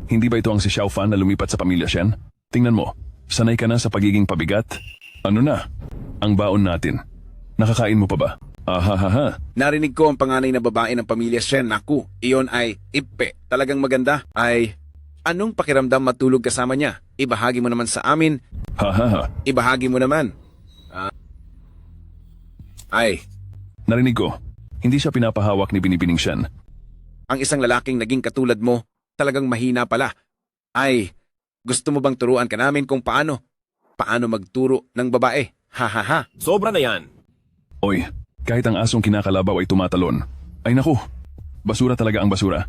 Hindi ba ito ang si Xiao Fan na lumipat sa pamilya Shen? Tingnan mo, sanay ka na sa pagiging pabigat. Ano na? Ang baon natin. Nakakain mo pa ba? Ahahaha. Narinig ko ang panganay na babae ng pamilya Shen. Naku, iyon ay Ippe. Talagang maganda. Ay, anong pakiramdam matulog kasama niya? Ibahagi mo naman sa amin. Hahaha. Ibahagi mo naman. Narinig ko, hindi siya pinapahawak ni Binibining Shen. Ang isang lalaking naging katulad mo, talagang mahina pala. Ay, gusto mo bang turuan ka namin kung paano? Paano magturo ng babae? Hahaha. Sobra na yan. Oy, kahit ang asong kinakalabaw ay tumatalon. Ay naku, basura talaga ang basura.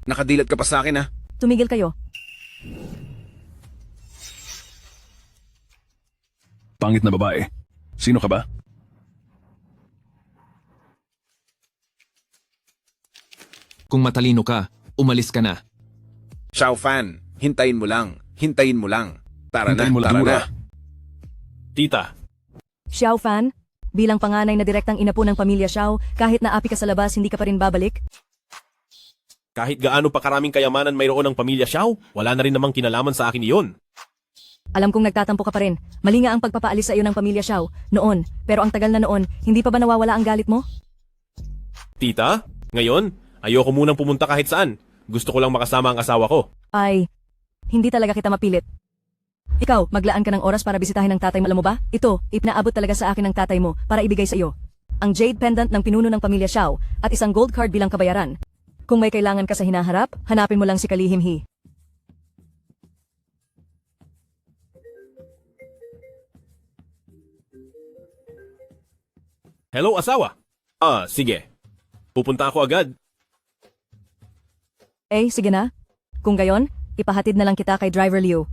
Nakadilat ka pa sa akin ha? Tumigil kayo. Pangit na babae. Sino ka ba? Kung matalino ka, umalis ka na. Xiao Fan, hintayin mo lang. Hintayin mo lang. Tara Hintayin mo na, lang, tara Dura. na. Tita, Xiao Fan, bilang panganay na direktang inapo ng pamilya Xiao, kahit naapi ka sa labas, hindi ka pa rin babalik? kahit gaano pa karaming kayamanan mayroon ng pamilya Xiao, wala na rin namang kinalaman sa akin iyon. Alam kong nagtatampo ka pa rin. Mali nga ang pagpapaalis sa iyo ng pamilya Xiao noon, pero ang tagal na noon, hindi pa ba nawawala ang galit mo? Tita, ngayon, ayoko munang pumunta kahit saan. Gusto ko lang makasama ang asawa ko. Ay, hindi talaga kita mapilit. Ikaw, maglaan ka ng oras para bisitahin ng tatay mo, alam mo ba? Ito, ipinaabot talaga sa akin ng tatay mo para ibigay sa iyo. Ang jade pendant ng pinuno ng pamilya Xiao at isang gold card bilang kabayaran. Kung may kailangan ka sa hinaharap, hanapin mo lang si Kalihim He. Hello, asawa. Sige. Pupunta ako agad. Sige na. Kung gayon, ipahatid na lang kita kay Driver Liu.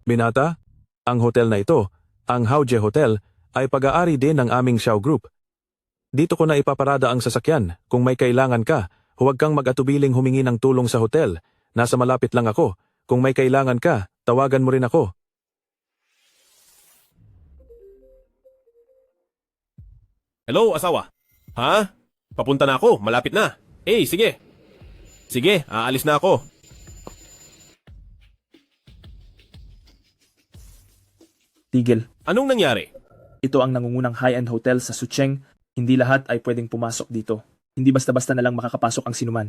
Binata, ang hotel na ito, ang Haoje Hotel, ay pag-aari din ng aming Xiao Group. Dito ko na ipaparada ang sasakyan. Kung may kailangan ka, huwag kang mag-atubiling humingi ng tulong sa hotel. Nasa malapit lang ako. Kung may kailangan ka, tawagan mo rin ako. Hello, asawa. Ha? Papunta na ako. Malapit na. Sige. Sige, aalis na ako. Tigil. Anong nangyari? Ito ang nangungunang high-end hotel sa Sucheng. Hindi lahat ay pwedeng pumasok dito. Hindi basta-basta na lang makakapasok ang sinuman.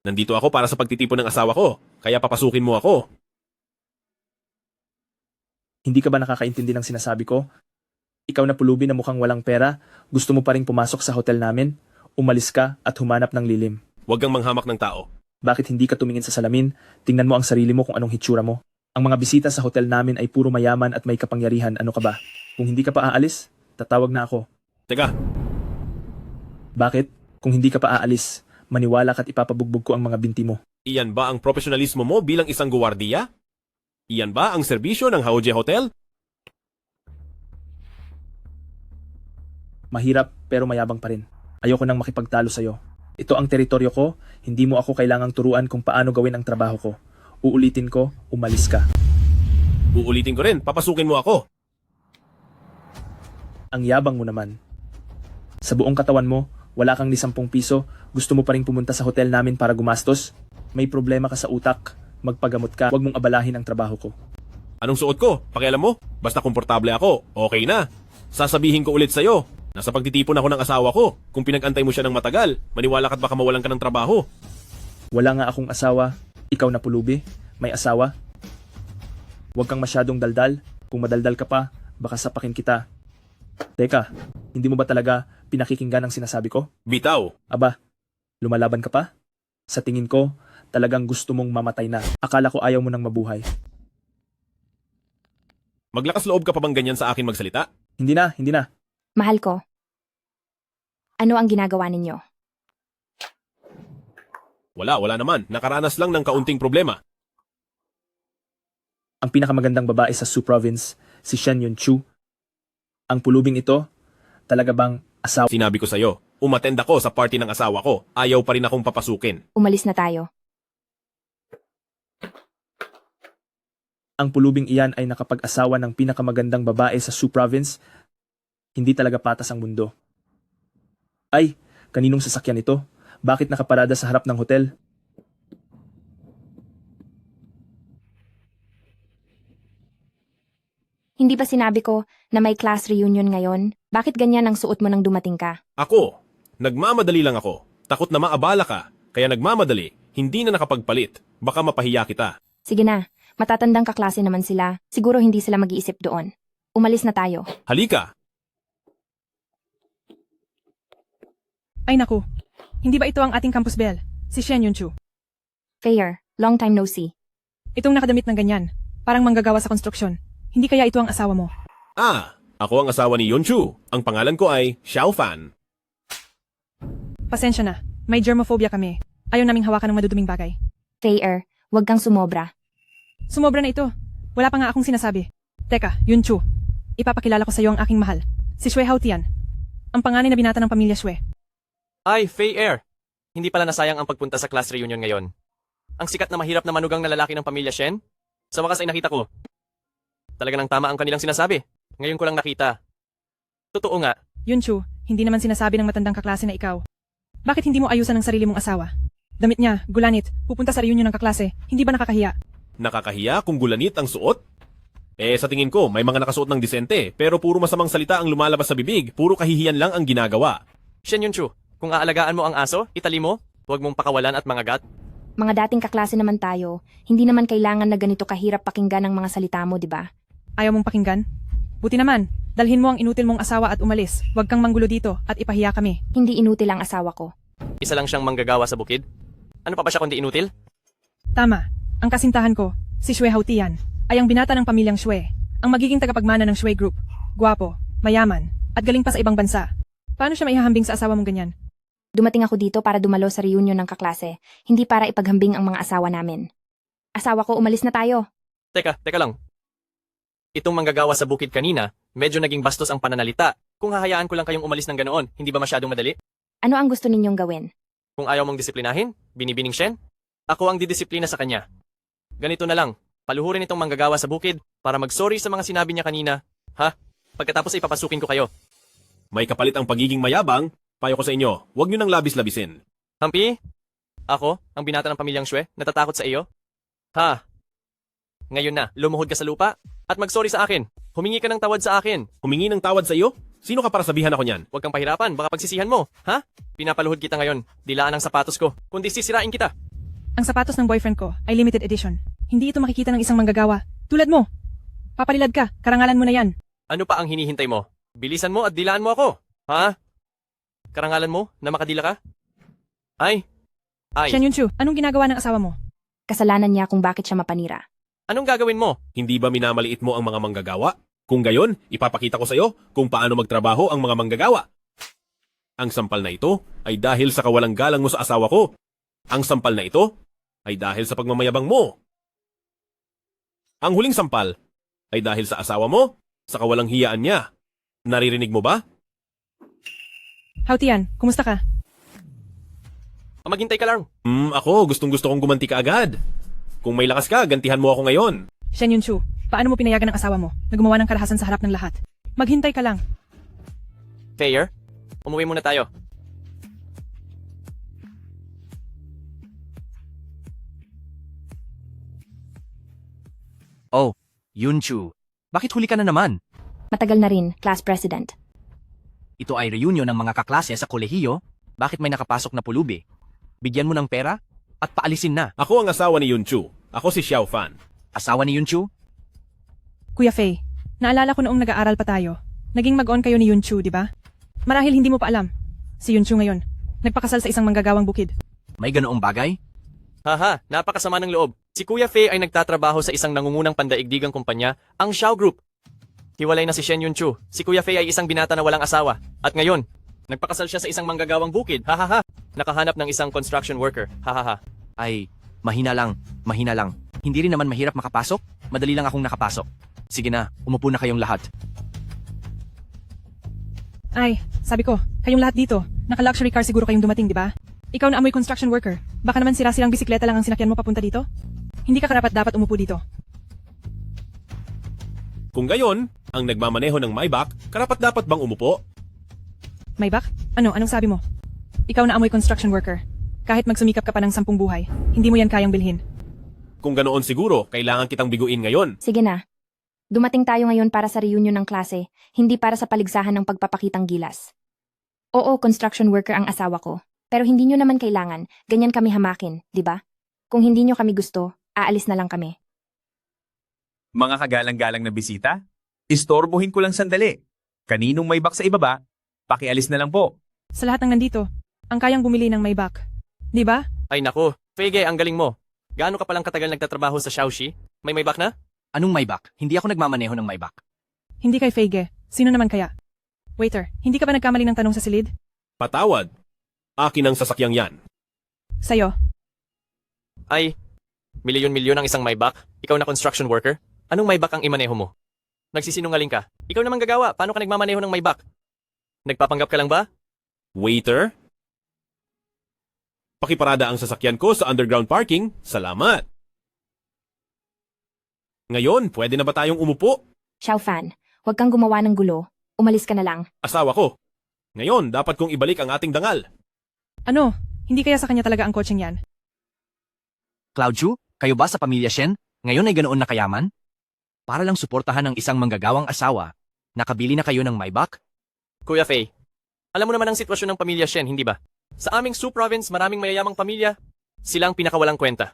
Nandito ako para sa pagtitipon ng asawa ko. Kaya papasukin mo ako. Hindi ka ba nakakaintindi ng sinasabi ko? Ikaw na pulubi na mukhang walang pera, gusto mo pa rin pumasok sa hotel namin? Umalis ka at humanap ng lilim. Huwag kang manghamak ng tao. Bakit hindi ka tumingin sa salamin? Tingnan mo ang sarili mo kung anong hitsura mo. Ang mga bisita sa hotel namin ay puro mayaman at may kapangyarihan. Ano ka ba? Kung hindi ka pa aalis, tatawag na ako. Teka, Bakit? Kung hindi ka pa aalis, maniwala ka't ipapabugbog ko ang mga binti mo. iyan ba ang profesionalismo mo bilang isang guwardiya? Iyan ba ang serbisyo ng Haoje Hotel? Mahirap pero mayabang pa rin. Ayoko nang makipagtalo sa'yo. Ito ang teritoryo ko, hindi mo ako kailangang turuan kung paano gawin ang trabaho ko. Uulitin ko, umalis ka. Uulitin ko rin, papasukin mo ako. Ang yabang mo naman. Sa buong katawan mo, wala kang ni 10 piso, gusto mo pa rin pumunta sa hotel namin para gumastos? May problema ka sa utak, magpagamot ka, huwag mong abalahin ang trabaho ko. Anong suot ko? Pakialam mo? Basta komportable ako, okay na. Sasabihin ko ulit sa'yo, nasa pagtitipon ako ng asawa ko. Kung pinag-antay mo siya ng matagal, maniwala ka't baka mawalan ka ng trabaho. Wala nga akong asawa, ikaw na pulubi, may asawa. Huwag kang masyadong daldal, kung madaldal ka pa, baka sapakin kita. Teka, hindi mo ba talaga pinakikinggan ang sinasabi ko? Bitaw, Aba, lumalaban ka pa? Sa tingin ko, talagang gusto mong mamatay na. Akala ko ayaw mo nang mabuhay. maglakas loob ka pa bang ganyan sa akin magsalita? Hindi na, hindi na. Mahal ko. Ano ang ginagawa ninyo? Wala naman. Nakaranas lang ng kaunting problema. Ang pinakamagandang babae sa Su Province, si Shen Yunchu. Ang pulubing ito, talaga bang asawa? Sinabi ko sa'yo, umattend ako sa party ng asawa ko. Ayaw pa rin akong papasukin. Umalis na tayo. Ang pulubing iyan ay nakapag-asawa ng pinakamagandang babae sa Sioux Province. Hindi talaga patas ang mundo. Ay, kaninong sasakyan ito? Bakit nakaparada sa harap ng hotel? Hindi ba sinabi ko na may class reunion ngayon? Bakit ganyan ang suot mo nang dumating ka? Ako, nagmamadali lang ako. Takot na maabala ka, kaya nagmamadali. Hindi na nakapagpalit. Baka mapahiya kita. Sige na, matatandang kaklase naman sila. Siguro hindi sila mag-iisip doon. Umalis na tayo. Halika! Ay naku, hindi ba ito ang ating campus belle? Si Shen Yunchu. Fair, long time no see. Itong nakadamit ng ganyan, parang manggagawa sa konstruksyon. Hindi kaya ito ang asawa mo? Ako ang asawa ni Yunchu. Ang pangalan ko ay Xiao Fan. Pasensya na, may germophobia kami. Ayaw naming hawakan ng maduduming bagay. Fair, wag kang sumobra. Sumobra na ito. Wala pa nga akong sinasabi. Teka, Yunchu, ipapakilala ko sa iyo ang aking mahal. Si Shui Haotian, ang panganay na binata ng pamilya Shui. Ay, Faye Air. Hindi pala nasayang ang pagpunta sa class reunion ngayon. Ang sikat na mahirap na manugang na lalaki ng pamilya Shen? Sa wakas ay nakita ko. Talaga nang tama ang kanilang sinasabi. Ngayon ko lang nakita. Totoo nga. Yunchu, hindi naman sinasabi ng matandang kaklase na ikaw. Bakit hindi mo ayusan ang sarili mong asawa? Damit niya, gulanit, pupunta sa reunion ng kaklase. Hindi ba nakakahiya? Nakakahiya kung gulanit ang suot? Sa tingin ko, may mga nakasuot ng disente, pero puro masamang salita ang lumalabas sa bibig, puro kahihiyan lang ang ginagawa. Shen Yunchu, kung aalagaan mo ang aso, itali mo, huwag mong pakawalan at mangagat. Mga dating kaklase naman tayo, hindi naman kailangan na ganito kahirap pakinggan ang mga salita mo, di ba? Ayaw mong pakinggan? Buti naman, dalhin mo ang inutil mong asawa at umalis. Huwag kang manggulo dito at ipahiya kami. Hindi inutil ang asawa ko. Isa lang siyang manggagawa sa bukid. Ano pa ba siya kundi inutil? Tama, ang kasintahan ko, si Shui Haotian, ay ang binata ng pamilyang Shui, ang magiging tagapagmana ng Shui Group. Guwapo, mayaman, at galing pa sa ibang bansa. Paano siya maihahambing sa asawa mong ganyan? Dumating ako dito para dumalo sa reunion ng kaklase, hindi para ipaghambing ang mga asawa namin. Asawa ko, umalis na tayo. Teka lang. Itong manggagawa sa bukid kanina, medyo naging bastos ang pananalita. Kung hahayaan ko lang kayong umalis ng ganoon, hindi ba masyadong madali? Ano ang gusto ninyong gawin? Kung ayaw mong disiplinahin, binibining Shen, ako ang didisiplina sa kanya. Ganito na lang, paluhurin itong manggagawa sa bukid para mag-sorry sa mga sinabi niya kanina. Ha? Pagkatapos ay papasukin ko kayo. May kapalit ang pagiging mayabang, payo ko sa inyo, huwag nyo nang labis-labisin. Hampi? Ako, ang binata ng pamilyang Shui, natatakot sa iyo? Ha? Ngayon na, lumuhod ka sa lupa at mag-sorry sa akin. Humingi ka ng tawad sa akin. Humingi ng tawad sa iyo? Sino ka para sabihan ako niyan? Huwag kang pahirapan, baka pagsisihan mo. Ha? Pinapaluhod kita ngayon. Dilaan ang sapatos ko, kundi sisirain kita. Ang sapatos ng boyfriend ko ay limited edition. Hindi ito makikita ng isang manggagawa. Tulad mo. Papalilad ka, karangalan mo na yan. Ano pa ang hinihintay mo? Bilisan mo at dilaan mo ako. Ha? Karangalan mo na makadila ka? Ay. Shen Yunchu, anong ginagawa ng asawa mo? Kasalanan niya kung bakit siya mapanira. Anong gagawin mo? Hindi ba minamaliit mo ang mga manggagawa? Kung gayon, ipapakita ko sa iyo kung paano magtrabaho ang mga manggagawa. Ang sampal na ito ay dahil sa kawalang galang mo sa asawa ko. Ang sampal na ito ay dahil sa pagmamayabang mo. Ang huling sampal ay dahil sa asawa mo, sa kawalang hiyaan niya. Naririnig mo ba? Haotian, kumusta ka? Maghintay ka lang. Ako, gustong-gusto kong gumanti ka agad. Kung may lakas ka, gantihan mo ako ngayon. Shen Yunchu, paano mo pinayagan ang asawa mo na gumawa ng karahasan sa harap ng lahat? Maghintay ka lang. Fair, umuwi muna tayo. Oh, Yunchu. Bakit huli ka na naman? Matagal na rin, class president. Ito ay reunion ng mga kaklase sa kolehiyo. Bakit may nakapasok na pulubi? Bigyan mo ng pera at paalisin na. Ako ang asawa ni Yunchu. Ako si Xiao Fan. Asawa ni Yunchu? Kuya Fei, naalala ko noong nag-aaral pa tayo. Naging mag-on kayo ni Yunchu, di ba? Marahil hindi mo pa alam. Si Yunchu ngayon, nagpakasal sa isang manggagawang bukid. May ganoong bagay? Haha, napakasama ng loob. Si Kuya Fei ay nagtatrabaho sa isang nangungunang pandaigdigang kumpanya, ang Xiao Group. Hiwalay na si Shen Yunchu. Si Kuya Fei ay isang binata na walang asawa. At ngayon, nagpakasal siya sa isang manggagawang bukid. Hahaha. Nakahanap ng isang construction worker. Hahaha. Ay, mahina lang. Hindi rin naman mahirap makapasok. Madali lang akong nakapasok. Sige na, umupo na kayong lahat. Ay, sabi ko, kayong lahat dito, naka-luxury car siguro kayong dumating, di ba? Ikaw na amoy construction worker. Baka naman sira-sirang bisikleta lang ang sinakyan mo papunta dito? Hindi ka karapat-dapat umupo dito. Kung gayon, ang nagmamaneho ng Maybach, karapat-dapat bang umupo? Maybach? Anong sabi mo? Ikaw na amoy construction worker. Kahit magsumikap ka pa ng 10 buhay, hindi mo yan kayang bilhin. Kung ganoon siguro, kailangan kitang biguin ngayon. Sige na. Dumating tayo ngayon para sa reunion ng klase, hindi para sa paligsahan ng pagpapakitang gilas. Oo, construction worker ang asawa ko. Pero hindi nyo naman kailangan, ganyan kami hamakin, di ba? Kung hindi nyo kami gusto, aalis na lang kami. Mga kagalang-galang na bisita, istorbohin ko lang sandali. Kaninong may box sa ibaba, pakialis na lang po. Sa lahat ng nandito, ang kayang bumili ng Maybach. Di ba? Ay nako, Feige, ang galing mo. Gaano ka palang katagal nagtatrabaho sa Xiaoxi? May Maybach na? Anong Maybach? Hindi ako nagmamaneho ng Maybach. Hindi kay Feige. Sino naman kaya? Waiter, hindi ka ba nagkamali ng tanong sa silid? Patawad. Akin ang sasakyang yan. Sa'yo. Ay, milyon-milyon ang isang Maybach? Ikaw na construction worker? Anong Maybach ang imaneho mo? Nagsisinungaling ka. Ikaw naman gagawa. Paano ka nagmamaneho ng Maybach? Nagpapanggap ka lang ba? Waiter? Pakiparada ang sasakyan ko sa underground parking. Salamat. Ngayon, pwede na ba tayong umupo? Xiaofan, huwag kang gumawa ng gulo. Umalis ka na lang. Asawa ko. Ngayon, dapat kong ibalik ang ating dangal. Ano? Hindi kaya sa kanya talaga ang coaching yan? Cloud Chu, kayo ba sa pamilya Shen? Ngayon ay ganoon na kayaman? Para lang suportahan ng isang manggagawang asawa, nakabili na kayo ng Maybach? Kuya Fei, alam mo naman ang sitwasyon ng pamilya Shen, hindi ba? Sa aming Su Province, maraming mayayamang pamilya. Sila ang pinakawalang kwenta.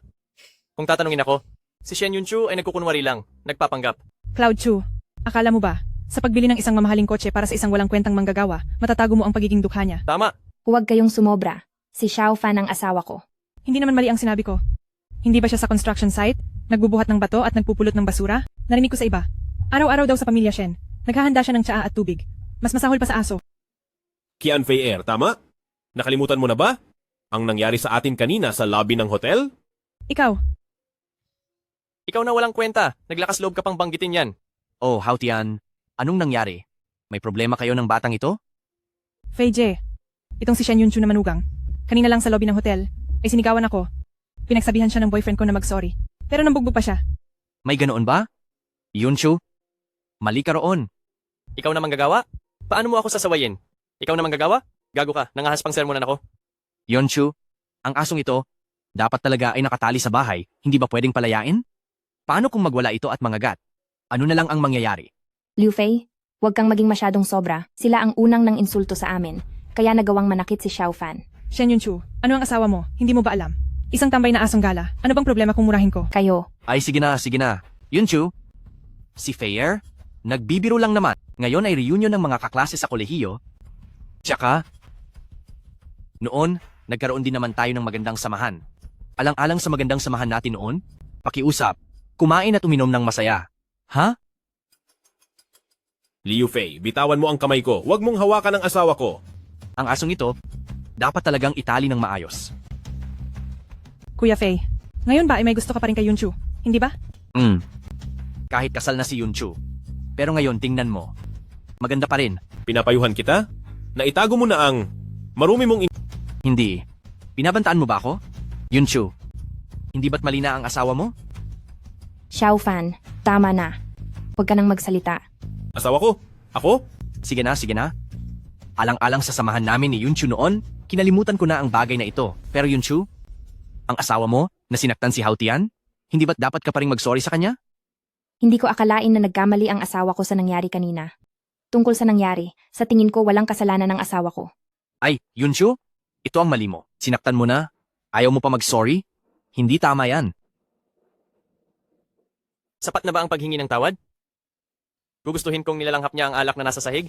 Kung tatanungin ako, si Shen Yunchu ay nagkukunwari lang, nagpapanggap. Cloud Chu, akala mo ba, sa pagbili ng isang mamahaling kotse para sa isang walang kwentang manggagawa, matatago mo ang pagiging dukha niya? Tama. Huwag kayong sumobra. Si Xiaofan ang asawa ko. Hindi naman mali ang sinabi ko. Hindi ba siya sa construction site? Nagbubuhat ng bato at nagpupulot ng basura? Narinig ko sa iba. Araw-araw daw sa pamilya Shen. Naghahanda siya ng tsaa at tubig. Mas masahol pa sa aso. Kian Fei Air, tama? Nakalimutan mo na ba? Ang nangyari sa atin kanina sa lobby ng hotel? Ikaw, Ikaw na walang kwenta. Naglakas loob ka pang banggitin yan. Oh, Haotian, anong nangyari? May problema kayo ng batang ito? Fei Jie. Itong si Shen Yunchu na manugang. Kanina lang sa lobby ng hotel, ay sinigawan ako. Pinagsabihan siya ng boyfriend ko na mag-sorry. Pero nambugbog pa siya. May ganoon ba? Yunchu, mali ka roon. Ikaw na manggagawa? Paano mo ako sasawayin? Ikaw na manggagawa? Gago ka, nangahas pang sermonan ako. Yunchu, ang asong ito, dapat talaga ay nakatali sa bahay, hindi ba pwedeng palayain? Paano kung magwala ito at mangagat? Ano na lang ang mangyayari? Liu Fei, huwag kang maging masyadong sobra. Sila ang unang nang insulto sa amin. Kaya nagawang manakit si Xiaofan. Shen Yunchu, ano ang asawa mo? Hindi mo ba alam? Isang tambay na asong gala. Ano bang problema kung murahin ko? Kayo. Ay sige na, sige na. Yunchu, si Fair, nagbibiro lang naman. Ngayon ay reunion ng mga kaklase sa kolehiyo. Tsaka, noon, nagkaroon din naman tayo ng magandang samahan. Alang-alang sa magandang samahan natin noon, pakiusap, kumain at uminom ng masaya. Ha? Liu Fei, bitawan mo ang kamay ko. Huwag mong hawakan ang asawa ko. Ang asong ito, dapat talagang itali ng maayos. Kuya Fei, ngayon ba ay may gusto ka pa rin kay Yunchu? Hindi ba? Kahit kasal na si Yunchu. Pero ngayon, tingnan mo. Maganda pa rin. Pinapayuhan kita? Naitago mo na ang marumi mong Hindi. Binabantaan mo ba ako? Yunchu, hindi ba't mali na ang asawa mo? Xiaofan, tama na. Huwag ka nang magsalita. asawa ko. Ako? Sige na, sige na. Alang-alang sa samahan namin ni Yunchu noon, kinalimutan ko na ang bagay na ito. Pero Yunchu, ang asawa mo na sinaktan si Haotian, hindi ba't dapat ka pa rin mag-sorry sa kanya? Hindi ko akalain na nagkamali ang asawa ko sa nangyari kanina. Tungkol sa nangyari, sa tingin ko walang kasalanan ng asawa ko. Ay, Yunchu, ito ang mali mo. Sinaktan mo na. Ayaw mo pa mag-sorry? Hindi tama yan. Sapat na ba ang paghingi ng tawad? Gugustuhin kong nilalanghap niya ang alak na nasa sahig?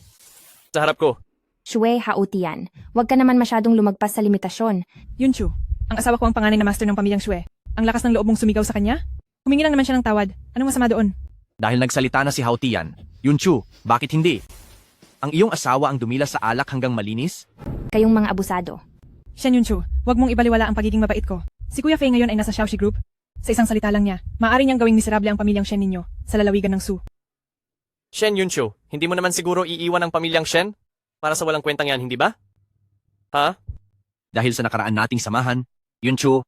Sa harap ko. Shue Haotian, huwag ka naman masyadong lumagpas sa limitasyon. Yunchu, ang asawa ko ang panganay na master ng pamilyang Shue. Ang lakas ng loob mong sumigaw sa kanya? Humingi lang naman siya ng tawad. Anong masama doon? Dahil nagsalita na si Haotian, Yunchu, bakit hindi? Ang iyong asawa ang dumila sa alak hanggang malinis? Kayong mga abusado. Shen Yunchu, huwag mong ibaliwala ang pagiging mabait ko. Si Kuya Fei ngayon ay nasa Xiaoxi Group. Sa isang salita lang niya, maaari niyang gawing miserable ang pamilyang Shen ninyo sa lalawigan ng Su. Shen Yunchu, hindi mo naman siguro iiwan ang pamilyang Shen? Para sa walang kwentang yan, hindi ba? Ha? Dahil sa nakaraan nating samahan, Yunchu,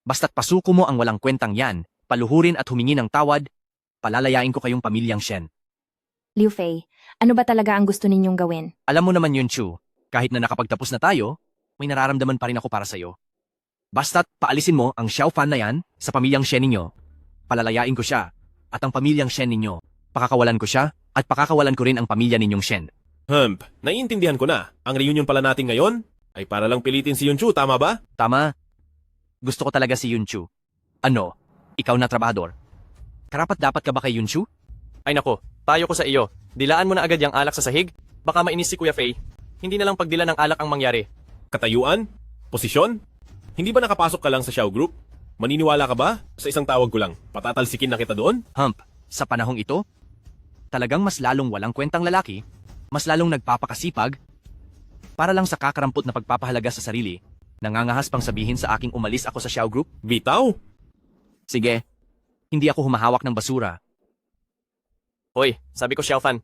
basta't pasuko mo ang walang kwentang yan, paluhurin at humingi ng tawad, palalayain ko kayong pamilyang Shen. Liu Fei, ano ba talaga ang gusto ninyong gawin? Alam mo naman yun, Chu. Kahit na nakapagtapos na tayo, may nararamdaman pa rin ako para sa'yo. Basta't paalisin mo ang Xiao Fan na yan sa pamilyang Shen ninyo. Palalayain ko siya, at ang pamilyang Shen ninyo. Pakakawalan ko siya, at pakakawalan ko rin ang pamilya ninyong Shen. Naiintindihan ko na. Ang reunion pala natin ngayon ay para lang pilitin si Yunchu, tama ba? Tama. Gusto ko talaga si Yunchu. Ano? Ikaw na trabahador. Karapat dapat ka ba kay Yunchu? Ay nako, payo ko sa iyo. Dilaan mo na agad yung alak sa sahig. Baka mainis si Kuya Fei. Hindi na lang pagdila ng alak ang mangyari. Katayuan? Posisyon? Hindi ba nakapasok ka lang sa Xiao Group? Maniniwala ka ba? Sa isang tawag ko lang, patatalsikin na kita doon? Sa panahong ito, talagang mas lalong walang kwentang lalaki, mas lalong nagpapakasipag, para lang sa kakarampot na pagpapahalaga sa sarili, nangangahas pang sabihin sa aking umalis ako sa Xiao Group? Bitaw? Sige, hindi ako humahawak ng basura. Hoy, sabi ko Xiaofan,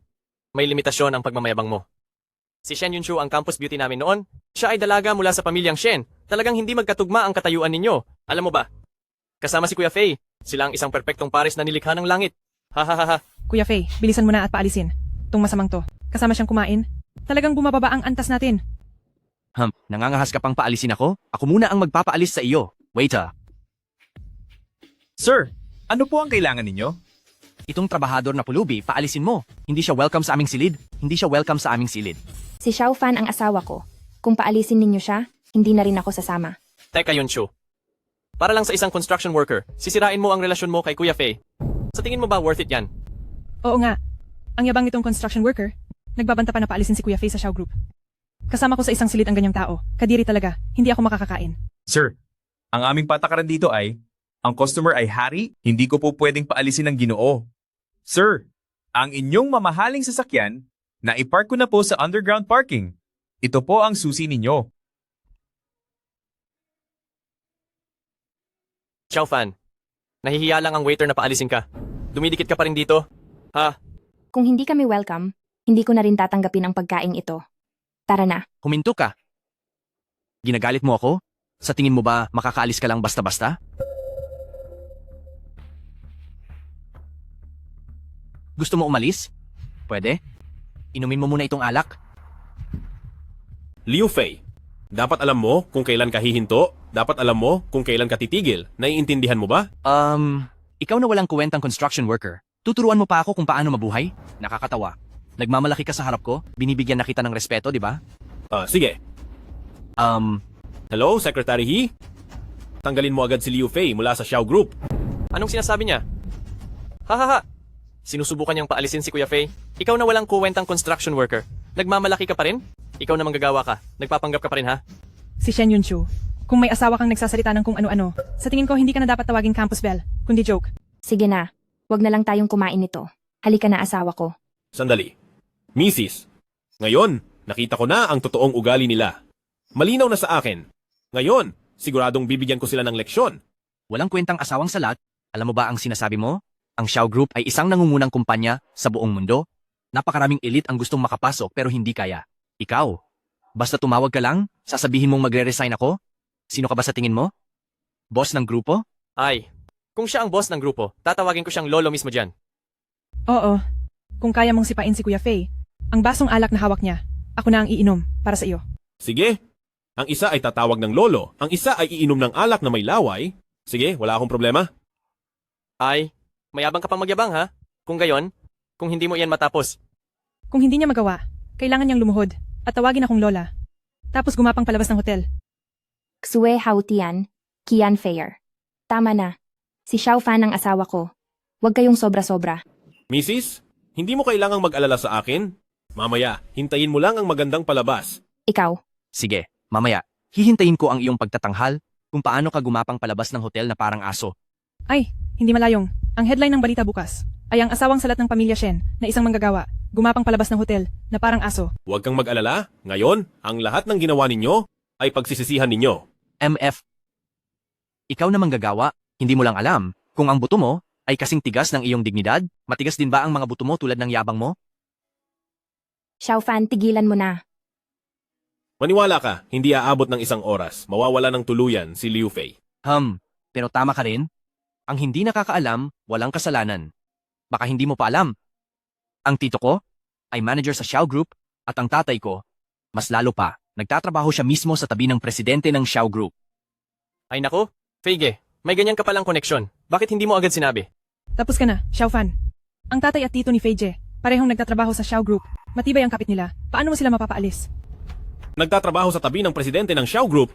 may limitasyon ang pagmamayabang mo. Si Shen Yunchu ang campus beauty namin noon. Siya ay dalaga mula sa pamilyang Shen. Talagang hindi magkatugma ang katayuan ninyo. Alam mo ba? Kasama si Kuya Fei, sila ang isang perpektong pares na nilikha ng langit. Ha. Kuya Fei, bilisan mo na at paalisin. Tung masamang to. Kasama siyang kumain. Talagang bumababa ang antas natin. Nangangahas ka pang paalisin ako? Ako muna ang magpapaalis sa iyo. Waiter. Sir, ano po ang kailangan ninyo? Itong trabahador na pulubi, paalisin mo. Hindi siya welcome sa aming silid. Hindi siya welcome sa aming silid. Si Xiao Fan ang asawa ko. Kung paalisin ninyo siya, hindi na rin ako sasama. Teka Yunchu. Para lang sa isang construction worker, sisirain mo ang relasyon mo kay Kuya Fei. Sa tingin mo ba worth it yan? Oo nga. Ang yabang nitong construction worker, nagbabanta pa na paalisin si Kuya Fei sa Xiao Group. Kasama ko sa isang silid ang ganyang tao. Kadiri talaga. Hindi ako makakakain. Sir, ang aming patakaran dito ay, ang customer ay hari, hindi ko po pwedeng paalisin ng Ginoo. Sir, ang inyong mamahaling sasakyan, na ipark ko na po sa underground parking. Ito po ang susi ninyo. Xiaofan, nahihiya lang ang waiter na paalisin ka. Dumidikit ka pa rin dito. Ha? Kung hindi kami welcome, hindi ko na rin tatanggapin ang pagkain ito. Tara na. Huminto ka. Ginagalit mo ako? Sa tingin mo ba makakaalis ka lang basta-basta? Gusto mo umalis? Pwede. Inumin mo muna itong alak. Liu Fei, dapat alam mo kung kailan ka hihinto, dapat alam mo kung kailan ka titigil. Naiintindihan mo ba? Ikaw na walang kuwentang construction worker. Tuturuan mo pa ako kung paano mabuhay? Nakakatawa. Nagmamalaki ka sa harap ko, binibigyan na kita ng respeto, di ba? Sige. Hello, Secretary He? Tanggalin mo agad si Liu Fei mula sa Xiao Group. Anong sinasabi niya? Ha. Sinusubukan niyang paalisin si Kuya Fei. Ikaw na walang kuwentang construction worker. Nagmamalaki ka pa rin? Ikaw na manggagawa ka. Nagpapanggap ka pa rin ha? Si Shen Yunchu, kung may asawa kang nagsasalita ng kung ano-ano, sa tingin ko hindi ka na dapat tawagin campus belle, kundi joke. Sige na. Huwag na lang tayong kumain nito. Halika na asawa ko. Sandali. Mrs. Ngayon, nakita ko na ang totoong ugali nila. Malinaw na sa akin. Ngayon, siguradong bibigyan ko sila ng leksyon. Walang kwentang asawang salat. Alam mo ba ang sinasabi mo? Ang Xiao Group ay isang nangungunang kumpanya sa buong mundo. Napakaraming elite ang gustong makapasok pero hindi kaya. Ikaw, basta tumawag ka lang, sasabihin mong magre-resign ako? Sino ka ba sa tingin mo? Boss ng grupo? Ay, kung siya ang boss ng grupo, tatawagin ko siyang lolo mismo dyan. Oo. Kung kaya mong sipain si Kuya Fei, ang basong alak na hawak niya, ako na ang iinom para sa iyo. Sige. Ang isa ay tatawag ng lolo, ang isa ay iinom ng alak na may laway. Sige, wala akong problema. Ay, mayabang ka pang magyabang ha? Kung gayon, kung hindi mo iyan matapos. Kung hindi niya magawa, kailangan niyang lumuhod at tawagin akong lola. Tapos gumapang palabas ng hotel. Xue Haotian, Kian Fair. Tama na. Si Xiao Fan ang asawa ko. Huwag kayong sobra-sobra. Mrs., hindi mo kailangang mag-alala sa akin. Mamaya, hintayin mo lang ang magandang palabas. Ikaw. Sige, mamaya, hihintayin ko ang iyong pagtatanghal kung paano ka gumapang palabas ng hotel na parang aso. Ay, hindi malayong. Ang headline ng balita bukas ay ang asawang salat ng pamilya Shen na isang manggagawa, gumapang palabas ng hotel na parang aso. Huwag kang mag-alala. Ngayon, ang lahat ng ginawa ninyo ay pagsisisihan ninyo. MF. Ikaw na manggagawa, hindi mo lang alam kung ang buto mo ay kasing tigas ng iyong dignidad? Matigas din ba ang mga buto mo tulad ng yabang mo? Xiao Fan, tigilan mo na. Maniwala ka, hindi aabot ng isang oras. Mawawala ng tuluyan si Liu Fei. Pero tama ka rin. Ang hindi nakakaalam, walang kasalanan. Baka hindi mo pa alam. Ang tito ko ay manager sa Xiao Group at ang tatay ko, mas lalo pa, nagtatrabaho siya mismo sa tabi ng presidente ng Xiao Group. Ay nako, Feige, may ganyan ka palang koneksyon. Bakit hindi mo agad sinabi? Tapos ka na, Xiaofan. Ang tatay at tito ni Feije, parehong nagtatrabaho sa Xiao Group. Matibay ang kapit nila. Paano mo sila mapapaalis? Nagtatrabaho sa tabi ng presidente ng Xiao Group.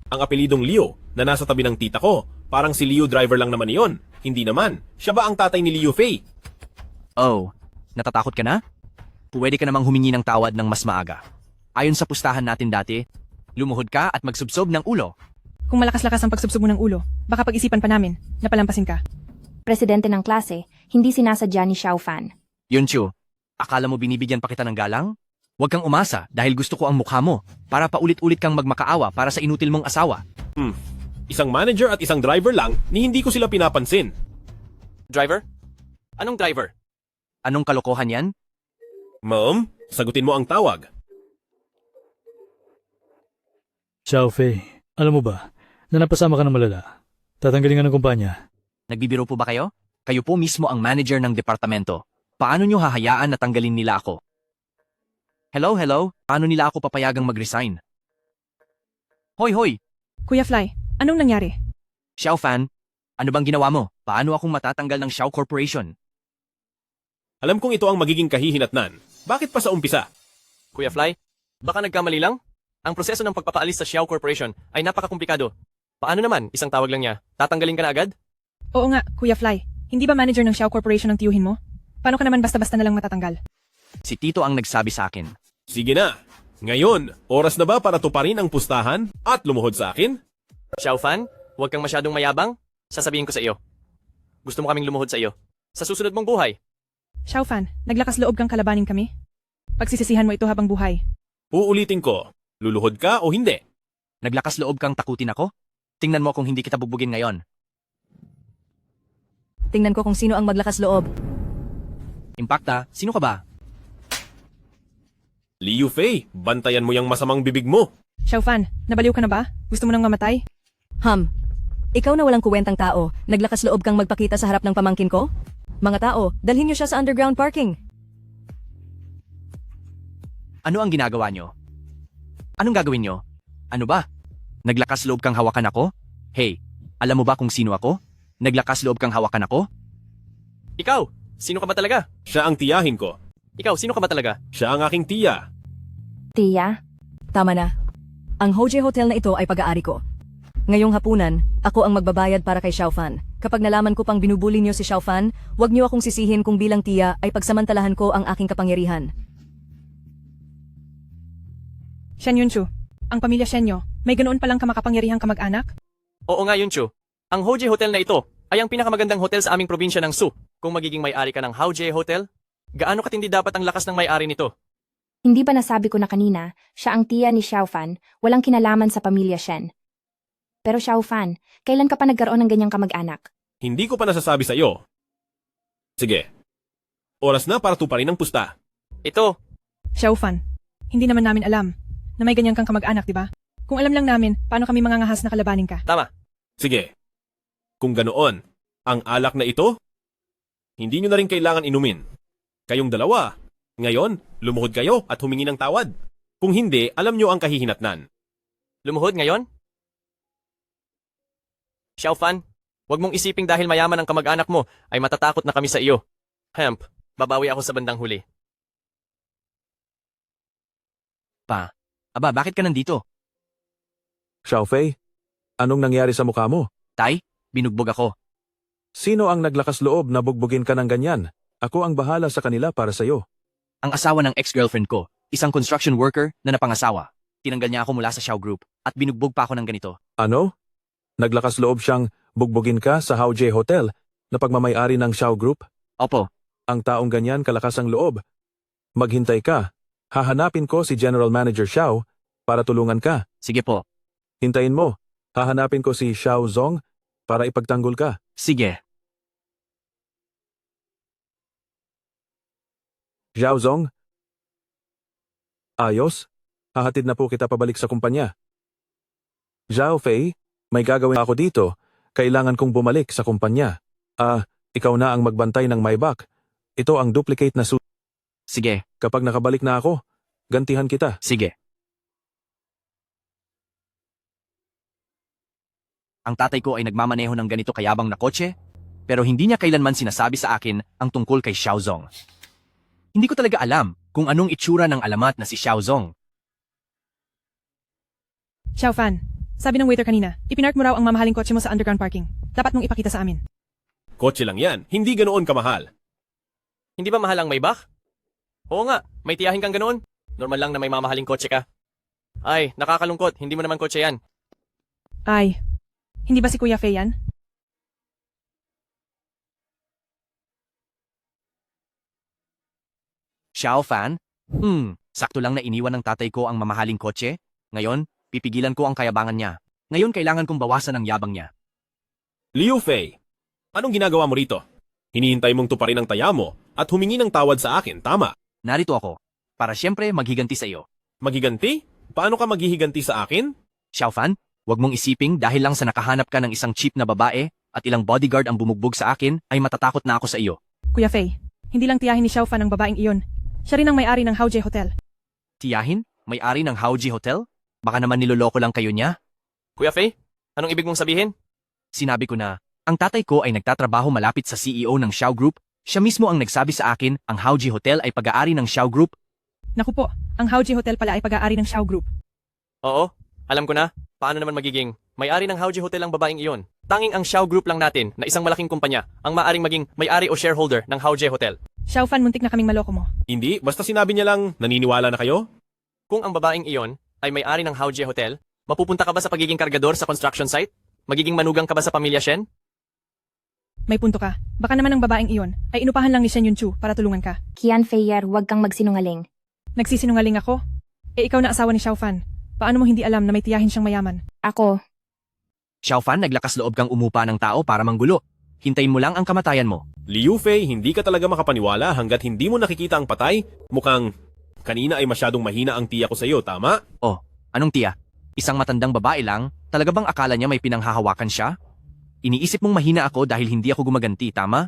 Ang apelidong Liu na nasa tabi ng tita ko. Parang si Liu driver lang naman iyon. Hindi naman. Siya ba ang tatay ni Liu Fei? Oh, natatakot ka na? Pwede ka namang humingi ng tawad ng mas maaga. Ayon sa pustahan natin dati, lumuhod ka at magsubsob ng ulo. Kung malakas-lakas ang pagsubsob mo ng ulo, baka pag-isipan pa namin na palampasin ka. Presidente ng klase, hindi sinasadya ni Xiaofan. Yunchu, akala mo binibigyan pa kita ng galang? Huwag kang umasa dahil gusto ko ang mukha mo para paulit-ulit kang magmakaawa para sa inutil mong asawa. Isang manager at isang driver lang ni hindi ko sila pinapansin. Driver? Anong driver? Anong kalokohan yan? Ma'am, sagutin mo ang tawag. Xiao Fei, alam mo ba, na napasama ka ng malala. Tatanggalin ka ng kumpanya. Nagbibiro po ba kayo? Kayo po mismo ang manager ng departamento. Paano nyo hahayaan na tanggalin nila ako? Hello? Paano nila ako papayagang mag-resign? Hoy! Kuya Fly, anong nangyari? Xiao Fan, ano bang ginawa mo? Paano akong matatanggal ng Xiao Corporation? Alam kong ito ang magiging kahihinatnan. Bakit pa sa umpisa? Kuya Fly, baka nagkamali lang? Ang proseso ng pagpapaalis sa Xiao Corporation ay napakakomplikado. Paano naman, isang tawag lang niya, tatanggalin ka na agad? Oo nga, Kuya Fly. Hindi ba manager ng Xiao Corporation ang tiyuhin mo? Paano ka naman basta-basta na lang matatanggal? Si Tito ang nagsabi sa akin. Sige na. Ngayon, oras na ba para tuparin ang pustahan at lumuhod sa akin? Xiaofan, huwag kang masyadong mayabang. Sasabihin ko sa iyo. Gusto mo kaming lumuhod sa iyo. Sa susunod mong buhay. Xiaofan, naglakas loob kang kalabanin kami? Pagsisisihan mo ito habang buhay. Uulitin ko, luluhod ka o hindi? Naglakas loob kang takutin ako? Tingnan mo kung hindi kita bubugin ngayon. Tingnan ko kung sino ang maglakas loob. Impacta, sino ka ba? Liu Fei, bantayan mo yung masamang bibig mo. Xiaofan, nabaliw ka na ba? Gusto mo nang mamatay? Ikaw na walang kuwentang tao, naglakas loob kang magpakita sa harap ng pamangkin ko? Mga tao, dalhin niyo siya sa underground parking. Ano ang ginagawa nyo? Anong gagawin nyo? Ano ba? Naglakas loob kang hawakan ako? Hey, alam mo ba kung sino ako? Naglakas loob kang hawakan ako? Ikaw, sino ka ba talaga? Siya ang tiyahin ko. Ikaw, sino ka ba talaga? Siya ang aking tiya. Tia? Tama na. Ang Hoje Hotel na ito ay pag-aari ko. Ngayong hapunan, ako ang magbabayad para kay Xiaofan. Kapag nalaman ko pang binubuli niyo si Xiaofan, huwag niyo akong sisihin kung bilang tiya ay pagsamantalahan ko ang aking kapangyarihan. Shen Yunchu, ang pamilya Shenyo, may ganoon palang kamakapangyarihang kamag-anak? Oo nga Yunchu. Ang Hoje Hotel na ito ay ang pinakamagandang hotel sa aming probinsya ng Su. Kung magiging may-ari ka ng Hoje Hotel, gaano katindi dapat ang lakas ng may-ari nito? Hindi ba nasabi ko na kanina, siya ang tiya ni Xiaofan, walang kinalaman sa pamilya Shen. Pero Xiaofan, kailan ka pa nagkaroon ng ganyang kamag-anak? Hindi ko pa nasasabi sa iyo. Sige. Oras na para tuparin ang pusta. Ito, Xiaofan, hindi naman namin alam na may ganyan kang kamag-anak, di ba? Kung alam lang namin, paano kami mangangahas na kalabanin ka? tama. Sige. Kung ganoon, ang alak na ito, hindi nyo na rin kailangan inumin. Kayong dalawa. Ngayon, lumuhod kayo at humingi ng tawad. Kung hindi, alam nyo ang kahihinatnan. Lumuhod ngayon? Xiaofan, huwag mong isiping dahil mayaman ang kamag-anak mo ay matatakot na kami sa iyo. Hemp, babawi ako sa bandang huli. Pa, aba bakit ka nandito? Xiao Fei, anong nangyari sa mukha mo? Tay, binugbog ako. Sino ang naglakas loob na bugbugin ka ng ganyan? Ako ang bahala sa kanila para sa'yo. Ang asawa ng ex-girlfriend ko, isang construction worker na napangasawa. Tinanggal niya ako mula sa Xiao Group at binugbog pa ako ng ganito. Ano? Naglakas loob siyang bugbugin ka sa Hoje Hotel na pagmamayari ng Xiao Group? Opo, Ang taong ganyan kalakas ang loob. Maghintay ka. Hahanapin ko si General Manager Xiao para tulungan ka. sige po. Hintayin mo. Hahanapin ko si Xiao Zong para ipagtanggol ka. Sige. Xiao Zong? Ayos. Hahatid na po kita pabalik sa kumpanya. Xiao Fei, may gagawin ako dito. Kailangan kong bumalik sa kumpanya. Ikaw na ang magbantay ng Maybach. Ito ang duplicate na susi. Sige, Kapag nakabalik na ako, gantihan kita. sige. Ang tatay ko ay nagmamaneho ng ganito kayabang na kotse, pero hindi niya kailanman sinasabi sa akin ang tungkol kay Xiaozong. Hindi ko talaga alam kung anong itsura ng alamat na si Xiaozong. Xiaofan, sabi ng waiter kanina, ipinark mo raw ang mamahaling kotse mo sa underground parking. Dapat mong ipakita sa amin. Kotse lang yan, hindi ganoon kamahal. Hindi ba mahal ang Maybach? Oo nga, may tiyahin kang ganoon. Normal lang na may mamahaling kotse ka. Ay, nakakalungkot, hindi mo naman kotse yan. Ay, hindi ba si Kuya Fei yan? Xiaofan? Sakto lang na iniwan ng tatay ko ang mamahaling kotse. Ngayon, pipigilan ko ang kayabangan niya. Ngayon kailangan kong bawasan ang yabang niya. Liu Fei, anong ginagawa mo rito? Hinihintay mong tuparin ang taya mo at humingi ng tawad sa akin, tama? Narito ako, para siyempre maghiganti sa iyo. Maghiganti? Paano ka maghihiganti sa akin? Xiaofan, huwag mong isiping dahil lang sa nakahanap ka ng isang cheap na babae at ilang bodyguard ang bumugbog sa akin ay matatakot na ako sa iyo. Kuya Fei, hindi lang tiyahin ni Xiaofan ang babaeng iyon. Siya rin ang may-ari ng Haoje Hotel. Tiyahin? May-ari ng Haoji Hotel? Baka naman niloloko lang kayo niya? Kuya Fei, anong ibig mong sabihin? Sinabi ko na, ang tatay ko ay nagtatrabaho malapit sa CEO ng Xiao Group. Siya mismo ang nagsabi sa akin ang Haoji Hotel ay pag-aari ng Xiao Group. Naku po, ang Haoje Hotel pala ay pag-aari ng Xiao Group. Oo, alam ko na. Paano naman magiging may-ari ng Haoji Hotel ang babaeng iyon? Tanging ang Xiao Group lang natin na isang malaking kumpanya ang maaring maging may-ari o shareholder ng Haoje Hotel. Xiaofan, muntik na kaming maloko mo. Hindi, basta sinabi niya lang, naniniwala na kayo? Kung ang babaeng iyon ay may-ari ng Haoje Hotel, mapupunta ka ba sa pagiging kargador sa construction site? Magiging manugang ka ba sa pamilya Shen? May punto ka. Baka naman ang babaeng iyon ay inupahan lang ni Shen Yunchu para tulungan ka. Kian Feier, huwag kang magsinungaling. Nagsisinungaling ako? Ikaw na asawa ni Xiaofan. Paano mo hindi alam na may tiyahin siyang mayaman? Ako, Xiaofan, naglakas loob kang umupa ng tao para manggulo. Hintayin mo lang ang kamatayan mo. Liu Fei, hindi ka talaga makapaniwala hanggat hindi mo nakikita ang patay. Mukhang kanina ay masyadong mahina ang tiya ko sa iyo, tama? Oh, anong tiya? Isang matandang babae lang? Talaga bang akala niya may pinanghahawakan siya? Iniisip mong mahina ako dahil hindi ako gumaganti, tama?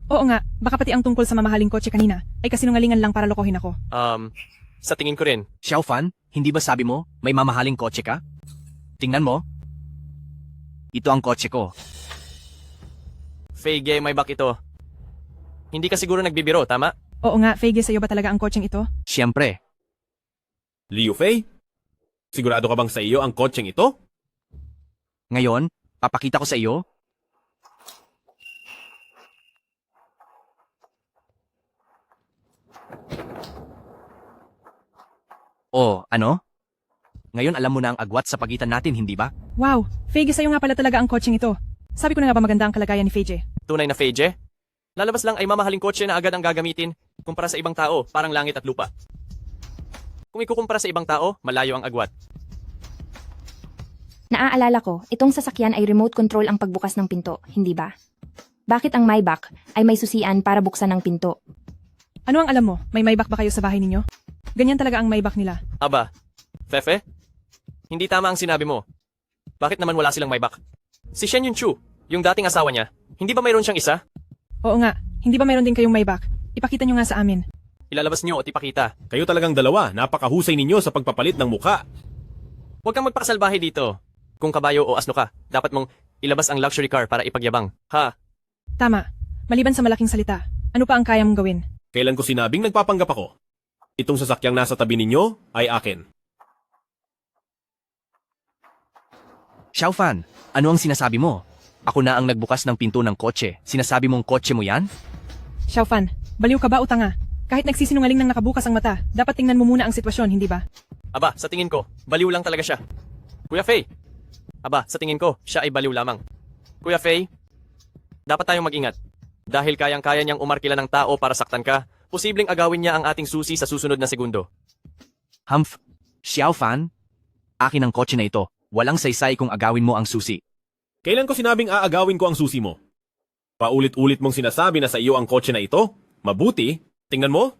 Oo nga, baka pati ang tungkol sa mamahaling kotse kanina ay kasinungalingan lang para lokohin ako. Sa tingin ko rin. Xiaofan, hindi ba sabi mo may mamahaling kotse ka? Tingnan mo. Ito ang kotse ko. Fei Ge, may bak ito. Hindi ka siguro nagbibiro, tama? Oo nga, Feige, sa'yo ba talaga ang kotseng ito? Siyempre. Liu Fei, sigurado ka bang sa iyo ang kotseng ito? Ngayon, papakita ko sa iyo. Oh, ano? Ngayon alam mo na ang agwat sa pagitan natin, hindi ba? Wow, Feige, sa'yo nga pala talaga ang kotseng ito. Sabi ko na nga ba maganda ang kalagayan ni Feige? Tunay na Fei Ge? Lalabas lang ay mamahaling kotse na agad ang gagamitin kumpara sa ibang tao, parang langit at lupa. Kung ikukumpara sa ibang tao, malayo ang agwat. naaalala ko, itong sasakyan ay remote control ang pagbukas ng pinto, hindi ba? Bakit ang Maybach ay may susian para buksan ang pinto? Ano ang alam mo? May Maybach ba kayo sa bahay ninyo? Ganyan talaga ang Maybach nila. Aba, Fefe? Hindi tama ang sinabi mo. Bakit naman wala silang Maybach? Si Shen Yunchu, yung dating asawa niya, hindi ba mayroon siyang isa? Oo nga, hindi ba mayroon din kayong Maybach? Ipakita nyo nga sa amin. Ilalabas niyo at ipakita. Kayo talagang dalawa, napakahusay ninyo sa pagpapalit ng mukha. Huwag kang magpakasalbahe dito. Kung kabayo o asno ka, dapat mong ilabas ang luxury car para ipagyabang. Ha? Tama. Maliban sa malaking salita, ano pa ang kaya mong gawin? Kailan ko sinabing nagpapanggap ako? Itong sasakyang nasa tabi ninyo ay akin. Xiaofan, ano ang sinasabi mo? Ako na ang nagbukas ng pinto ng kotse. Sinasabi mong kotse mo yan? Xiaofan, baliw ka ba o tanga? Kahit nagsisinungaling nang nakabukas ang mata, dapat tingnan mo muna ang sitwasyon, hindi ba? Aba, sa tingin ko, baliw lang talaga siya. Kuya Fei. Aba, sa tingin ko, siya ay baliw lamang. Kuya Fei, dapat tayong mag-ingat. Dahil kayang-kaya niyang umarkila ng tao para saktan ka, posibleng agawin niya ang ating susi sa susunod na segundo. Humph, Xiaofan, akin ang kotse na ito. Walang saysay kung agawin mo ang susi. Kailan ko sinabing aagawin ko ang susi mo? Paulit-ulit mong sinasabi na sa iyo ang kotse na ito? Mabuti, tingnan mo.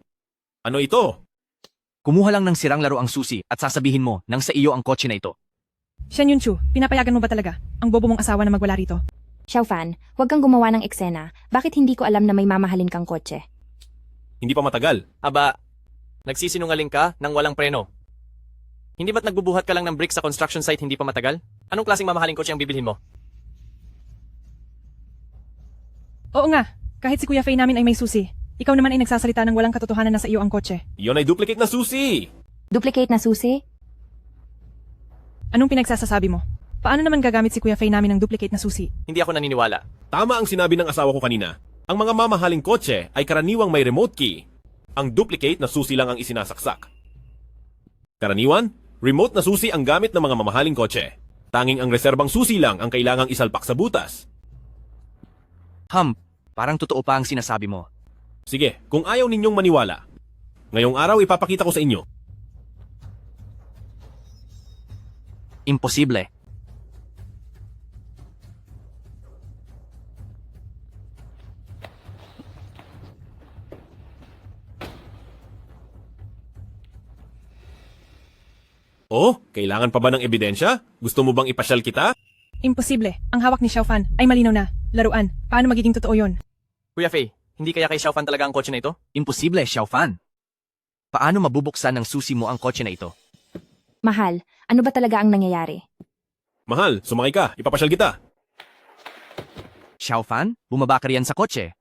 Ano ito? Kumuha lang ng sirang laro ang susi at sasabihin mo nang sa iyo ang kotse na ito. Shen Yunchu, pinapayagan mo ba talaga ang bobo mong asawa na magwala rito? Xiaofan, huwag kang gumawa ng eksena. Bakit hindi ko alam na may mamahalin kang kotse? hindi pa matagal. Aba, nagsisinungaling ka nang walang preno. Hindi ba't nagbubuhat ka lang ng brick sa construction site hindi pa matagal? Anong klaseng mamahaling kotse ang bibilhin mo? Oo nga, kahit si Kuya Faye namin ay may susi. Ikaw naman ay nagsasalita ng walang katotohanan na sa iyo ang kotse. Iyon ay duplicate na susi! Duplicate na susi? Anong pinagsasasabi mo? Paano naman gagamit si Kuya Faye namin ng duplicate na susi? Hindi ako naniniwala. Tama ang sinabi ng asawa ko kanina. Ang mga mamahaling kotse ay karaniwang may remote key. Ang duplicate na susi lang ang isinasaksak. Karaniwan, remote na susi ang gamit ng mga mamahaling kotse. Tanging ang reserbang susi lang ang kailangang isalpak sa butas. Parang totoo pa ang sinasabi mo. Sige, kung ayaw ninyong maniwala, ngayong araw ipapakita ko sa inyo. Imposible. Oh, kailangan pa ba ng ebidensya? Gusto mo bang ipasyal kita? Imposible. Ang hawak ni Xiaofan ay malinaw na. Laruan. Paano magiging totoo yon? Kuya Faye, hindi kaya kay Xiaofan talaga ang kotse na ito? Imposible, Xiaofan. Paano mabubuksan ng susi mo ang kotse na ito? Mahal, ano ba talaga ang nangyayari? Mahal, sumakay ka. Ipapasyal kita. Xiaofan, bumaba ka riyan sa kotse.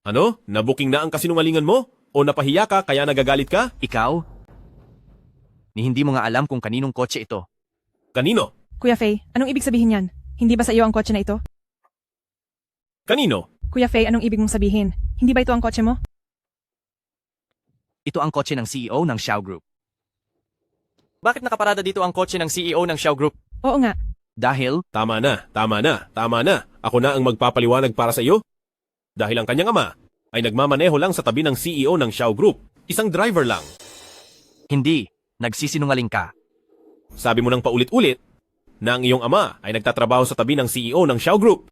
Ano? Nabuking na ang kasinungalingan mo? O napahiya ka kaya nagagalit ka? Ikaw? Ni hindi mo nga alam kung kaninong kotse ito. Kanino? Kuya Faye, anong ibig sabihin yan? Hindi ba sa iyo ang kotse na ito? Kanino? Kuya Faye, anong ibig mong sabihin? Hindi ba ito ang kotse mo? Ito ang kotse ng CEO ng Xiao Group. Bakit nakaparada dito ang kotse ng CEO ng Xiao Group? Oo nga. Dahil, Tama na. Ako na ang magpapaliwanag para sa iyo. Dahil ang kanyang ama ay nagmamaneho lang sa tabi ng CEO ng Xiao Group. Isang driver lang. hindi, nagsisinungaling ka. Sabi mo nang paulit-ulit na ang iyong ama ay nagtatrabaho sa tabi ng CEO ng Xiao Group.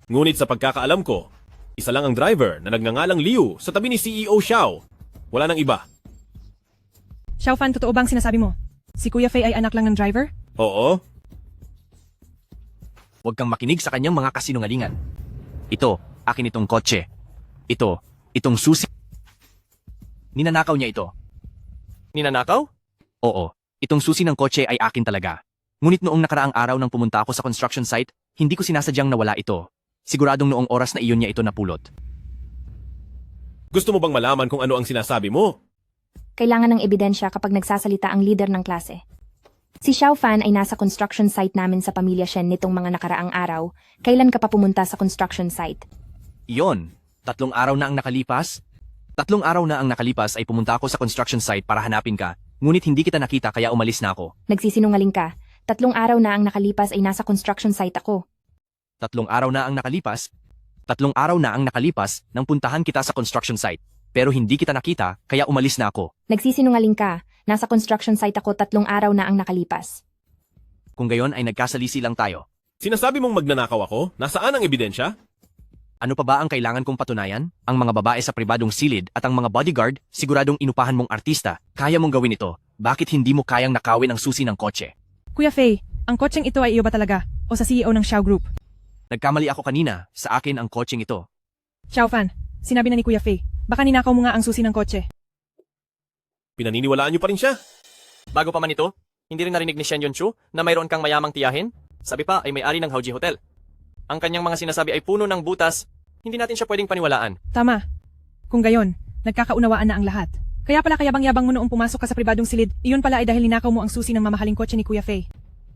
Ngunit sa pagkakaalam ko, isa lang ang driver na nagngangalang Liu sa tabi ni CEO Xiao. Wala nang iba. Xiaofan, totoo bang sinasabi mo? Si Kuya Faye ay anak lang ng driver? Oo. Huwag kang makinig sa kanyang mga kasinungalingan. Ito, akin itong kotse. Itong susi. Ninanakaw niya ito. Ninanakaw? Oo, itong susi ng kotse ay akin talaga. Ngunit noong nakaraang araw nang pumunta ako sa construction site, hindi ko sinasadyang nawala ito. Siguradong noong oras na iyon niya ito napulot. Gusto mo bang malaman kung ano ang sinasabi mo? Kailangan ng ebidensya kapag nagsasalita ang leader ng klase. Si Xiaofan ay nasa construction site namin sa pamilya Shen nitong mga nakaraang araw. Kailan ka pa pumunta sa construction site? Iyon, 3 araw na ang nakalipas. 3 araw na ang nakalipas ay pumunta ako sa construction site para hanapin ka. Ngunit hindi kita nakita kaya umalis na ako. Nagsisinungaling ka. 3 araw na ang nakalipas ay nasa construction site ako. 3 araw na ang nakalipas. 3 araw na ang nakalipas nang puntahan kita sa construction site. Pero hindi kita nakita kaya umalis na ako. Nagsisinungaling ka. Nasa construction site ako 3 araw na ang nakalipas. Kung gayon ay nagkasalisi lang tayo. Sinasabi mong magnanakaw ako? Nasaan ang ebidensya? Ano pa ba ang kailangan kong patunayan? Ang mga babae sa pribadong silid at ang mga bodyguard, siguradong inupahan mong artista. Kaya mong gawin ito. Bakit hindi mo kayang nakawin ang susi ng kotse? Kuya Faye, ang kotseng ito ay iyo ba talaga? O sa CEO ng Xiao Group? Nagkamali ako kanina. Sa akin ang kotseng ito. Xiaofan, sinabi na ni Kuya Faye, baka ninakaw mo nga ang susi ng kotse. Pinaniniwalaan niyo pa rin siya? Bago pa man ito, hindi rin narinig ni Shen Yunchu na mayroon kang mayamang tiyahin? Sabi pa ay may-ari ng Haoji Hotel. Ang kanyang mga sinasabi ay puno ng butas, hindi natin siya pwedeng paniwalaan. Tama. Kung gayon, nagkakaunawaan na ang lahat. Kaya pala kayabang-yabang mo noong pumasok ka sa pribadong silid, iyon pala ay dahil ninakaw mo ang susi ng mamahaling kotse ni Kuya Faye.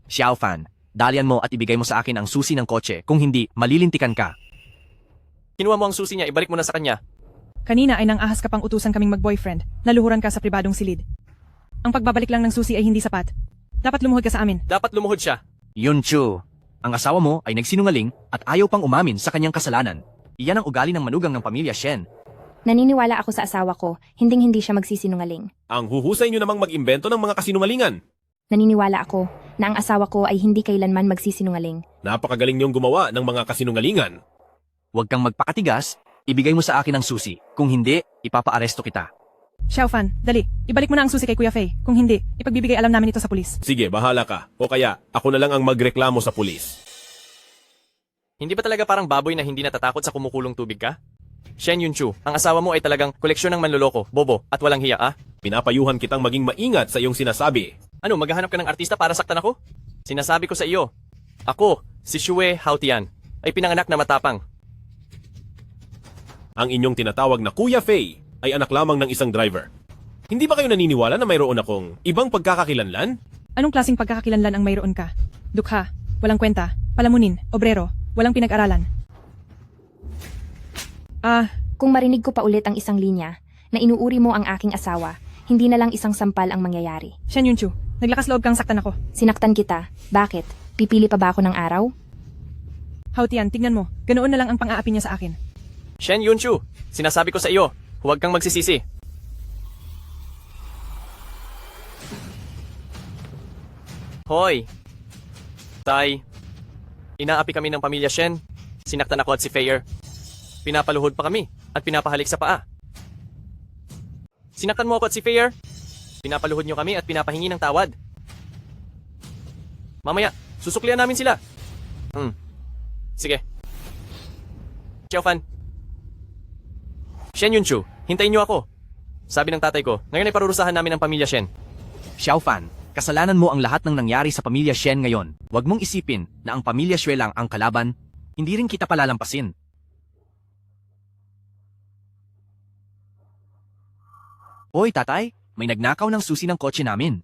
Xiaofan, dalian mo at ibigay mo sa akin ang susi ng kotse. Kung hindi, malilintikan ka. Kinuha mo ang susi niya, ibalik mo na sa kanya. Kanina ay nang ahas ka pang utusan kaming mag-boyfriend, naluhuran ka sa pribadong silid. Ang pagbabalik lang ng susi ay hindi sapat. Dapat lumuhod ka sa amin. Dapat lumuhod siya. Yunchu, ang asawa mo ay nagsinungaling at ayaw pang umamin sa kanyang kasalanan. Iyan ang ugali ng manugang ng pamilya Shen. Naniniwala ako sa asawa ko, hindi siya magsisinungaling. Ang huhusay niyo namang mag-imbento ng mga kasinungalingan. Naniniwala ako na ang asawa ko ay hindi kailanman magsisinungaling. Napakagaling niyong gumawa ng mga kasinungalingan. Huwag kang magpakatigas, ibigay mo sa akin ang susi. Kung hindi, ipapaaresto kita. Xiaofan, dali, ibalik mo na ang susi kay Kuya Faye. Kung hindi, ipagbibigay alam namin ito sa pulis. Sige, bahala ka. O kaya, ako na lang ang magreklamo sa pulis. Hindi ba talaga parang baboy na hindi natatakot sa kumukulong tubig ka? Shen Yunchu, ang asawa mo ay talagang koleksyon ng manloloko, bobo, at walang hiya, ah? Pinapayuhan kitang maging maingat sa iyong sinasabi. Ano, maghahanap ka ng artista para saktan ako? Sinasabi ko sa iyo, ako, si Shue Haotian, ay pinanganak na matapang. Ang inyong tinatawag na Kuya Fei ay anak lamang ng isang driver. Hindi ba kayo naniniwala na mayroon akong ibang pagkakakilanlan? Anong klaseng pagkakakilanlan ang mayroon ka? Dukha, walang kwenta, palamunin, obrero, walang pinag-aralan. Kung marinig ko pa ulit ang isang linya na inuuri mo ang aking asawa, hindi na lang isang sampal ang mangyayari. Shen Yunchu, naglakas loob kang saktan ako. Sinaktan kita. Bakit? Pipili pa ba ako ng araw? Haotian, tignan mo, ganoon na lang ang pang-aapi niya sa akin. Shen Yunchu, sinasabi ko sa iyo, huwag kang magsisisi. Hoy! Tay, inaapi kami ng pamilya Shen. Sinaktan ako at si Fayer. Pinapaluhod pa kami at pinapahalik sa paa. Sinaktan mo ako at si Fayer. Pinapaluhod niyo kami at pinapahingi ng tawad. Mamaya, susuklian namin sila. Sige. Xiaofan. Shen Yunchu, hintayin niyo ako. Sabi ng tatay ko, ngayon ay parurusahan namin ang pamilya Shen. Xiaofan, kasalanan mo ang lahat ng nangyari sa pamilya Shen ngayon. Huwag mong isipin na ang pamilya Xue lang ang kalaban. Hindi rin kita palalampasin. Hoy, tatay, may nagnakaw ng susi ng kotse namin.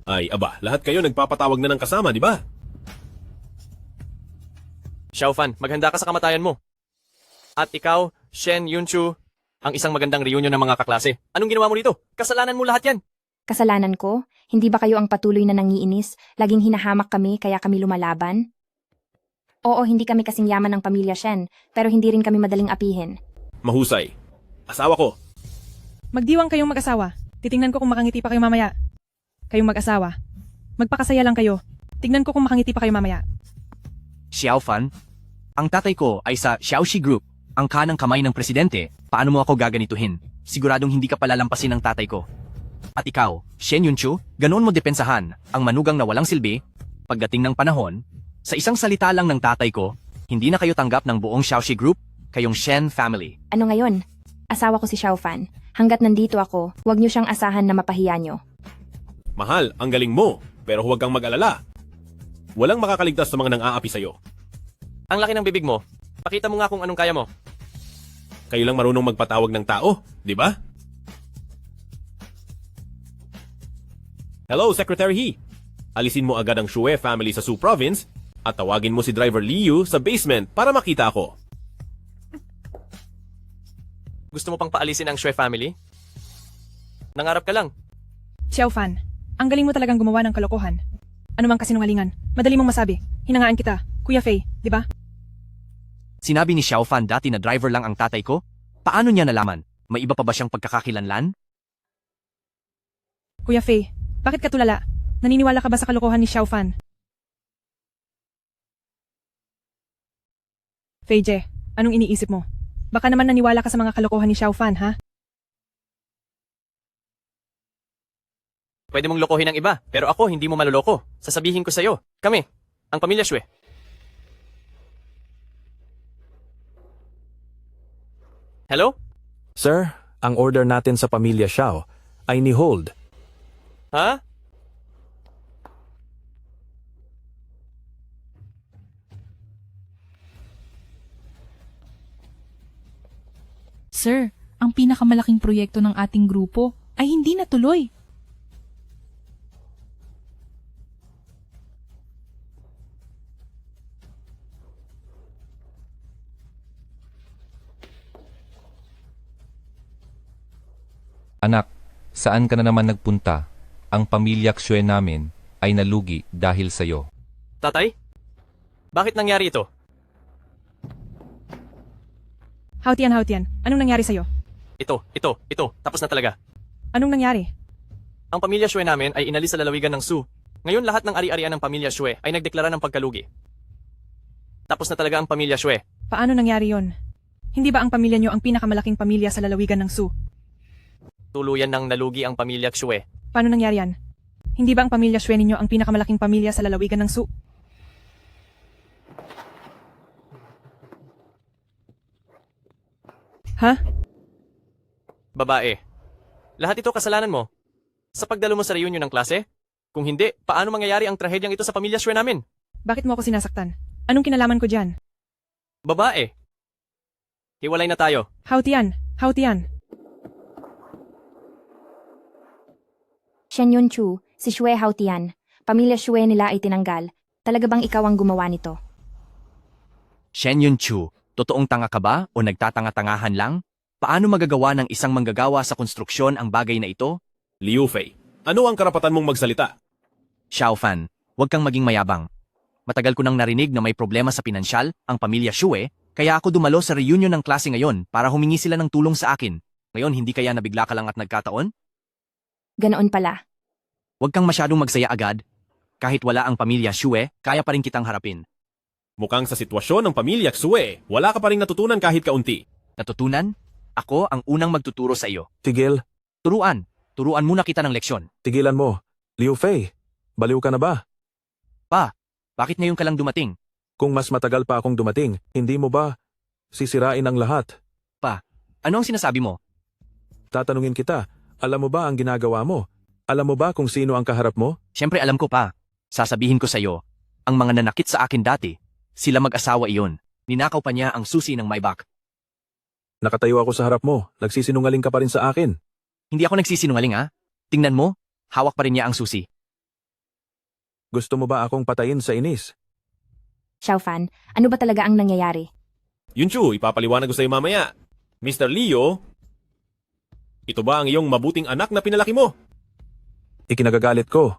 Ay, aba, lahat kayo nagpapatawag na ng kasama, di ba? Xiaofan, maghanda ka sa kamatayan mo. At ikaw, Shen Yunchu, ang isang magandang reunion ng mga kaklase. Anong ginawa mo dito? Kasalanan mo lahat yan. Kasalanan ko? Hindi ba kayo ang patuloy na nangiinis? Laging hinahamak kami kaya kami lumalaban? Oo, hindi kami kasing yaman ng pamilya Shen, pero hindi rin kami madaling apihin. Mahusay. Asawa ko. Magdiwang kayong mag-asawa. Titingnan ko kung makangiti pa kayo mamaya. Kayong mag-asawa. Magpakasaya lang kayo. Tignan ko kung makangiti pa kayo mamaya. Xiaofan, ang tatay ko ay sa Xiaoxi Group, ang kanang kamay ng presidente. Paano mo ako gaganituhin? Siguradong hindi ka palalampasin ng tatay ko. At ikaw, Shen Yunchu, ganoon mo depensahan ang manugang na walang silbi. Pagdating ng panahon, sa isang salita lang ng tatay ko, hindi na kayo tanggap ng buong Xiaoxi Group, kayong Shen family. Ano ngayon? Asawa ko si Xiaofan. Hanggat nandito ako, huwag niyo siyang asahan na mapahiya niyo. Mahal, ang galing mo, pero huwag kang mag-alala. Walang makakaligtas sa mga nang-aapi sa'yo. Ang laki ng bibig mo. Pakita mo nga kung anong kaya mo. Kayo lang marunong magpatawag ng tao, di ba? Hello, Secretary He. Alisin mo agad ang Shue family sa Su Province at tawagin mo si Driver Liu sa basement para makita ako. Gusto mo pang paalisin ang Shue family? Nangarap ka lang. Xiaofan, ang galing mo talagang gumawa ng kalokohan. Ano mang kasinungalingan, madali mong masabi. Hinangaan kita, Kuya Fei, di ba? Sinabi ni Xiaofan dati na driver lang ang tatay ko? Paano niya nalaman? May iba pa ba siyang pagkakakilanlan? Kuya Fei, bakit ka tulala? Naniniwala ka ba sa kalokohan ni Xiaofan? Fei Je, anong iniisip mo? Baka naman naniwala ka sa mga kalokohan ni Xiaofan, ha? Pwede mong lokohin ang iba, pero ako hindi mo maloloko. Sasabihin ko sa'yo, kami, ang pamilya Shue. Hello? Sir, ang order natin sa pamilya Xiao ay ni Hold. Ha? Sir, ang pinakamalaking proyekto ng ating grupo ay hindi natuloy. Anak, saan ka na naman nagpunta? Ang pamilya Xue namin ay nalugi dahil sa'yo. Tatay? Bakit nangyari ito? Haotian, anong nangyari sa'yo? Ito. Tapos na talaga. Anong nangyari? Ang pamilya Shue namin ay inalis sa lalawigan ng Su. Ngayon lahat ng ari-arian ng pamilya Shue ay nagdeklara ng pagkalugi. Tapos na talaga ang pamilya Shue. Paano nangyari yon? Hindi ba ang pamilya nyo ang pinakamalaking pamilya sa lalawigan ng Su? Tuluyan ng nalugi ang pamilya Shue. Paano nangyari yan? Hindi ba ang pamilya Shue ninyo ang pinakamalaking pamilya sa lalawigan ng Su? Ha? Babae. Lahat ito kasalanan mo. Sa pagdalo mo sa reunion ng klase? Kung hindi, paano mangyayari ang trahedyang ito sa pamilya Shue namin? Bakit mo ako sinasaktan? Anong kinalaman ko dyan? Babae. Hiwalay na tayo. Hautian, Hautian. Shen Yun Chu, si Shue Hautian. Pamilya Shue nila ay tinanggal. Talaga bang ikaw ang gumawa nito? Shen Yun Chu, totoong tanga ka ba o nagtatanga-tangahan lang? Paano magagawa ng isang manggagawa sa konstruksyon ang bagay na ito? Liu Fei, ano ang karapatan mong magsalita? Xiao Fan, huwag kang maging mayabang. Matagal ko nang narinig na may problema sa pinansyal ang pamilya Shue, kaya ako dumalo sa reunion ng klase ngayon para humingi sila ng tulong sa akin. Ngayon hindi kaya nabigla ka lang at nagkataon? Ganoon pala. Huwag kang masyadong magsaya agad. Kahit wala ang pamilya Shue, kaya pa rin kitang harapin. Mukhang sa sitwasyon ng pamilya Xue, wala ka pa rin natutunan kahit kaunti. Natutunan? Ako ang unang magtuturo sa iyo. Tigil. Turuan. Turuan muna kita ng leksyon. Tigilan mo. Liu Fei, baliw ka na ba? Pa, bakit ngayon ka lang dumating? Kung mas matagal pa akong dumating, hindi mo ba sisirain ang lahat? Pa, ano ang sinasabi mo? Tatanungin kita, alam mo ba ang ginagawa mo? Alam mo ba kung sino ang kaharap mo? Siyempre alam ko pa. Sasabihin ko sa iyo, ang mga nanakit sa akin dati, sila mag-asawa iyon. Ninakaw pa niya ang susi ng Maybach. Nakatayo ako sa harap mo, nagsisinungaling ka pa rin sa akin. Hindi ako nagsisinungaling ha. Tingnan mo, hawak pa rin niya ang susi. Gusto mo ba akong patayin sa inis? Xiao Fan, ano ba talaga ang nangyayari? Yun Chu, ipapaliwanag ko sa iyo mamaya. Mr. Leo, ito ba ang iyong mabuting anak na pinalaki mo? Ikinagagalit ko.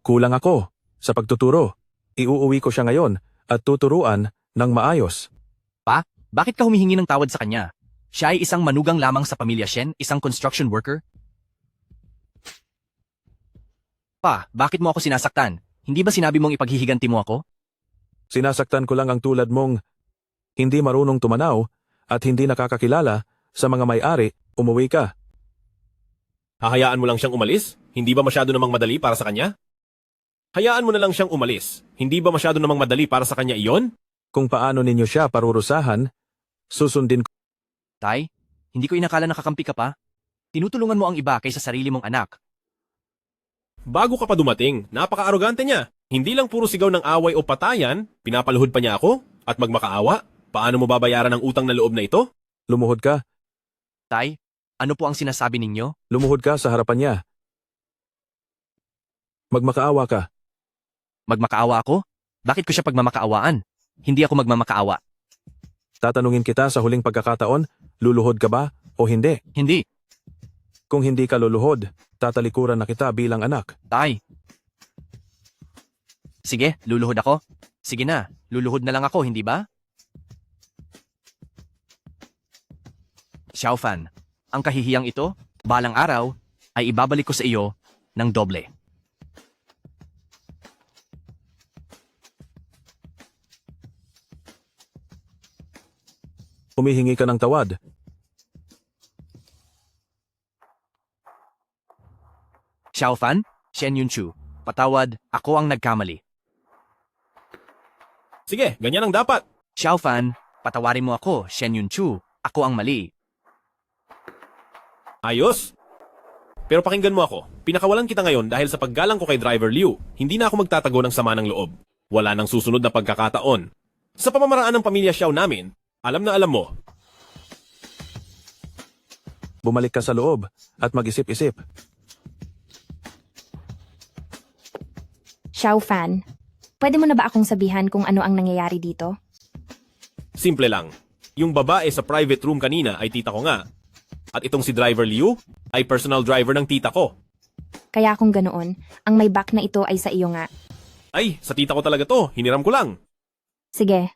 Kulang ako sa pagtuturo. Iuuwi ko siya ngayon at tuturuan ng maayos. Pa, bakit ka humihingi ng tawad sa kanya? Siya ay isang manugang lamang sa pamilya Shen, isang construction worker. Pa, bakit mo ako sinasaktan? Hindi ba sinabi mong ipaghihiganti mo ako? Sinasaktan ko lang ang tulad mong hindi marunong tumanaw at hindi nakakakilala sa mga may-ari. Umuwi ka. Hahayaan mo lang siyang umalis? Hindi ba masyado namang madali para sa kanya? Hayaan mo na lang siyang umalis. Hindi ba masyado namang madali para sa kanya iyon? Kung paano ninyo siya parurusahan, susundin ko. Tay, hindi ko inakala nakakampi ka pa. Tinutulungan mo ang iba kaysa sarili mong anak. Bago ka pa dumating, napaka-arogante niya. Hindi lang puro sigaw ng away o patayan, pinapaluhod pa niya ako, at magmakaawa. Paano mo babayaran ang utang na loob na ito? Lumuhod ka. Tay, ano po ang sinasabi ninyo? Lumuhod ka sa harapan niya. Magmakaawa ka. Magmakaawa ako? Bakit ko siya pagmamakaawaan? Hindi ako magmamakaawa. Tatanungin kita sa huling pagkakataon, luluhod ka ba o hindi? Hindi. Kung hindi ka luluhod, tatalikuran na kita bilang anak. Tay. Sige, luluhod ako. Sige na, luluhod na lang ako, hindi ba? Xiao Fan, ang kahihiyang ito, balang araw, ay ibabalik ko sa iyo ng doble. Humihingi ka ng tawad. Xiao Fan, Shen Yun Chu, patawad, ako ang nagkamali. Sige, ganyan ang dapat. Xiao Fan, patawarin mo ako, Shen Yun Chu, ako ang mali. Ayos. Pero pakinggan mo ako. Pinakawalan kita ngayon dahil sa paggalang ko kay Driver Liu. Hindi na ako magtatago ng sama ng loob. Wala nang susunod na pagkakataon. Sa pamamaraan ng pamilya Xiao namin, alam na alam mo. Bumalik ka sa loob at mag-isip-isip. Xiao Fan, pwede mo na ba akong sabihan kung ano ang nangyayari dito? Simple lang. Yung babae sa private room kanina ay tita ko nga. At itong si Driver Liu ay personal driver ng tita ko. Kaya kung ganoon, ang may back na ito ay sa iyo nga. Ay, sa tita ko talaga to. Hiniram ko lang. Sige.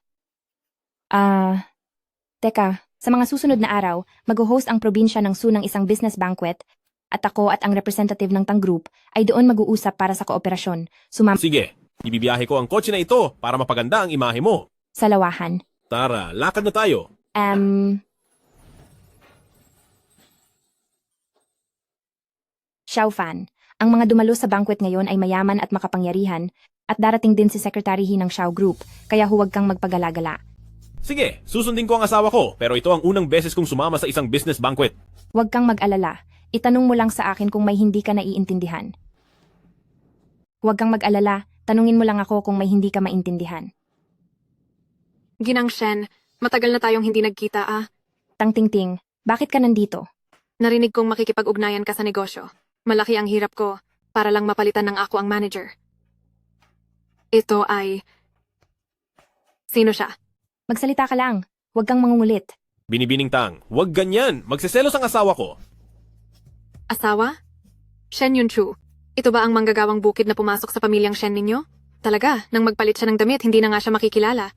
Teka, sa mga susunod na araw, mag-host ang probinsya ng Su ng isang business banquet at ako at ang representative ng Tang Group ay doon mag-uusap para sa kooperasyon. Sige, ibibiyahe ko ang kotse na ito para mapaganda ang imahe mo. Sa lawahan. Tara, lakad na tayo. Xiao Fan, ang mga dumalo sa banquet ngayon ay mayaman at makapangyarihan at darating din si Secretary He ng Xiao Group, kaya huwag kang magpagalagala. Sige, susundin ko ang asawa ko, pero ito ang unang beses kong sumama sa isang business banquet. Huwag kang mag-alala. Itanong mo lang sa akin kung may hindi ka naiintindihan. Huwag kang mag-alala. Tanungin mo lang ako kung may hindi ka maintindihan. Ginang Shen, matagal na tayong hindi nagkita ah. Tang Tingting, bakit ka nandito? Narinig kong makikipag-ugnayan ka sa negosyo. Malaki ang hirap ko para lang mapalitan ng ako ang manager. Ito ay... Sino siya? Magsalita ka lang. Huwag kang mangungulit. Binibining Tang, huwag ganyan. Magsiselos ang asawa ko. Asawa? Shen Yunchu. Ito ba ang manggagawang bukid na pumasok sa pamilyang Shen ninyo? Talaga, nang magpalit siya ng damit, hindi na nga siya makikilala.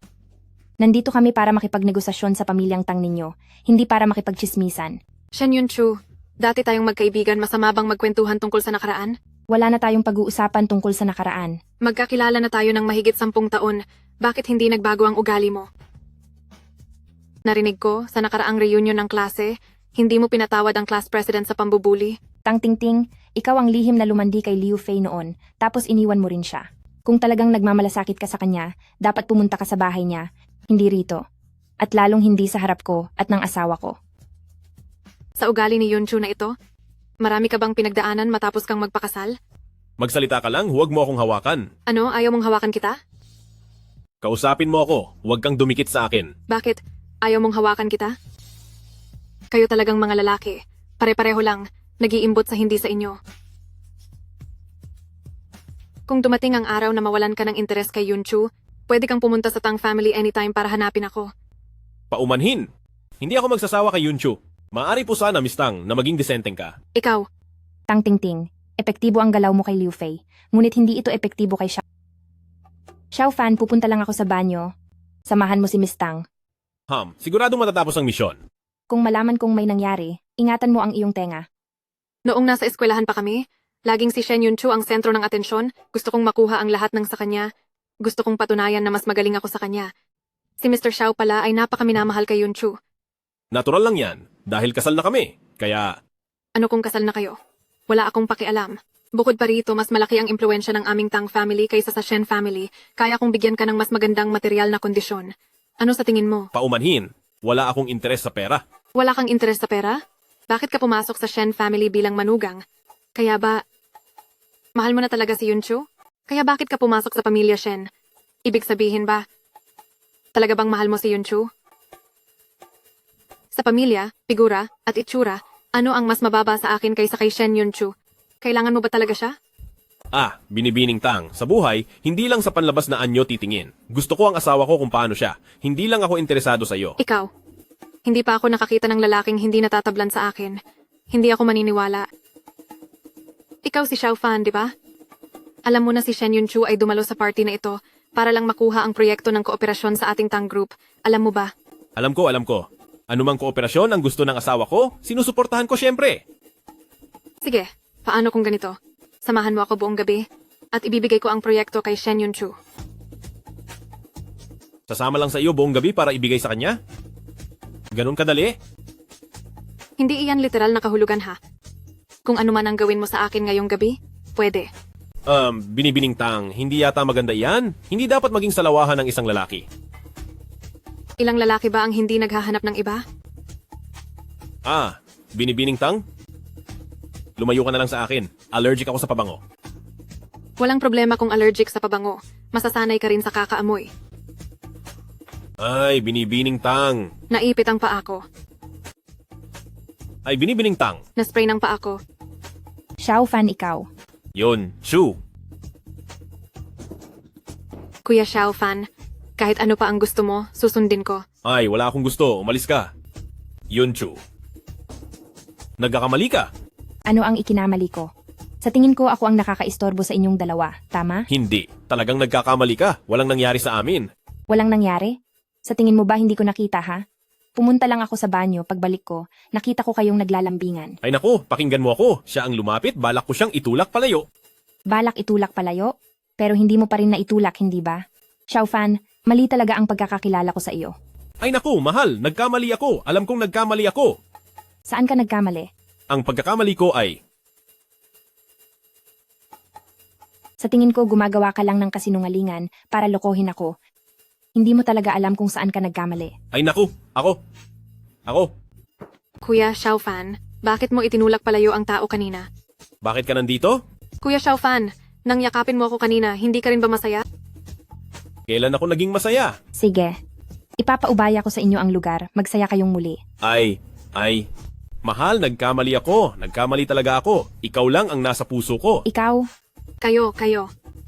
Nandito kami para makipagnegosasyon sa pamilyang Tang ninyo, hindi para makipagchismisan. Shen Yunchu, dati tayong magkaibigan, masama bang magkwentuhan tungkol sa nakaraan? Wala na tayong pag-uusapan tungkol sa nakaraan. Magkakilala na tayo ng mahigit 10 taon. Bakit hindi nagbago ang ugali mo? Narinig ko, sa nakaraang reunion ng klase, hindi mo pinatawad ang class president sa pambubuli. Tang Tingting, ikaw ang lihim na lumandi kay Liu Fei noon, tapos iniwan mo rin siya. Kung talagang nagmamalasakit ka sa kanya, dapat pumunta ka sa bahay niya, hindi rito. At lalong hindi sa harap ko at ng asawa ko. Sa ugali ni Yunchu na ito, marami ka bang pinagdaanan matapos kang magpakasal? Magsalita ka lang, huwag mo akong hawakan. Ano, ayaw mong hawakan kita? Kausapin mo ako, huwag kang dumikit sa akin. Bakit? Ayaw mong hawakan kita? Kayo talagang mga lalaki. Pare-pareho lang, nag-iimbot sa hindi sa inyo. Kung dumating ang araw na mawalan ka ng interes kay Yunchu, pwede kang pumunta sa Tang family anytime para hanapin ako. Paumanhin! Hindi ako magsasawa kay Yunchu. Maari po sana, Miss Tang, na maging disenteng ka. Ikaw. Tang Tingting, epektibo ang galaw mo kay Liu Fei, ngunit hindi ito epektibo kay Xiao. Xiao Fan, pupunta lang ako sa banyo. Samahan mo si Miss Tang. Siguradong matatapos ang misyon. Kung malaman kong may nangyari, ingatan mo ang iyong tenga. Noong nasa eskwelahan pa kami, laging si Shen Yunchu ang sentro ng atensyon. Gusto kong makuha ang lahat ng sa kanya. Gusto kong patunayan na mas magaling ako sa kanya. Si Mr. Xiao pala ay napakaminamahal kay Yunchu. Natural lang yan, dahil kasal na kami. Kaya, Ano kung kasal na kayo? Wala akong pakialam. Bukod pa rito, mas malaki ang impluensya ng aming Tang family kaysa sa Shen family. Kaya kong bigyan ka ng mas magandang material na kondisyon. Ano sa tingin mo? paumanhin, wala akong interes sa pera. Wala kang interes sa pera? Bakit ka pumasok sa Shen family bilang manugang? Kaya ba, mahal mo na talaga si Yunchu? Kaya bakit ka pumasok sa pamilya Shen? Ibig sabihin ba, talaga bang mahal mo si Yunchu? Sa pamilya, figura, at itsura, ano ang mas mababa sa akin kaysa kay Shen Yunchu? Kailangan mo ba talaga siya? Binibining Tang, sa buhay, hindi lang sa panlabas na anyo titingin. Gusto ko ang asawa ko kung paano siya. Hindi lang ako interesado sa iyo. Ikaw. Hindi pa ako nakakita ng lalaking hindi natatablan sa akin. Hindi ako maniniwala. Ikaw si Xiao Fan, di ba? Alam mo na si Shen Yunchu ay dumalo sa party na ito para lang makuha ang proyekto ng kooperasyon sa ating Tang Group. Alam mo ba? Alam ko. Anumang kooperasyon ang gusto ng asawa ko, sinusuportahan ko syempre. Sige, paano kung ganito? Samahan mo ako buong gabi at ibibigay ko ang proyekto kay Shen Yunchu. Sasama lang sa iyo buong gabi para ibigay sa kanya? Ganun kadali? Hindi iyan literal na kahulugan ha. Kung ano man ang gawin mo sa akin ngayong gabi, pwede. Binibining Tang, hindi yata maganda iyan. Hindi dapat maging salawahan ng isang lalaki. Ilang lalaki ba ang hindi naghahanap ng iba? Binibining Tang? Lumayo ka na lang sa akin. Allergic ako sa pabango. Walang problema kung allergic sa pabango. Masasanay ka rin sa kakaamoy. Ay, binibining Tang. Naipit ang paa ko. Ay, binibining Tang. Naspray ng paa ko. Xiao Fan, ikaw. Yun, Shu. Kuya Xiao Fan, kahit ano pa ang gusto mo, susundin ko. Ay, wala akong gusto. Umalis ka. Yun, Chu. Nagkakamali ka. Ano ang ikinamali ko? Sa tingin ko ako ang nakakaistorbo sa inyong dalawa, tama? Hindi. Talagang nagkakamali ka. Walang nangyari sa amin. Walang nangyari? Sa tingin mo ba hindi ko nakita ha? Pumunta lang ako sa banyo, pagbalik ko, nakita ko kayong naglalambingan. Ay naku, pakinggan mo ako. Siya ang lumapit, balak ko siyang itulak palayo. Balak itulak palayo? Pero hindi mo pa rin naitulak, hindi ba? Xiao Fan, mali talaga ang pagkakakilala ko sa iyo. Ay naku, mahal, nagkamali ako. Alam kong nagkamali ako. Saan ka nagkamali? Ang pagkakamali ko ay... Sa tingin ko gumagawa ka lang ng kasinungalingan para lokohin ako. Hindi mo talaga alam kung saan ka nagkamali. Ay naku, ako. Kuya Xiaofan, bakit mo itinulak palayo ang tao kanina? Bakit ka nandito? Kuya Xiaofan, nang yakapin mo ako kanina, hindi ka rin ba masaya? Kailan ako naging masaya? Sige. Ipapaubaya ko sa inyo ang lugar. Magsaya kayong muli. Ay, mahal, nagkamali ako. Nagkamali talaga ako. Ikaw lang ang nasa puso ko. Ikaw? Kayo.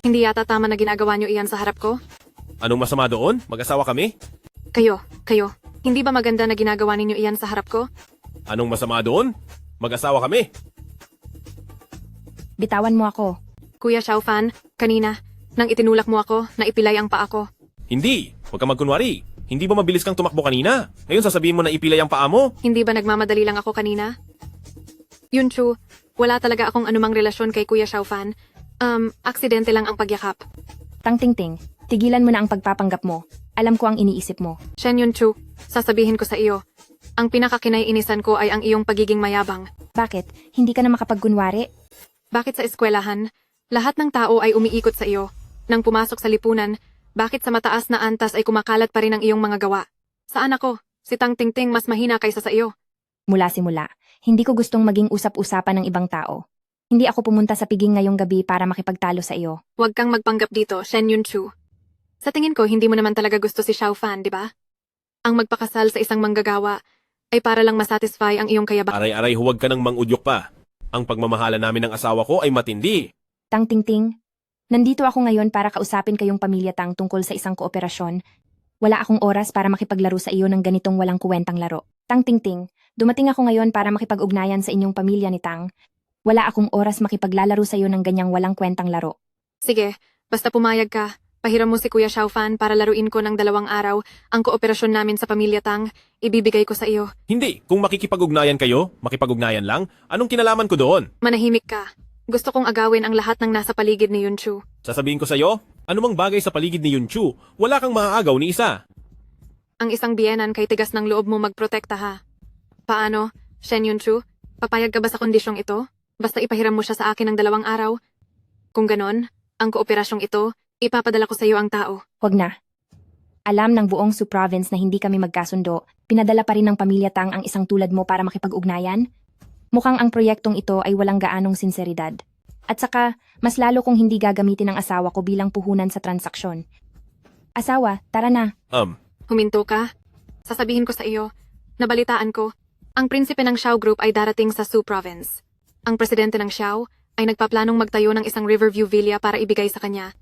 Hindi yata tama na ginagawa niyo iyan sa harap ko? Anong masama doon? Mag-asawa kami? Kayo. Hindi ba maganda na ginagawa ninyo iyan sa harap ko? Anong masama doon? Mag-asawa kami. Bitawan mo ako. Kuya Xiaofan, kanina, nang itinulak mo ako, naipilay ang paa ko. Hindi. Huwag kang magkunwari. Hindi ba mabilis kang tumakbo kanina? Ngayon sasabihin mo na ipilay ang paa mo? Hindi ba nagmamadali lang ako kanina? Yunchu, wala talaga akong anumang relasyon kay Kuya Xiaofan. Aksidente lang ang pagyakap. Tang Tingting, tigilan mo na ang pagpapanggap mo. Alam ko ang iniisip mo. Shen Yunchu, sasabihin ko sa iyo, ang pinakakinaiinisan ko ay ang iyong pagiging mayabang. Bakit? Hindi ka na makapagkunwari? Bakit sa eskwelahan, lahat ng tao ay umiikot sa iyo? Nang pumasok sa lipunan, bakit sa mataas na antas ay kumakalat pa rin ang iyong mga gawa? Saan ako? Si Tang Tingting mas mahina kaysa sa iyo. Mula simula, hindi ko gustong maging usap-usapan ng ibang tao. Hindi ako pumunta sa piging ngayong gabi para makipagtalo sa iyo. Huwag kang magpanggap dito, Shen Yunchu. Sa tingin ko, hindi mo naman talaga gusto si Xiaofan, di ba? Ang magpakasal sa isang manggagawa ay para lang masatisfy ang iyong kayabangan. Aray-aray, huwag ka nang mangudyok pa. Ang pagmamahala namin ng asawa ko ay matindi. Tang Tingting, nandito ako ngayon para kausapin kayong pamilya Tang tungkol sa isang kooperasyon. Wala akong oras para makipaglaro sa iyo ng ganitong walang kuwentang laro. Tang Tingting, dumating ako ngayon para makipag-ugnayan sa inyong pamilya ni Tang. Wala akong oras makipaglalaro sa iyo ng ganyang walang kwentang laro. Sige, basta pumayag ka. Pahiram mo si Kuya Xiaofan para laruin ko ng 2 araw ang kooperasyon namin sa pamilya Tang. Ibibigay ko sa iyo. Hindi, kung makikipag-ugnayan kayo, makipag-ugnayan lang, anong kinalaman ko doon? Manahimik ka. Gusto kong agawin ang lahat ng nasa paligid ni Yunchu. Sasabihin ko sa'yo, anumang bagay sa paligid ni Yunchu, wala kang maaagaw ni isa. Ang isang biyenan kay tigas ng loob mo magprotekta ha. Paano, Shen Yunchu? Papayag ka ba sa kondisyong ito? Basta ipahiram mo siya sa akin ng 2 araw? Kung ganon, ang kooperasyong ito, ipapadala ko sa iyo ang tao. Huwag na. Alam ng buong Su Province na hindi kami magkasundo, pinadala pa rin ng pamilya Tang ang isang tulad mo para makipag-ugnayan? Mukhang ang proyektong ito ay walang gaanong sinseridad. At saka, mas lalo kong hindi gagamitin ang asawa ko bilang puhunan sa transaksyon. Asawa, tara na. Huminto ka? Sasabihin ko sa iyo, nabalitaan ko, ang prinsipe ng Xiao Group ay darating sa Su Province. Ang presidente ng Xiao ay nagpaplanong magtayo ng isang Riverview Villa para ibigay sa kanya.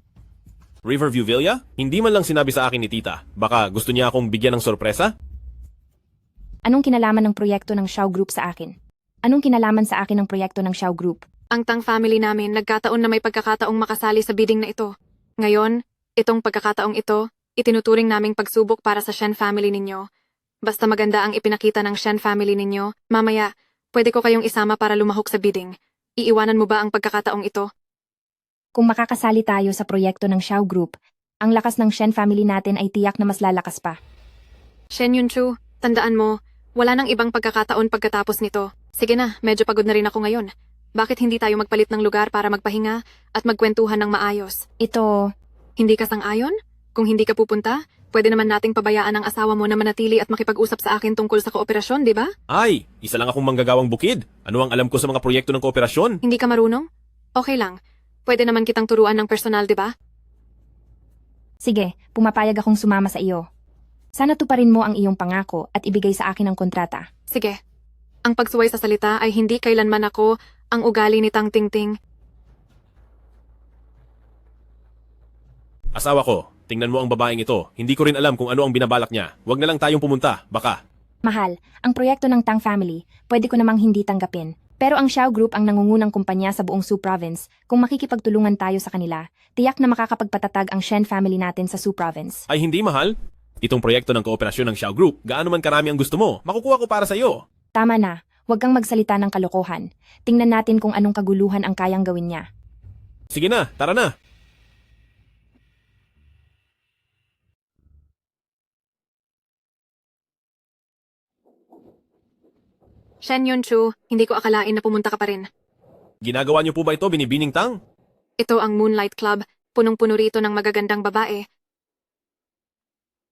Riverview Villa? Hindi man lang sinabi sa akin ni tita. Baka gusto niya akong bigyan ng sorpresa? Anong kinalaman ng proyekto ng Xiao Group sa akin? Anong kinalaman sa akin ng proyekto ng Xiao Group? Ang Tang family namin nagkataon na may pagkakataong makasali sa bidding na ito. Ngayon, itong pagkakataong ito, itinuturing naming pagsubok para sa Shen family ninyo. Basta maganda ang ipinakita ng Shen family ninyo, mamaya, pwede ko kayong isama para lumahok sa bidding. Iiwanan mo ba ang pagkakataong ito? Kung makakasali tayo sa proyekto ng Xiao Group, ang lakas ng Shen family natin ay tiyak na mas lalakas pa. Shen Yunchu, tandaan mo, wala nang ibang pagkakataon pagkatapos nito. Sige na, medyo pagod na rin ako ngayon. Bakit hindi tayo magpalit ng lugar para magpahinga at magkwentuhan ng maayos? Ito... Hindi ka sang-ayon? Kung hindi ka pupunta, pwede naman nating pabayaan ang asawa mo na manatili at makipag-usap sa akin tungkol sa kooperasyon, di ba? Ay, isa lang akong manggagawang bukid. Ano ang alam ko sa mga proyekto ng kooperasyon? Hindi ka marunong? Okay lang. Pwede naman kitang turuan ng personal, di ba? Sige, pumapayag akong sumama sa iyo. Sana tuparin mo ang iyong pangako at ibigay sa akin ang kontrata. Sige. Ang pagsuway sa salita ay hindi kailanman ako ang ugali ni Tang Tingting. Asawa ko, tingnan mo ang babaeng ito. Hindi ko rin alam kung ano ang binabalak niya. Huwag na lang tayong pumunta, baka. Mahal, ang proyekto ng Tang family, pwede ko namang hindi tanggapin. Pero ang Xiao Group ang nangungunang kumpanya sa buong Su Province. Kung makikipagtulungan tayo sa kanila, tiyak na makakapagpatatag ang Shen family natin sa Su Province. Ay hindi mahal. Itong proyekto ng kooperasyon ng Xiao Group, gaano man karami ang gusto mo, makukuha ko para sa iyo. Tama na, huwag kang magsalita ng kalokohan. Tingnan natin kung anong kaguluhan ang kayang gawin niya. Sige na, tara na. Shen Yunchu, hindi ko akalain na pumunta ka pa rin. Ginagawa niyo po ba ito, Binibining Tang? Ito ang Moonlight Club, punong-puno rito ng magagandang babae.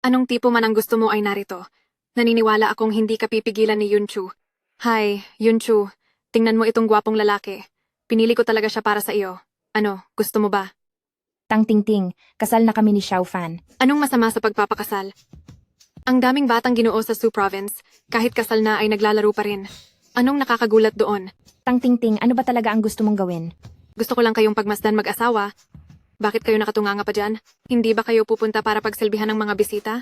Anong tipo man ang gusto mo ay narito. Naniniwala akong hindi ka pipigilan ni Yunchu. Hi, Yunchu. Tingnan mo itong gwapong lalaki. Pinili ko talaga siya para sa iyo. Ano, gusto mo ba? Tang Ting Ting, kasal na kami ni Xiao Fan. Anong masama sa pagpapakasal? Ang daming batang ginoo sa Su Province, kahit kasal na ay naglalaro pa rin. Anong nakakagulat doon? Tang Ting Ting, ano ba talaga ang gusto mong gawin? Gusto ko lang kayong pagmasdan mag-asawa. Bakit kayo nakatunganga pa dyan? Hindi ba kayo pupunta para pagsilbihan ng mga bisita?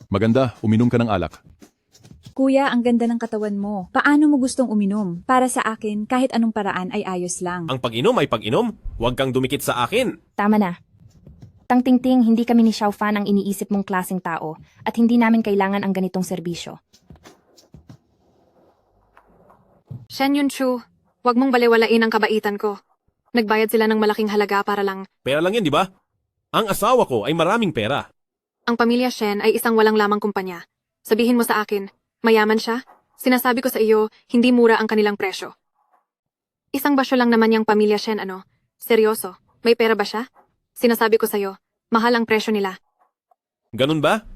Maganda, uminom ka ng alak. Kuya, ang ganda ng katawan mo. Paano mo gustong uminom? Para sa akin, kahit anong paraan ay ayos lang. Ang pag-inom ay pag-inom. Huwag kang dumikit sa akin. Tama na. Tang Ting Ting, hindi kami ni Xiao Fan ang iniisip mong klaseng tao at hindi namin kailangan ang ganitong serbisyo. Shen Yunchu, huwag mong balewalain ang kabaitan ko. Nagbayad sila ng malaking halaga para lang. Pera lang yan, di ba? Ang asawa ko ay maraming pera. Ang pamilya Shen ay isang walang lamang kumpanya. Sabihin mo sa akin, mayaman siya? Sinasabi ko sa iyo, hindi mura ang kanilang presyo. Isang basyo lang naman yung pamilya Shen, ano? Seryoso, may pera ba siya? Sinasabi ko sa iyo, mahal ang presyo nila. Ganun ba?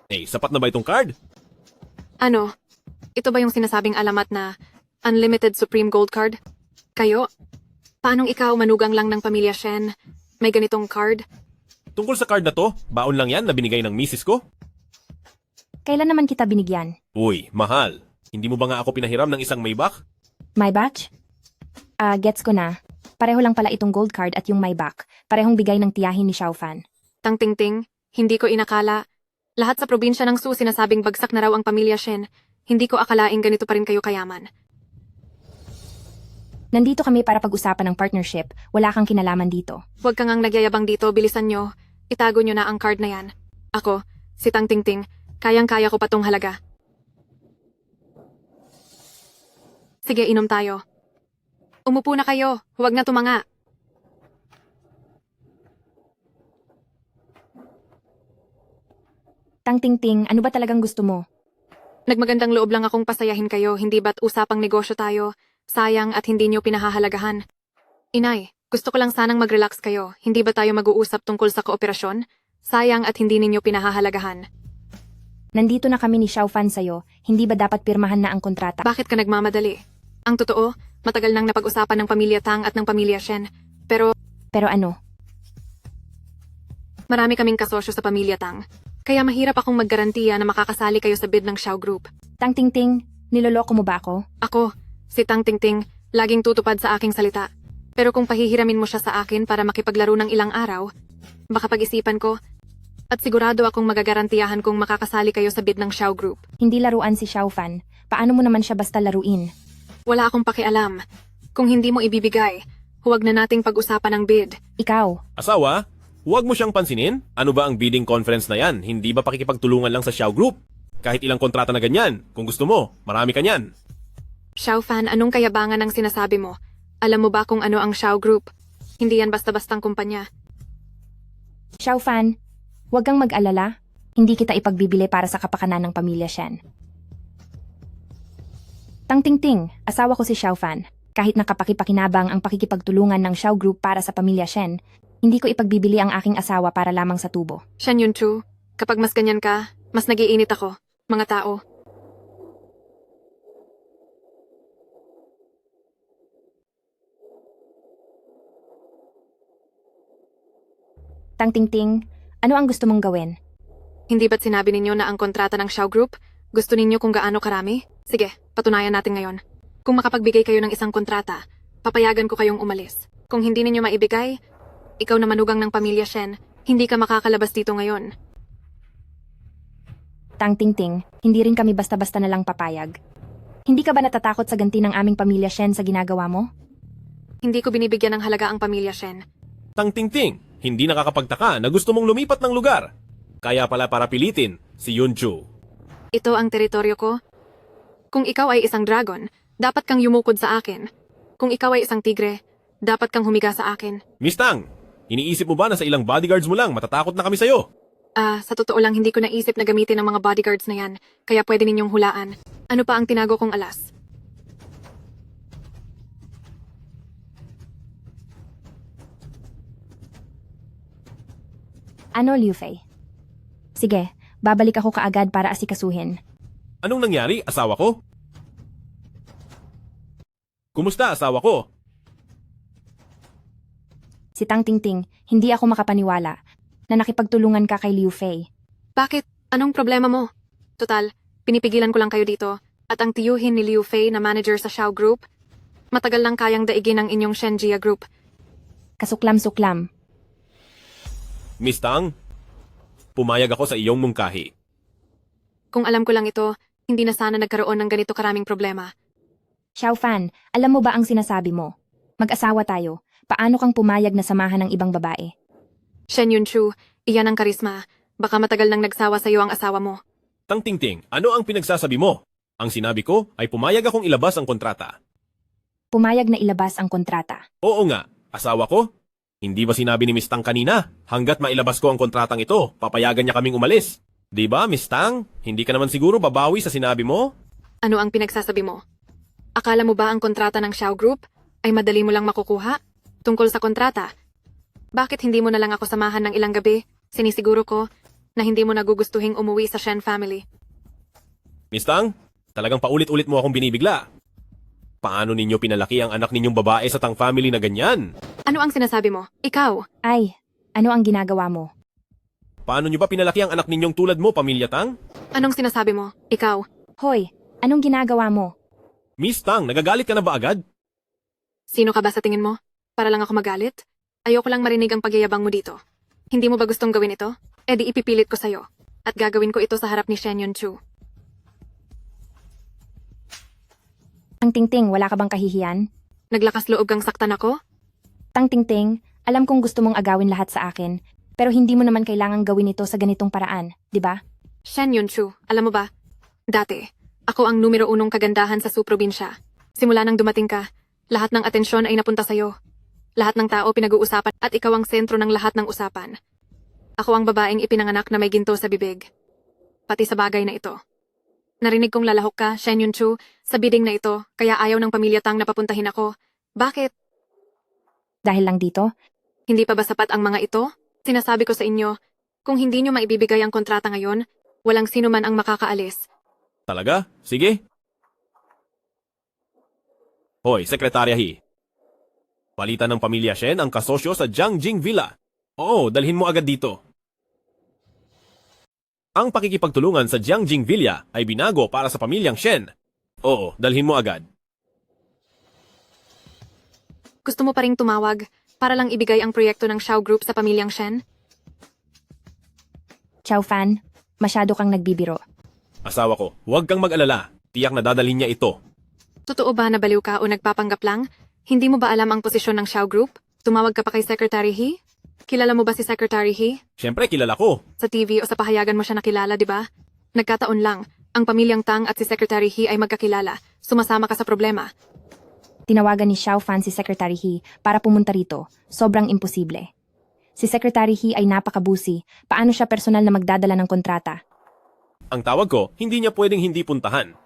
Eh, sapat na ba itong card? Ano? Ito ba yung sinasabing alamat na Unlimited Supreme Gold Card? Kayo? Paanong ikaw manugang lang ng pamilya Shen? May ganitong card? Tungkol sa card na to, baon lang yan na binigay ng misis ko? Kailan naman kita binigyan? Uy, mahal. Hindi mo ba nga ako pinahiram ng isang Maybach? My batch? Gets ko na. Pareho lang pala itong gold card at yung my back. Parehong bigay ng tiyahin ni Xiao Fan. Tang Ting Ting, hindi ko inakala. Lahat sa probinsya ng Su sinasabing bagsak na raw ang pamilya Shen. Hindi ko akalaing ganito pa rin kayo kayaman. Nandito kami para pag-usapan ng partnership. Wala kang kinalaman dito. Huwag kang ang nagyayabang dito, bilisan nyo. Itago nyo na ang card na yan. Ako, si Tang Ting Ting, kayang-kaya ko pa tong halaga. Sige, inom tayo. Umupo na kayo, huwag na tumanga. Tang Ting Ting, ano ba talagang gusto mo? Nagmagandang loob lang akong pasayahin kayo, hindi ba't usapang negosyo tayo? Sayang at hindi nyo pinahahalagahan. Inay, gusto ko lang sanang mag-relax kayo. Hindi ba tayo mag-uusap tungkol sa kooperasyon? Sayang at hindi ninyo pinahahalagahan. Nandito na kami ni Xiao Fan sa'yo. Hindi ba dapat pirmahan na ang kontrata? Bakit ka nagmamadali? Ang totoo, matagal nang napag-usapan ng pamilya Tang at ng pamilya Shen. Pero ano? Marami kaming kasosyo sa pamilya Tang. Kaya mahirap akong maggarantiya na makakasali kayo sa bid ng Xiao Group. Tang Ting Ting, niloloko mo ba ako? Ako, si Tang Ting Ting, laging tutupad sa aking salita. Pero kung pahihiramin mo siya sa akin para makipaglaro ng ilang araw, baka pag-isipan ko. At sigurado akong magagarantiyahan kung makakasali kayo sa bid ng Xiao Group. Hindi laruan si Xiao Fan. Paano mo naman siya basta laruin? Wala akong pakialam. Kung hindi mo ibibigay, huwag na nating pag-usapan ang bid. Ikaw? Asawa, huwag mo siyang pansinin. Ano ba ang bidding conference na yan? Hindi ba pakikipagtulungan lang sa Xiao Group? Kahit ilang kontrata na ganyan, kung gusto mo, marami ka niyan. Xiao Fan, anong kayabangan ang sinasabi mo? Alam mo ba kung ano ang Xiao Group? Hindi yan basta-bastang kumpanya. Xiao Fan, huwag kang mag-alala. Hindi kita ipagbibili para sa kapakanan ng pamilya Shen. Tang Ting Ting, asawa ko si Xiao Fan. Kahit nakapakipakinabang ang pakikipagtulungan ng Xiao Group para sa pamilya Shen, hindi ko ipagbibili ang aking asawa para lamang sa tubo. Shen Yunchu, kapag mas ganyan ka, mas nagiinit ako, mga tao. Tang Ting Ting, ano ang gusto mong gawin? Hindi ba't sinabi ninyo na ang kontrata ng Xiao Group? Gusto ninyo kung gaano karami? Sige, patunayan natin ngayon. Kung makapagbigay kayo ng isang kontrata, papayagan ko kayong umalis. Kung hindi ninyo maibigay, ikaw na manugang ng pamilya Shen, hindi ka makakalabas dito ngayon. Tang Ting Ting, hindi rin kami basta-basta na lang papayag. Hindi ka ba natatakot sa ganti ng aming pamilya Shen sa ginagawa mo? Hindi ko binibigyan ng halaga ang pamilya Shen. Tang Ting Ting, hindi nakakapagtaka na gusto mong lumipat ng lugar. Kaya pala para pilitin si Yunchu. Ito ang teritoryo ko. Kung ikaw ay isang dragon, dapat kang yumukod sa akin. Kung ikaw ay isang tigre, dapat kang humiga sa akin. Miss Tang, iniisip mo ba na sa ilang bodyguards mo lang matatakot na kami sa'yo? Sa totoo lang hindi ko naisip na gamitin ang mga bodyguards na yan, kaya pwede ninyong hulaan. Ano pa ang tinago kong alas? Ano, Liu Fei? Sige, babalik ako kaagad para asikasuhin. Anong nangyari, asawa ko? Kumusta, asawa ko? Si Tang Tingting, hindi ako makapaniwala na nakipagtulungan ka kay Liu Fei. Bakit? Anong problema mo? Total, pinipigilan ko lang kayo dito. At ang tiyuhin ni Liu Fei na manager sa Xiao Group, matagal lang kayang daigin ang inyong Shenjia Group. Kasuklam-suklam. Miss Tang, pumayag ako sa iyong mungkahi. Kung alam ko lang ito, hindi na sana nagkaroon ng ganito karaming problema. Xiao Fan, alam mo ba ang sinasabi mo? Mag-asawa tayo. Paano kang pumayag na samahan ng ibang babae? Shen Yunchu, iyan ang karisma. Baka matagal nang nagsawa sa iyo ang asawa mo. Tang Tingting, ano ang pinagsasabi mo? Ang sinabi ko ay pumayag akong ilabas ang kontrata. Pumayag na ilabas ang kontrata. Oo nga, asawa ko. Hindi ba sinabi ni Miss Tang kanina? Hanggat mailabas ko ang kontratang ito, papayagan niya kaming umalis. Di ba, Miss Tang? Hindi ka naman siguro babawi sa sinabi mo? Ano ang pinagsasabi mo? Akala mo ba ang kontrata ng Xiao Group ay madali mo lang makukuha? Tungkol sa kontrata, bakit hindi mo na lang ako samahan ng ilang gabi? Sinisiguro ko na hindi mo nagugustuhing umuwi sa Shen family. Miss Tang, talagang paulit-ulit mo akong binibigla. Paano ninyo pinalaki ang anak ninyong babae sa Tang family na ganyan? Ano ang sinasabi mo? Ikaw? Ay, ano ang ginagawa mo? Paano nyo ba pinalaki ang anak ninyong tulad mo, Pamilya Tang? Anong sinasabi mo? Ikaw? Hoy, anong ginagawa mo? Miss Tang, nagagalit ka na ba agad? Sino ka ba sa tingin mo? Para lang ako magalit? Ayoko lang marinig ang pagyayabang mo dito. Hindi mo ba gustong gawin ito? E di ipipilit ko sa'yo. At gagawin ko ito sa harap ni Shen Yunchu. Tang Tingting, wala ka bang kahihiyan? Naglakas loob kang saktan ako? Tang Tingting, alam kong gusto mong agawin lahat sa akin, pero hindi mo naman kailangang gawin ito sa ganitong paraan, di ba? Shen Yunchu, alam mo ba? Dati, ako ang numero 1 kagandahan sa suprobinsya. Simula nang dumating ka, lahat ng atensyon ay napunta sa'yo. Lahat ng tao pinag-uusapan at ikaw ang sentro ng lahat ng usapan. Ako ang babaeng ipinanganak na may ginto sa bibig. Pati sa bagay na ito. Narinig kong lalahok ka, Shen Yunchu, sa bidding na ito, kaya ayaw ng Pamilya Tang na papuntahin ako. Bakit? Dahil lang dito? Hindi pa ba sapat ang mga ito? Sinasabi ko sa inyo, kung hindi nyo maibibigay ang kontrata ngayon, walang sino man ang makakaalis. Talaga? Sige. Hoy, Sekretarya He. Palitan ng Pamilya Shen ang kasosyo sa Jiangjing Villa. Oo, dalhin mo agad dito. Ang pakikipagtulungan sa Jiangjing Villa ay binago para sa Pamilyang Shen. Oo, dalhin mo agad. Gusto mo pa ring tumawag para lang ibigay ang proyekto ng Xiao Group sa Pamilyang Shen? Xiao Fan, masyado kang nagbibiro. Asawa ko, huwag kang mag-alala. Tiyak na dadalhin niya ito. Totoo ba na baliw ka o nagpapanggap lang? Hindi mo ba alam ang posisyon ng Xiao Group? Tumawag ka pa kay Secretary He? Kilala mo ba si Secretary He? Siyempre, kilala ko. Sa TV o sa pahayagan mo siya nakilala, di ba? Nagkataon lang, ang Pamilyang Tang at si Secretary He ay magkakilala. Sumasama ka sa problema. Tinawagan ni Xiao Fan si Secretary He para pumunta rito. Sobrang imposible. Si Secretary He ay napakabusi. Paano siya personal na magdadala ng kontrata? Ang tawag ko, hindi niya pwedeng hindi puntahan.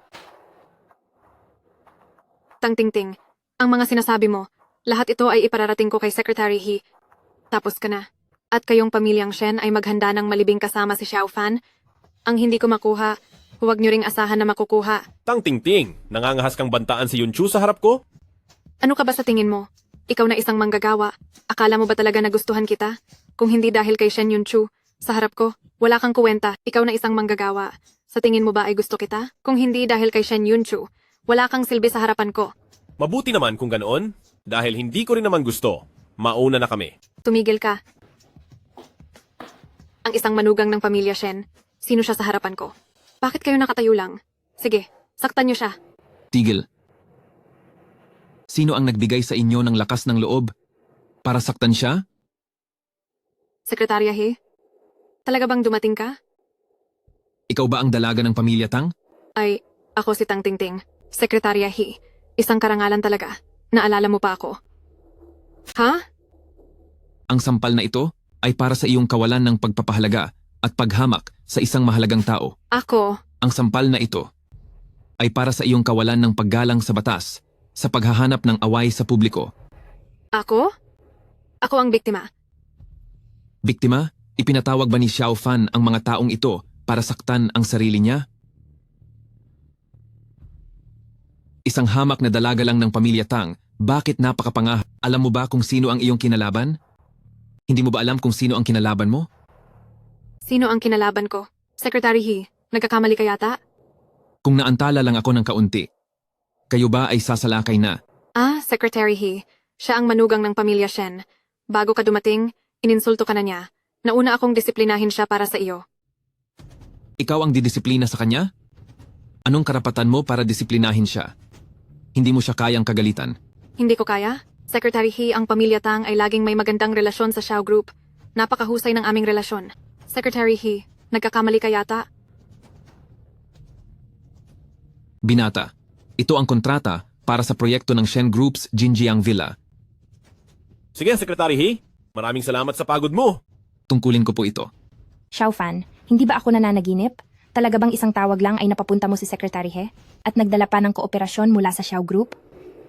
Tang Tingting, ang mga sinasabi mo, lahat ito ay ipararating ko kay Secretary He. Tapos ka na. At kayong Pamilyang Shen ay maghanda ng malibing kasama si Xiao Fan. Ang hindi ko makuha, huwag niyo ring asahan na makukuha. Tang Tingting, nangangahas kang bantaan si Yunchu sa harap ko? Ano ka ba sa tingin mo? Ikaw na isang manggagawa. Akala mo ba talaga nagustuhan kita? Kung hindi dahil kay Shen Yunchu, sa harap ko, wala kang kuwenta. Ikaw na isang manggagawa. Sa tingin mo ba ay gusto kita? Kung hindi dahil kay Shen Yunchu, wala kang silbi sa harapan ko. Mabuti naman kung ganoon. Dahil hindi ko rin naman gusto. Mauna na kami. Tumigil ka. Ang isang manugang ng Pamilya Shen, sino siya sa harapan ko? Bakit kayo nakatayo lang? Sige, saktan niyo siya. Tigil. Sino ang nagbigay sa inyo ng lakas ng loob para saktan siya? Sekretarya He, talaga bang dumating ka? Ikaw ba ang dalaga ng Pamilya Tang? Ay, ako si Tang Tingting, Sekretarya He. Isang karangalan talaga. Naalala mo pa ako. Ha? Ang sampal na ito ay para sa iyong kawalan ng pagpapahalaga at paghamak sa isang mahalagang tao. Ako? Ang sampal na ito ay para sa iyong kawalan ng paggalang sa batas sa paghahanap ng away sa publiko. Ako? Ako ang biktima. Biktima? Ipinatawag ba ni Xiao Fan ang mga taong ito para saktan ang sarili niya? Isang hamak na dalaga lang ng pamilya Tang, bakit napakapanga? Alam mo ba kung sino ang iyong kinalaban? Hindi mo ba alam kung sino ang kinalaban mo? Sino ang kinalaban ko? Secretary He, nagkakamali ka yata? Kung naantala lang ako ng kaunti, kayo ba ay sasalakay na? Secretary He. Siya ang manugang ng pamilya Shen. Bago ka dumating, ininsulto ka na niya. Nauna akong disiplinahin siya para sa iyo. Ikaw ang didisiplina sa kanya? Anong karapatan mo para disiplinahin siya? Hindi mo siya kayang kagalitan. Hindi ko kaya? Secretary He, ang pamilya Tang ay laging may magandang relasyon sa Xiao Group. Napakahusay ng aming relasyon. Secretary He, nagkakamali ka yata? Binata, ito ang kontrata para sa proyekto ng Shen Group's Jinjiang Villa. Sige, Secretary He. Maraming salamat sa pagod mo. Tungkulin ko po ito. Xiao Fan, hindi ba ako nananaginip? Talaga bang isang tawag lang ay napapunta mo si Secretary He? At nagdala pa ng kooperasyon mula sa Xiao Group?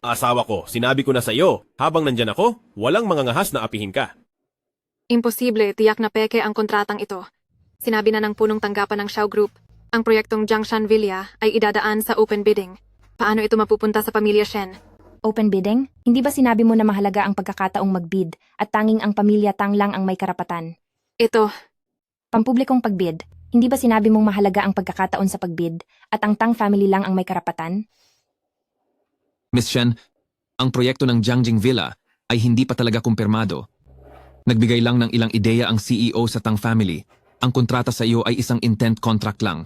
Asawa ko, sinabi ko na sa iyo, habang nandyan ako, walang mangangahas na apihin ka. Imposible, tiyak na peke ang kontratang ito. Sinabi na ng punong tanggapan ng Xiao Group, ang proyektong Jiangshan Villa ay idadaan sa open bidding. Paano ito mapupunta sa pamilya Shen? Open bidding? Hindi ba sinabi mo na mahalaga ang pagkakataong magbid at tanging ang pamilya Tang lang ang may karapatan? Ito. Pampublikong pagbid. Hindi ba sinabi mong mahalaga ang pagkakataon sa pagbid at ang Tang family lang ang may karapatan? Miss Shen, ang proyekto ng Jiangjing Villa ay hindi pa talaga kumpirmado. Nagbigay lang ng ilang ideya ang CEO sa Tang family. Ang kontrata sa iyo ay isang intent contract lang.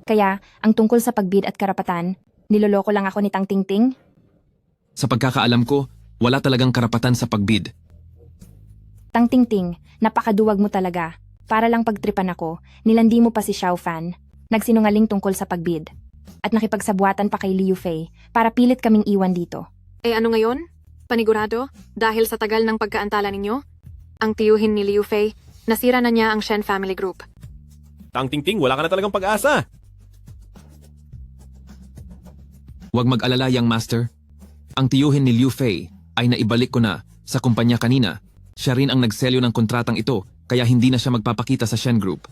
Kaya, ang tungkol sa pagbid at karapatan, niloloko lang ako ni Tang Tingting? Sa pagkakaalam ko, wala talagang karapatan sa pagbid. Tang Tingting, napakaduwag mo talaga. Para lang pagtripan ako, nilandi mo pa si Xiao Fan. Nagsinungaling tungkol sa pagbid. At nakipagsabuatan pa kay Liu Fei para pilit kaming iwan dito. Ano ngayon? Panigurado? Dahil sa tagal ng pagkaantala ninyo? Ang tiyuhin ni Liu Fei, nasira na niya ang Shen Family Group. Tang Tingting, wala ka na talagang pag-asa. Huwag mag-alala, Young Master. Ang tiyuhin ni Liu Fei ay naibalik ko na sa kumpanya kanina. Siya rin ang nagselyo ng kontratang ito, kaya hindi na siya magpapakita sa Shen Group.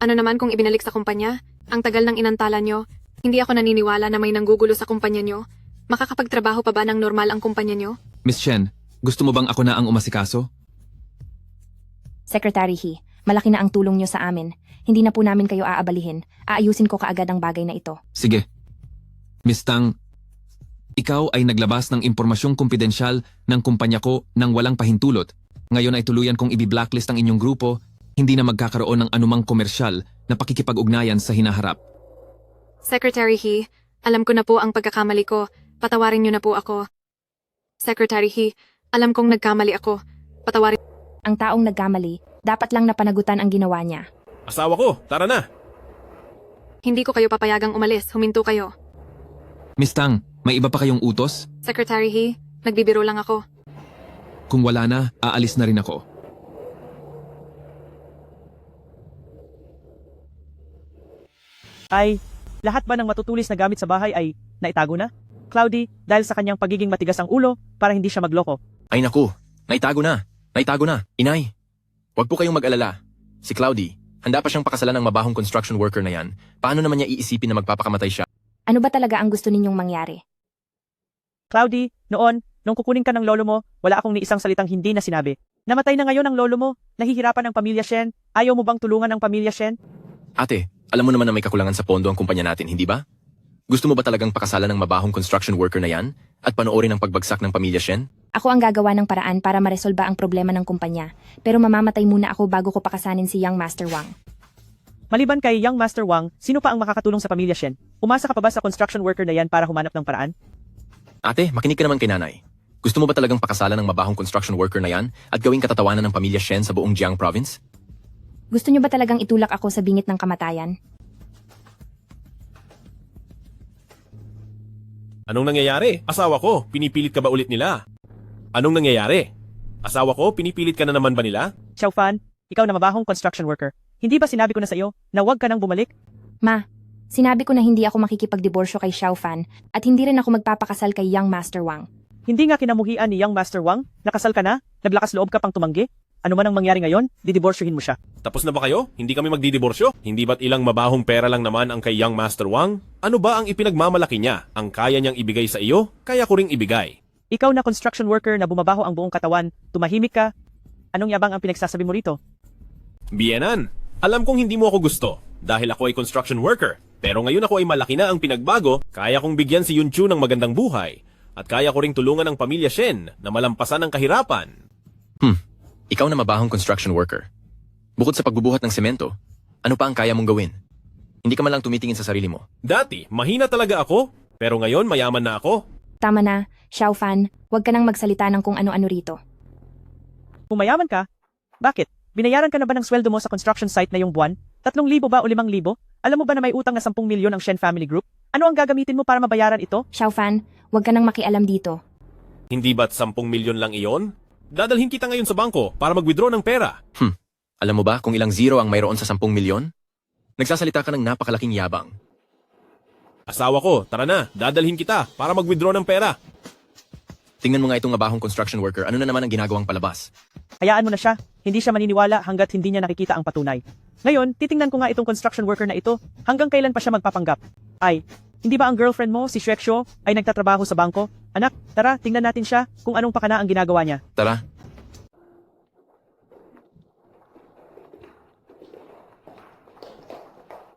Ano naman kung ibinalik sa kumpanya? Ang tagal ng inantala nyo, hindi ako naniniwala na may nanggugulo sa kumpanya nyo. Makakapagtrabaho pa ba ng normal ang kumpanya nyo? Miss Shen, gusto mo bang ako na ang umasikaso? Secretary He, malaki na ang tulong nyo sa amin. Hindi na po namin kayo aabalihin. Aayusin ko kaagad ang bagay na ito. Sige. Miss Tang, ikaw ay naglabas ng impormasyong kumpidensyal ng kumpanya ko nang walang pahintulot. Ngayon ay tuluyan kong i-blacklist ang inyong grupo, hindi na magkakaroon ng anumang komersyal na pakikipag-ugnayan sa hinaharap. Secretary He, alam ko na po ang pagkakamali ko. Patawarin niyo na po ako. Secretary He, alam kong nagkamali ako. Patawarin. Ang taong nagkamali, dapat lang napanagutan ang ginawa niya. Asawa ko, tara na. Hindi ko kayo papayagang umalis, huminto kayo. Miss Tang, may iba pa kayong utos? Secretary He, nagbibiro lang ako. Kung wala na, aalis na rin ako. Ay, lahat ba ng matutulis na gamit sa bahay ay naitago na? Cloudy, dahil sa kanyang pagiging matigas ang ulo para hindi siya magloko. Ay naku, naitago na. Naitago na. Inay, huwag po kayong mag-alala. Si Cloudy, handa pa siyang pakasalan ng mabahong construction worker na yan. Paano naman niya iisipin na magpapakamatay siya? Ano ba talaga ang gusto ninyong mangyari? Cloudy, nung kukunin ka ng lolo mo, wala akong ni isang salitang hindi na sinabi. Namatay na ngayon ang lolo mo, nahihirapan ang pamilya Shen, ayaw mo bang tulungan ang pamilya Shen? Ate, alam mo naman na may kakulangan sa pondo ang kumpanya natin, hindi ba? Gusto mo ba talagang pakasalan ng mabahong construction worker na yan at panoorin ang pagbagsak ng pamilya Shen? Ako ang gagawa ng paraan para maresolba ang problema ng kumpanya, pero mamamatay muna ako bago ko pakasanin si Young Master Wang. Maliban kay Young Master Wang, sino pa ang makakatulong sa pamilya Shen? Umasa ka pa ba sa construction worker na yan para humanap ng paraan? Ate, makinig ka naman kay nanay. Gusto mo ba talagang pakasalan ng mabahong construction worker na yan at gawing katatawanan ng pamilya Shen sa buong Jiang Province? Gusto niyo ba talagang itulak ako sa bingit ng kamatayan? Anong nangyayari? Asawa ko, pinipilit ka ba ulit nila? Anong nangyayari? Asawa ko, pinipilit ka na naman ba nila? Xiao Fan, ikaw na mabahong construction worker. Hindi ba sinabi ko na sa iyo na huwag ka nang bumalik? Ma, sinabi ko na hindi ako makikipagdiborsyo kay Xiao Fan at hindi rin ako magpapakasal kay Young Master Wang. Hindi nga kinamuhian ni Young Master Wang? Nakasal ka na? Naglakas loob ka pang tumanggi? Ano man ang mangyari ngayon, didiborsyohin mo siya. Tapos na ba kayo? Hindi kami magdidiborsyo? Hindi ba't ilang mabahong pera lang naman ang kay Young Master Wang? Ano ba ang ipinagmamalaki niya? Ang kaya niyang ibigay sa iyo, kaya ko ring ibigay. Ikaw na construction worker na bumabaho ang buong katawan, tumahimik ka. Anong yabang ang pinagsasabi mo rito? Bienan, alam kong hindi mo ako gusto dahil ako ay construction worker. Pero ngayon ako ay malaki na ang pinagbago, kaya kong bigyan si Yunchu ng magandang buhay. At kaya ko ring tulungan ang pamilya Shen na malampasan ang kahirapan. Ikaw na mabahong construction worker. Bukod sa pagbubuhat ng semento, ano pa ang kaya mong gawin? Hindi ka man lang tumitingin sa sarili mo. Dati, mahina talaga ako. Pero ngayon, mayaman na ako. Tama na, Xiao Fan, huwag ka nang magsalita ng kung ano-ano rito. Kung mayaman ka, bakit? Binayaran ka na ba ng sweldo mo sa construction site na yung buwan? 3,000 ba o 5,000? Alam mo ba na may utang na 10 milyon ang Shen Family Group? Ano ang gagamitin mo para mabayaran ito? Xiao Fan, huwag ka nang makialam dito. Hindi ba't 10 milyon lang iyon? Dadalhin kita ngayon sa bangko para mag-withdraw ng pera. Alam mo ba kung ilang zero ang mayroon sa 10 milyon? Nagsasalita ka ng napakalaking yabang. Asawa ko, tara na, dadalhin kita para mag-withdraw ng pera. Tingnan mo nga itong mabahong construction worker, ano na naman ang ginagawang palabas? Hayaan mo na siya, hindi siya maniniwala hanggat hindi niya nakikita ang patunay. Ngayon, titingnan ko nga itong construction worker na ito, hanggang kailan pa siya magpapanggap. Ay, hindi ba ang girlfriend mo, si Shueksho, ay nagtatrabaho sa bangko? Anak, tara, tingnan natin siya kung anong pakana ang ginagawa niya. Tara.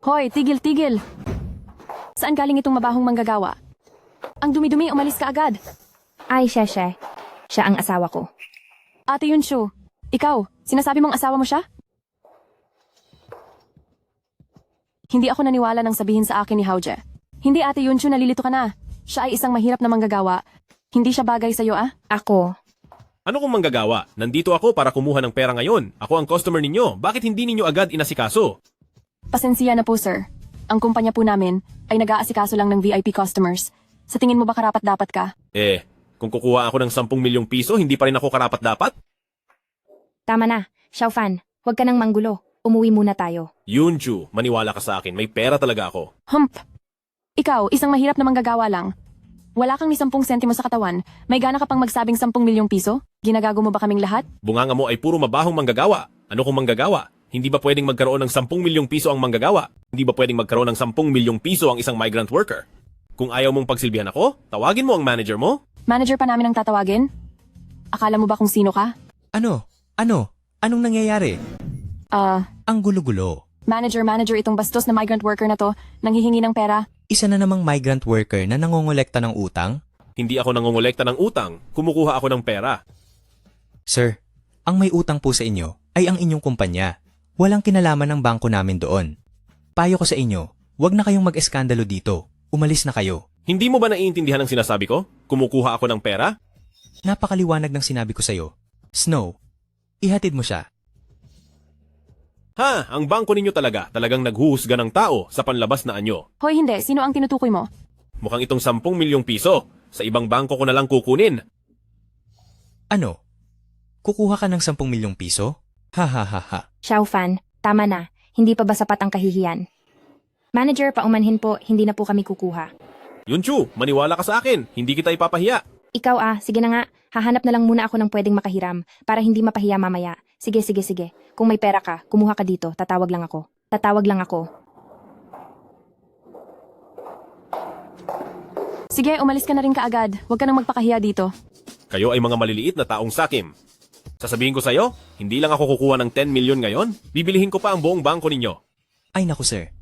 Hoy, tigil-tigil! Saan galing itong mabahong manggagawa? Ang dumi-dumi, umalis ka agad. Ay, Sheshe. Siya ang asawa ko. Ate Yunshu, ikaw, sinasabi mong asawa mo siya? Hindi ako naniwala nang sabihin sa akin ni Haoje. Hindi, Ate Yunshu, nalilito ka na. Siya ay isang mahirap na manggagawa. Hindi siya bagay sa'yo, ah? Ako. Ano kung manggagawa? Nandito ako para kumuha ng pera ngayon. Ako ang customer ninyo. Bakit hindi ninyo agad inasikaso? Pasensya na po, sir. Ang kumpanya po namin ay nag-aasikaso lang ng VIP customers. Sa tingin mo ba karapat-dapat ka? Kung kukuha ako ng 10 milyong piso, hindi pa rin ako karapat-dapat? Tama na. Xiao Fan, huwag ka nang manggulo. Umuwi muna tayo. Yunju, maniwala ka sa akin. May pera talaga ako. Ikaw, isang mahirap na manggagawa lang. Wala kang ni 10 sentimo sa katawan. May gana ka pang magsabing 10 milyong piso? Ginagago mo ba kaming lahat? Bunganga mo ay puro mabahong manggagawa. Ano kung manggagawa? Hindi ba pwedeng magkaroon ng 10 milyong piso ang manggagawa? Hindi ba pwedeng magkaroon ng 10 milyong piso ang isang migrant worker? Kung ayaw mong pagsilbihan ako, tawagin mo ang manager mo. Manager pa namin ang tatawagin? Akala mo ba kung sino ka? Ano? Anong nangyayari? Ang gulo-gulo. Manager itong bastos na migrant worker na to, nanghihingi ng pera. Isa na namang migrant worker na nangongolekta ng utang? Hindi ako nangongolekta ng utang. Kumukuha ako ng pera. Sir, ang may utang po sa inyo ay ang inyong kumpanya. Walang kinalaman ng bangko namin doon. Payo ko sa inyo, huwag na kayong mag-eskandalo dito. Umalis na kayo. Hindi mo ba naiintindihan ang sinasabi ko? Kumukuha ako ng pera? Napakaliwanag ng sinabi ko sa'yo. Snow, ihatid mo siya. Ang bangko ninyo talagang naghuhusga ng tao sa panlabas na anyo. Hoy, hindi. Sino ang tinutukoy mo? Mukhang itong 10 milyong piso. Sa ibang bangko ko na lang kukunin. Ano? Kukuha ka ng 10 milyong piso? Ha. Xiao Fan, tama na. Hindi pa ba sapat ang kahihiyan? Manager, paumanhin po, hindi na po kami kukuha. Yunchu, maniwala ka sa akin. Hindi kita ipapahiya. Ikaw sige na nga. Hahanap na lang muna ako ng pwedeng makahiram para hindi mapahiya mamaya. Sige. Kung may pera ka, kumuha ka dito. Tatawag lang ako. Sige, umalis ka na rin kaagad. Huwag ka nang magpakahiya dito. Kayo ay mga maliliit na taong sakim. Sasabihin ko sa'yo, hindi lang ako kukuha ng 10 milyon ngayon. Bibilihin ko pa ang buong bangko ninyo. Ay naku sir,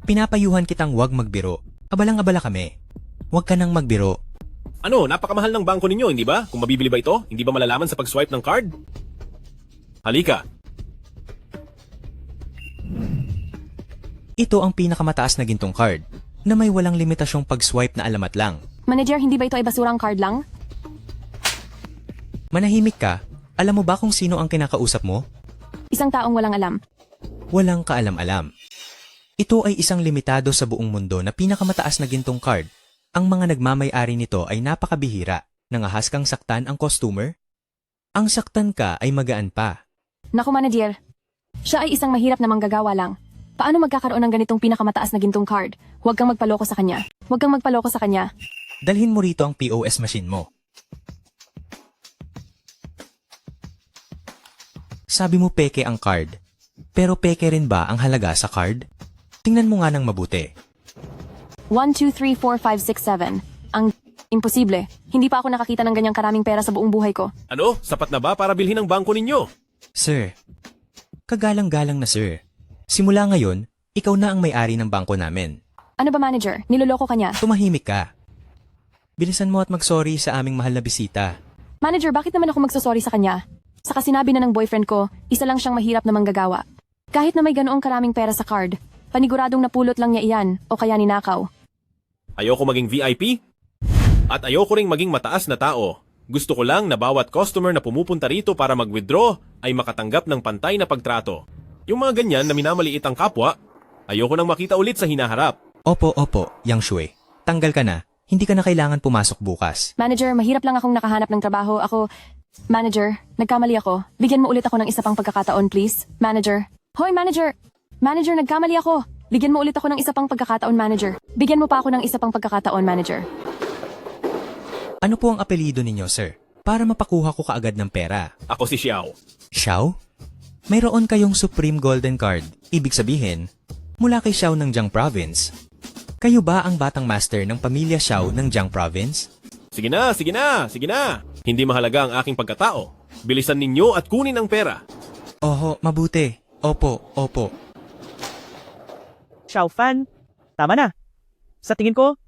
pinapayuhan kitang huwag magbiro. Abalang-abala kami. Huwag ka nang magbiro. Ano, napakamahal ng bangko ninyo, hindi ba? Kung mabibili ba ito, hindi ba malalaman sa pag-swipe ng card? Halika. Ito ang pinakamataas na gintong card na may walang limitasyong pag-swipe na alamat lang. Manager, hindi ba ito ay basurang card lang? Manahimik ka. Alam mo ba kung sino ang kinakausap mo? Isang taong walang alam. Walang kaalam-alam. Ito ay isang limitado sa buong mundo na pinakamataas na gintong card. Ang mga nagmamay-ari nito ay napakabihira. Nangahas kang saktan ang customer? Ang saktan ka ay magaan pa. Naku, manager. Siya ay isang mahirap na manggagawa lang. Paano magkakaroon ng ganitong pinakamataas na gintong card? Huwag kang magpaloko sa kanya. Dalhin mo rito ang POS machine mo. Sabi mo peke ang card. Pero peke rin ba ang halaga sa card? Tingnan mo nga ng mabuti. 1, 2, 3, 4, 5, 6, 7. Ang imposible. Hindi pa ako nakakita ng ganyang karaming pera sa buong buhay ko. Ano? Sapat na ba para bilhin ang bangko ninyo? Sir, kagalang-galang na sir. Simula ngayon, ikaw na ang may-ari ng bangko namin. Ano ba, manager? Niloloko ka niya. Tumahimik ka. Bilisan mo at mag-sorry sa aming mahal na bisita. Manager, bakit naman ako magsasorry sa kanya? Saka sinabi na ng boyfriend ko, isa lang siyang mahirap na manggagawa. Kahit na may ganoong karaming pera sa card, paniguradong napulot lang niya iyan o kaya ninakaw. Ayoko maging VIP? At ayoko ring maging mataas na tao. Gusto ko lang na bawat customer na pumupunta rito para mag-withdraw ay makatanggap ng pantay na pagtrato. Yung mga ganyan na minamaliit ang kapwa, ayoko nang makita ulit sa hinaharap. Opo, Yang Shui. Tanggal ka na. Hindi ka na kailangan pumasok bukas. Manager, mahirap lang akong nakahanap ng trabaho. Manager, nagkamali ako. Bigyan mo ulit ako ng isa pang pagkakataon, please. Manager. Hoy, manager! Manager, nagkamali ako. Bigyan mo ulit ako ng isa pang pagkakataon, manager. Bigyan mo pa ako ng isa pang pagkakataon, manager. Ano po ang apelyido ninyo, sir? Para mapakuha ko kaagad ng pera. Ako si Xiao. Xiao? Mayroon kayong Supreme Golden Card. Ibig sabihin, mula kay Xiao ng Jiang Province. Kayo ba ang batang master ng pamilya Xiao ng Jiang Province? Sige na, sige na, sige na. Hindi mahalaga ang aking pagkatao. Bilisan ninyo at kunin ang pera. Oho, mabuti. Opo. Xiao Fan, tama na. Sa tingin ko,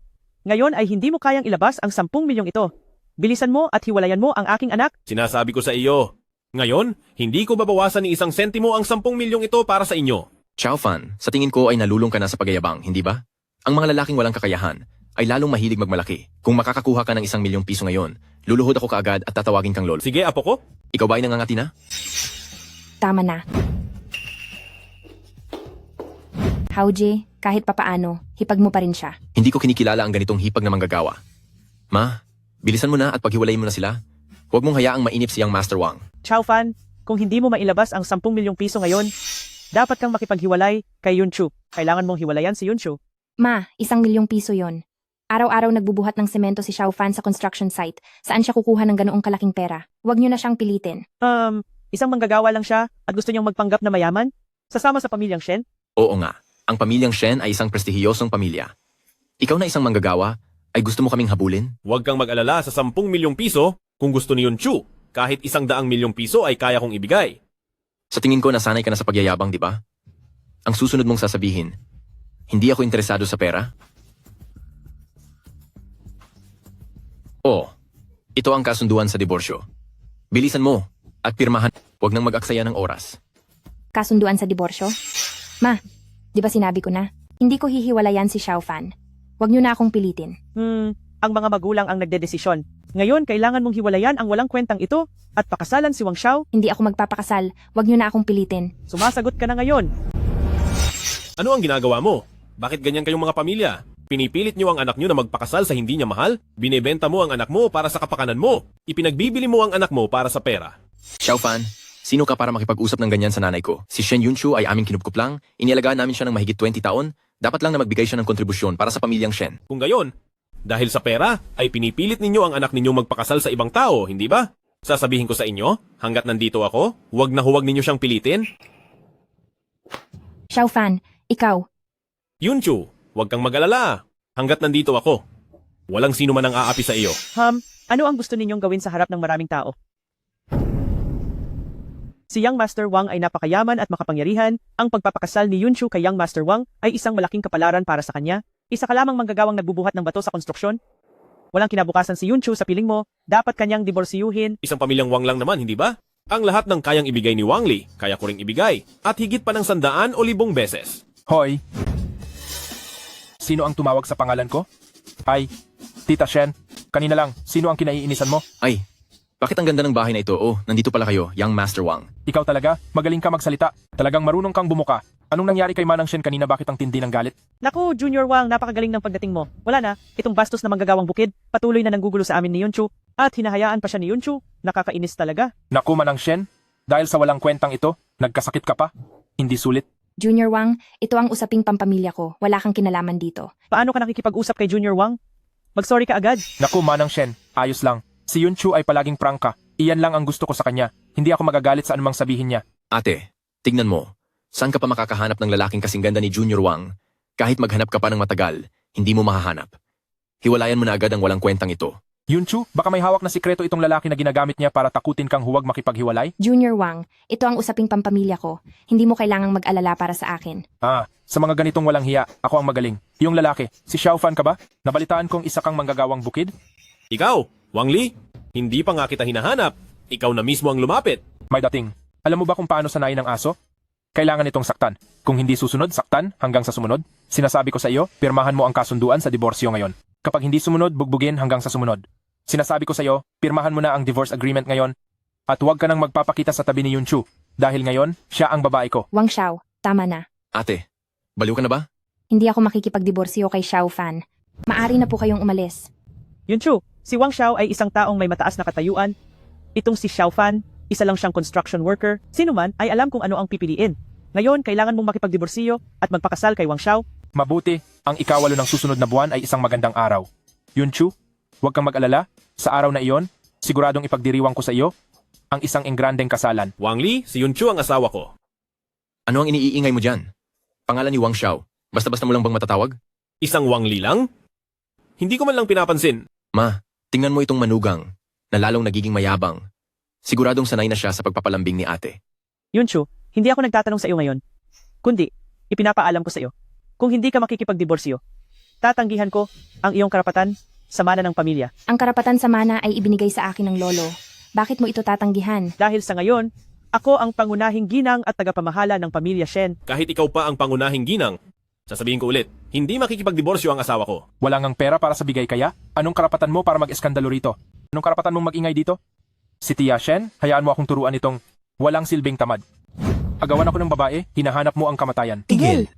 ngayon ay hindi mo kayang ilabas ang 10 milyong ito. Bilisan mo at hiwalayan mo ang aking anak. Sinasabi ko sa iyo. Ngayon, hindi ko babawasan ni 1 sentimo ang 10 milyong ito para sa inyo. Xiao Fan, sa tingin ko ay nalulung ka na sa pagayabang, hindi ba? Ang mga lalaking walang kakayahan ay lalong mahilig magmalaki. Kung makakakuha ka ng 1 milyong piso ngayon, luluhod ako kaagad at tatawagin kang lolo. Sige, apo ko. Ikaw ba ay nangangati na? Tama na. Howji, kahit papaano, hipag mo pa rin siya. Hindi ko kinikilala ang ganitong hipag na manggagawa. Ma, bilisan mo na at paghiwalayin mo na sila. Huwag mong hayaang mainip siyang Master Wang. Xiao Fan, kung hindi mo mailabas ang 10 milyong piso ngayon, dapat kang makipaghiwalay kay Yunchu. Kailangan mong hiwalayan si Yunchu. Ma, 1 milyong piso yon. Araw-araw nagbubuhat ng semento si Xiao Fan sa construction site. Saan siya kukuha ng ganoong kalaking pera? Huwag niyo na siyang pilitin. Isang manggagawa lang siya at gusto niyang magpanggap na mayaman? Sasama sa pamilyang Shen? Oo nga, ang pamilyang Shen ay isang prestihiyosong pamilya. Ikaw na isang manggagawa, ay gusto mo kaming habulin? Huwag kang mag-alala sa 10 milyong piso kung gusto ni Yunchu. Kahit 100 milyong piso ay kaya kong ibigay. Sa tingin ko nasanay ka na sa pagyayabang, di ba? Ang susunod mong sasabihin, hindi ako interesado sa pera? O, ito ang kasunduan sa diborsyo. Bilisan mo at pirmahan, huwag nang mag-aksaya ng oras. Kasunduan sa diborsyo? Ma, di ba sinabi ko na? Hindi ko hihiwalayan si Xiao Fan. Huwag niyo na akong pilitin. Ang mga magulang ang nagdedesisyon. Ngayon, kailangan mong hiwalayan ang walang kwentang ito at pakasalan si Wang Xiao. Hindi ako magpapakasal. Huwag niyo na akong pilitin. Sumasagot ka na ngayon. Ano ang ginagawa mo? Bakit ganyan kayong mga pamilya? Pinipilit niyo ang anak niyo na magpakasal sa hindi niya mahal? Binebenta mo ang anak mo para sa kapakanan mo. Ipinagbibili mo ang anak mo para sa pera. Xiao Fan, sino ka para makipag-usap ng ganyan sa nanay ko? Si Shen Yunchu ay aming kinupkup lang, inialagaan namin siya ng mahigit 20 taon, dapat lang na magbigay siya ng kontribusyon para sa pamilyang Shen. Kung gayon, dahil sa pera, ay pinipilit ninyo ang anak ninyo magpakasal sa ibang tao, hindi ba? Sasabihin ko sa inyo, hanggat nandito ako, huwag na huwag ninyo siyang pilitin. Xiao Fan, ikaw. Yunchu, huwag kang mag-alala. Hanggat nandito ako, walang sino man ang aapi sa iyo. Ano ang gusto ninyong gawin sa harap ng maraming tao? Si Young Master Wang ay napakayaman at makapangyarihan. Ang pagpapakasal ni Yunchu kay Young Master Wang ay isang malaking kapalaran para sa kanya. Isa ka lamang manggagawang nagbubuhat ng bato sa konstruksyon. Walang kinabukasan si Yunchu sa piling mo, dapat kanyang diborsiyuhin. Isang pamilyang Wang lang naman, hindi ba? Ang lahat ng kayang ibigay ni Wang Li, kaya ko ring ibigay. At higit pa ng 100 o 1,000 beses. Hoy! Sino ang tumawag sa pangalan ko? Ay, Tita Shen, kanina lang, sino ang kinaiinisan mo? Ay, bakit ang ganda ng bahay na ito? Oh, nandito pala kayo, Young Master Wang. Ikaw talaga, magaling ka magsalita. Talagang marunong kang bumuka. Anong nangyari kay Manang Shen kanina, bakit ang tindi ng galit? Naku, Junior Wang, napakagaling ng pagdating mo. Wala na, itong bastos na manggagawang bukid, patuloy na nanggugulo sa amin ni Yunchu, at hinahayaan pa siya ni Yunchu, nakakainis talaga. Naku, Manang Shen, dahil sa walang kwentang ito, nagkasakit ka pa. Hindi sulit. Junior Wang, ito ang usaping pampamilya ko. Wala kang kinalaman dito. Paano ka nakikipag-usap kay Junior Wang? Mag-sorry ka agad. Naku, Manang Shen, ayos lang. Si Yunchu ay palaging prangka. Iyan lang ang gusto ko sa kanya. Hindi ako magagalit sa anumang sabihin niya. Ate, tignan mo. Saan ka pa makakahanap ng lalaking kasing ganda ni Junior Wang? Kahit maghanap ka pa ng matagal, hindi mo mahahanap. Hiwalayan mo na agad ang walang kwentang ito. Yunchu, baka may hawak na sikreto itong lalaki na ginagamit niya para takutin kang huwag makipaghiwalay? Junior Wang, ito ang usaping pampamilya ko. Hindi mo kailangang mag-alala para sa akin. Sa mga ganitong walang hiya, ako ang magaling. Yung lalaki, si Xiaofan ka ba? Nabalitaan kong isa kang manggagawang bukid? Ikaw, Wang Li, hindi pa nga kita hinahanap. Ikaw na mismo ang lumapit. May dating. Alam mo ba kung paano sanayin ng aso? Kailangan itong saktan. Kung hindi susunod, saktan hanggang sa sumunod. Sinasabi ko sa iyo, pirmahan mo ang kasunduan sa diborsyo ngayon. Kapag hindi sumunod, bugbugin hanggang sa sumunod. Sinasabi ko sa iyo, pirmahan mo na ang divorce agreement ngayon. At huwag ka nang magpapakita sa tabi ni Yunchu. Dahil ngayon, siya ang babae ko. Wang Xiao, tama na. Ate, baliw ka na ba? Hindi ako makikipagdiborsyo kay Xiaofan. Maari na po kayong umalis. Yunchu, si Wang Xiao ay isang taong may mataas na katayuan. Itong si Xiaofan, isa lang siyang construction worker. Sino man ay alam kung ano ang pipiliin. Ngayon, kailangan mong makipagdiborsyo at magpakasal kay Wang Xiao. Mabuti, ang ikawalo ng susunod na buwan ay isang magandang araw. Yunchu, huwag kang mag-alala. Sa araw na iyon, siguradong ipagdiriwang ko sa iyo ang isang engrandeng kasalan. Wang Li, si Yunchu ang asawa ko. Ano ang iniiingay mo dyan? Pangalan ni Wang Xiao. Basta-basta mo lang bang matatawag? Isang Wang Li lang? Hindi ko man lang pinapansin. Ma, tingnan mo itong manugang na lalong nagiging mayabang. Siguradong sanay na siya sa pagpapalambing ni ate. Yunchu, hindi ako nagtatanong sa iyo ngayon. Kundi, ipinapaalam ko sa iyo. Kung hindi ka makikipagdiborsyo, tatanggihan ko ang iyong karapatan sa mana ng pamilya. Ang karapatan sa mana ay ibinigay sa akin ng lolo. Bakit mo ito tatanggihan? Dahil sa ngayon, ako ang pangunahing ginang at tagapamahala ng pamilya Shen. Kahit ikaw pa ang pangunahing ginang, sasabihin ko ulit, hindi makikipagdiborsyo ang asawa ko. Wala ngang pera para sa bigay kaya? Anong karapatan mo para mag-eskandalo rito? Anong karapatan mong mag-ingay dito? Si Tia Shen, hayaan mo akong turuan itong walang silbing tamad. Agawan ako ng babae, hinahanap mo ang kamatayan. Tigil!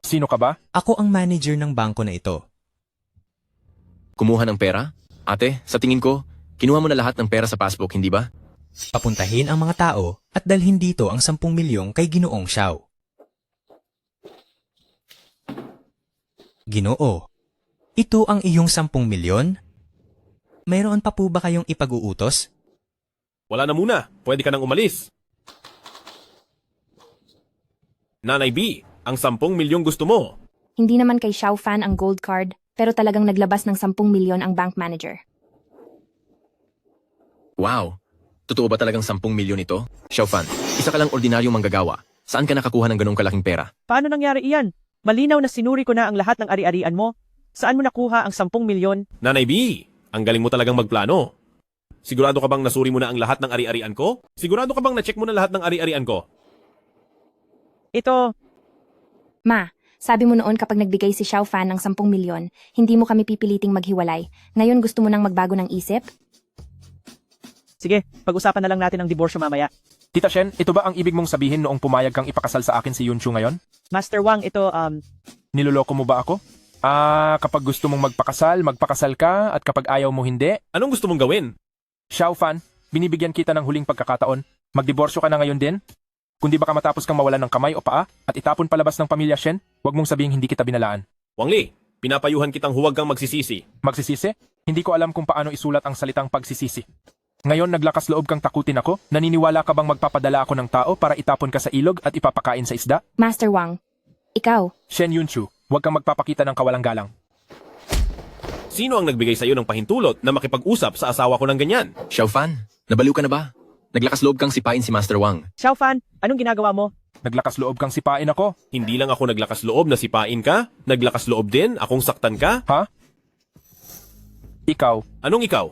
Sino ka ba? Ako ang manager ng bangko na ito. Kumuha ng pera? Ate, sa tingin ko, kinuha mo na lahat ng pera sa passbook, hindi ba? Papuntahin ang mga tao at dalhin dito ang 10 milyong kay Ginoong Xiao. Ginoo, ito ang iyong 10 milyon? Mayroon pa po ba kayong ipag-uutos? Wala na muna, pwede ka nang umalis. Nanay B, ang 10 milyong gusto mo. Hindi naman kay Xiaofan ang gold card, pero talagang naglabas ng 10 milyon ang bank manager. Wow! Totoo ba talagang 10 milyon ito? Xiaofan, isa ka lang ordinaryong manggagawa. Saan ka nakakuha ng ganong kalaking pera? Paano nangyari iyan? Malinaw na sinuri ko na ang lahat ng ari-arian mo. Saan mo nakuha ang 10 milyon? Nanay B, ang galing mo talagang magplano. Sigurado ka bang nasuri mo na ang lahat ng ari-arian ko? Sigurado ka bang na-check mo na lahat ng ari-arian ko? Ito, Ma, sabi mo noon kapag nagbigay si Xiaofan ng 10 milyon, hindi mo kami pipiliting maghiwalay. Ngayon gusto mo nang magbago ng isip? sige, pag-usapan na lang natin ang diborsyo mamaya. Tita Shen, ito ba ang ibig mong sabihin noong pumayag kang ipakasal sa akin si Yunchu ngayon? Master Wang, ito, Niloloko mo ba ako? Kapag gusto mong magpakasal ka at kapag ayaw mo hindi? Anong gusto mong gawin? Xiaofan, binibigyan kita ng huling pagkakataon. Magdiborsyo ka na ngayon din? Kung di baka matapos kang mawalan ng kamay o paa at itapon palabas ng pamilya Shen, huwag mong sabihing hindi kita binalaan. Wang Li, pinapayuhan kitang huwag kang magsisisi. Magsisisi? Hindi ko alam kung paano isulat ang salitang pagsisisi. Ngayon naglakas loob kang takutin ako? Naniniwala ka bang magpapadala ako ng tao para itapon ka sa ilog at ipapakain sa isda? Master Wang, ikaw. Shen Yunchu, huwag kang magpapakita ng kawalang galang. Sino ang nagbigay sa iyo ng pahintulot na makipag-usap sa asawa ko ng ganyan? Xiaofan, nabaliw ka na ba? Naglakas loob kang sipain si Master Wang. Xiaofan, anong ginagawa mo? Naglakas loob kang sipain ako. Hindi lang ako naglakas loob na sipain ka, naglakas loob din akong saktan ka. Ha? Ikaw? Anong ikaw?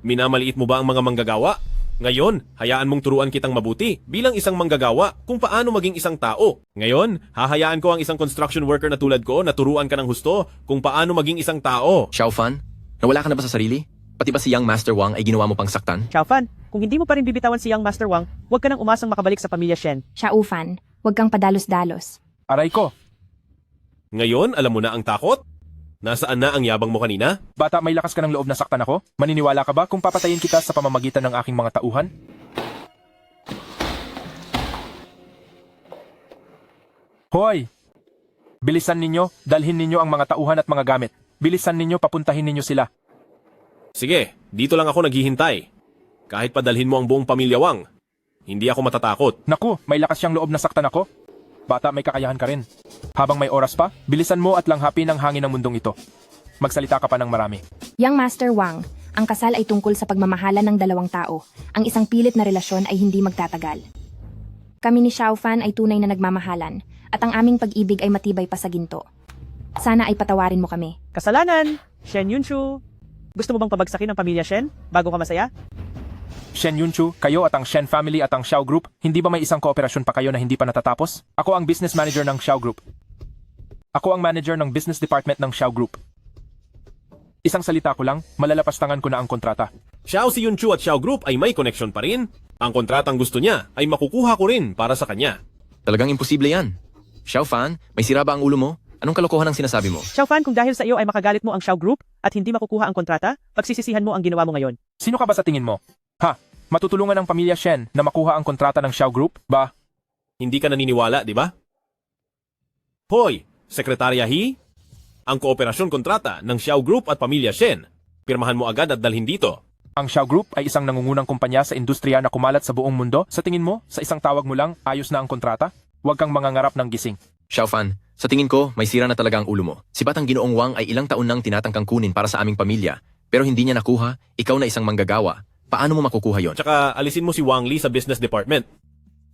Minamaliit mo ba ang mga manggagawa? Ngayon, hayaan mong turuan kitang mabuti bilang isang manggagawa kung paano maging isang tao. Ngayon, hahayaan ko ang isang construction worker na tulad ko na turuan ka ng husto kung paano maging isang tao. Xiaofan, nawala ka na ba sa sarili? Pati ba si Young Master Wang ay ginawa mo pang saktan? Xiaofan, kung hindi mo pa rin bibitawan si Young Master Wang, huwag ka nang umasang makabalik sa pamilya Shen. Xiaofan, huwag kang padalos-dalos. Aray ko. Ngayon, alam mo na ang takot? Nasaan na ang yabang mo kanina? Bata, may lakas ka ng loob na saktan ako? Maniniwala ka ba kung papatayin kita sa pamamagitan ng aking mga tauhan? Hoy! Bilisan ninyo, dalhin ninyo ang mga tauhan at mga gamit. Bilisan ninyo, papuntahin ninyo sila. Sige, dito lang ako naghihintay. Kahit padalhin mo ang buong pamilya Wang. Hindi ako matatakot. Naku, may lakas siyang loob na saktan ako. Bata, may kakayahan ka rin. Habang may oras pa, bilisan mo at langhapin ang hangin ng mundong ito. Magsalita ka pa ng marami. Young Master Wang, ang kasal ay tungkol sa pagmamahalan ng dalawang tao. Ang isang pilit na relasyon ay hindi magtatagal. Kami ni Xiaofan ay tunay na nagmamahalan at ang aming pag-ibig ay matibay pa sa ginto. Sana ay patawarin mo kami. Kasalanan! Shen Yunchu! Gusto mo bang pabagsakin ang pamilya Shen bago ka masaya? Shen Yunchu, kayo at ang Shen family at ang Xiao Group, hindi ba may isang kooperasyon pa kayo na hindi pa natatapos? Ako ang business manager ng Xiao Group. Ako ang manager ng business department ng Xiao Group. Isang salita ko lang, malalapastangan ko na ang kontrata. Xiao si Yunchu at Xiao Group ay may connection pa rin. Ang kontratang gusto niya ay makukuha ko rin para sa kanya. Talagang imposible yan. Xiaofan, may sira ba ang ulo mo? Anong kalokohan ang sinasabi mo? Xiaofan, kung dahil sa iyo ay makagalit mo ang Xiao Group at hindi makukuha ang kontrata, pagsisisihan mo ang ginawa mo ngayon. Sino ka ba sa tingin mo? Ha? Matutulungan ng pamilya Shen na makuha ang kontrata ng Xiao Group? Ba? Hindi ka naniniwala, di ba? Hoy, Sekretarya He? Ang kooperasyon kontrata ng Xiao Group at Pamilya Shen. Pirmahan mo agad at dalhin dito. Ang Xiao Group ay isang nangungunang kumpanya sa industriya na kumalat sa buong mundo. Sa tingin mo, sa isang tawag mo lang, ayos na ang kontrata? Huwag kang mangangarap ng gising. Xiaofan, sa tingin ko, may sira na talaga ang ulo mo. Si Batang Ginoong Wang ay ilang taon nang tinatangkang kunin para sa aming pamilya, pero hindi niya nakuha, ikaw na isang manggagawa. Paano mo makukuha yon? Tsaka alisin mo si Wang Li sa business department.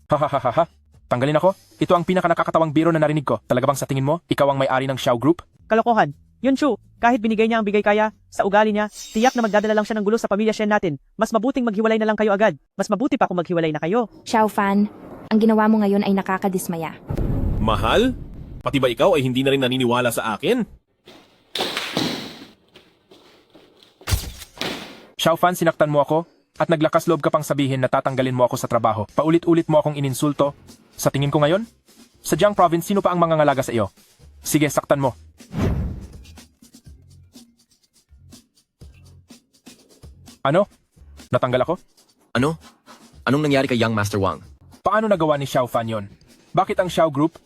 Hahaha. Tanggalin ako? Ito ang pinakanakakatawang biro na narinig ko. Talaga bang sa tingin mo, ikaw ang may-ari ng Xiao Group? Kalokohan. Yunchu, kahit binigay niya ang bigay kaya, sa ugali niya, tiyak na magdadala lang siya ng gulo sa pamilya Shen natin. Mas mabuting maghiwalay na lang kayo agad. Mas mabuti pa kung maghiwalay na kayo. Xiaofan, ang ginawa mo ngayon ay nakakadismaya. Mahal? Pati ba ikaw ay hindi na rin naniniwala sa akin? Xiaofan, sinaktan mo ako at naglakas loob ka pang sabihin na tatanggalin mo ako sa trabaho. Paulit-ulit mo akong ininsulto. Sa tingin ko ngayon, sa Jiang Province, sino pa ang mangangalaga sa iyo? Sige, saktan mo. Ano? Natanggal ako? Ano? Anong nangyari kay Young Master Wang? Paano nagawa ni Xiaofan yon? Bakit ang Xiao Group?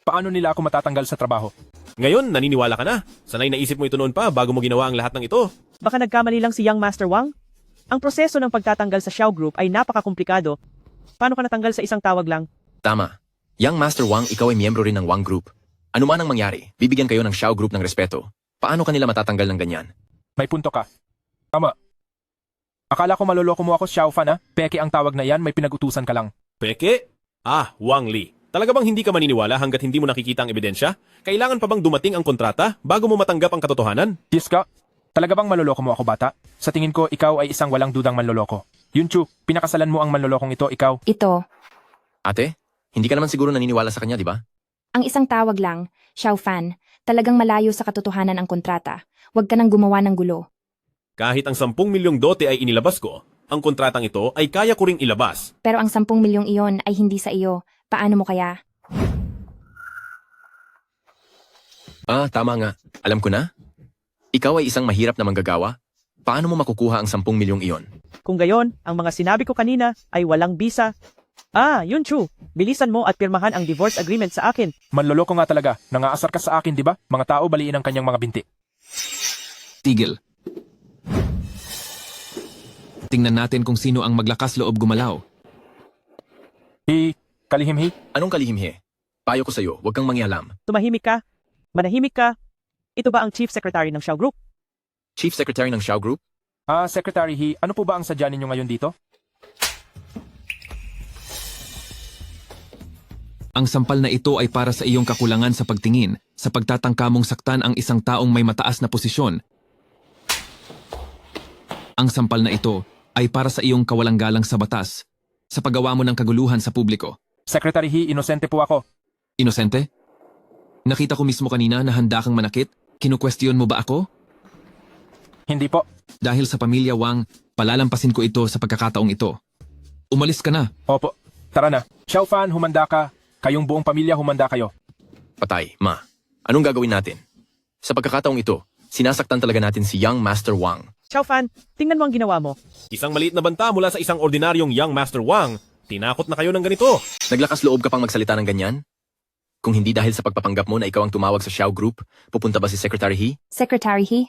Paano nila ako matatanggal sa trabaho? Ngayon, naniniwala ka na. Sanay naisip mo ito noon pa bago mo ginawa ang lahat ng ito. Baka nagkamali lang si Young Master Wang? Ang proseso ng pagtatanggal sa Xiao Group ay napakakomplikado. Paano ka natanggal sa isang tawag lang? Tama. Young Master Wang, ikaw ay miyembro rin ng Wang Group. Ano man ang mangyari, bibigyan kayo ng Xiao Group ng respeto. Paano kanila matatanggal ng ganyan? May punto ka. Tama. Akala ko maloloko mo ako, Xiaofan, ha? Peke ang tawag na yan, may pinag-utusan ka lang. Peke? Ah, Wang Li. Talaga bang hindi ka maniniwala hanggat hindi mo nakikita ang ebidensya? Kailangan pa bang dumating ang kontrata bago mo matanggap ang katotohanan? Yes ka. Talaga bang maloloko mo ako, bata? Sa tingin ko, ikaw ay isang walang dudang manloloko. Yunchu, pinakasalan mo ang manlolokong ito, ikaw. Ito, Ate, hindi ka naman siguro naniniwala sa kanya, di ba? ang isang tawag lang, Xiaofan, talagang malayo sa katotohanan ang kontrata. Huwag ka nang gumawa ng gulo. Kahit ang 10 milyong dote ay inilabas ko, ang kontratang ito ay kaya ko ring ilabas. Pero ang 10 milyong iyon ay hindi sa iyo. Paano mo kaya? Ah, tama nga. Alam ko na. Ikaw ay isang mahirap na manggagawa. Paano mo makukuha ang 10 milyong iyon? Kung gayon, ang mga sinabi ko kanina ay walang bisa. Ah, Yunchu, bilisan mo at pirmahan ang divorce agreement sa akin. Manloloko nga talaga. Nangaasar ka sa akin, di ba? Mga tao baliin ang kanyang mga binti. Tigil. Tingnan natin kung sino ang maglakas loob gumalaw. Kalihimhi? Anong kalihimhi? Payo ko sa'yo, huwag kang mangialam. Tumahimik ka. Manahimik ka. Ito ba ang Chief Secretary ng Xiao Group? Chief Secretary ng Xiao Group? Secretary He, ano po ba ang sadya ninyo ngayon dito? Ang sampal na ito ay para sa iyong kakulangan sa pagtingin, sa pagtatangka mong saktan ang isang taong may mataas na posisyon. Ang sampal na ito ay para sa iyong kawalang-galang sa batas, sa paggawa mo ng kaguluhan sa publiko. Secretary He, inosente po ako. Inosente? Nakita ko mismo kanina na handa kang manakit. Kinukwestiyon mo ba ako? Hindi po. Dahil sa pamilya Wang, palalampasin ko ito sa pagkakataong ito. Umalis ka na. Opo. Tara na. Xiaofan, humanda ka. Kayong buong pamilya, humanda kayo. Patay, ma. Anong gagawin natin? Sa pagkakataong ito, sinasaktan talaga natin si Young Master Wang. Xiaofan, tingnan mo ang ginawa mo. Isang maliit na banta mula sa isang ordinaryong Young Master Wang. Tinakot na kayo ng ganito. Naglakas loob ka pang magsalita ng ganyan? Kung hindi dahil sa pagpapanggap mo na ikaw ang tumawag sa Xiao Group, pupunta ba si Secretary He? Secretary He?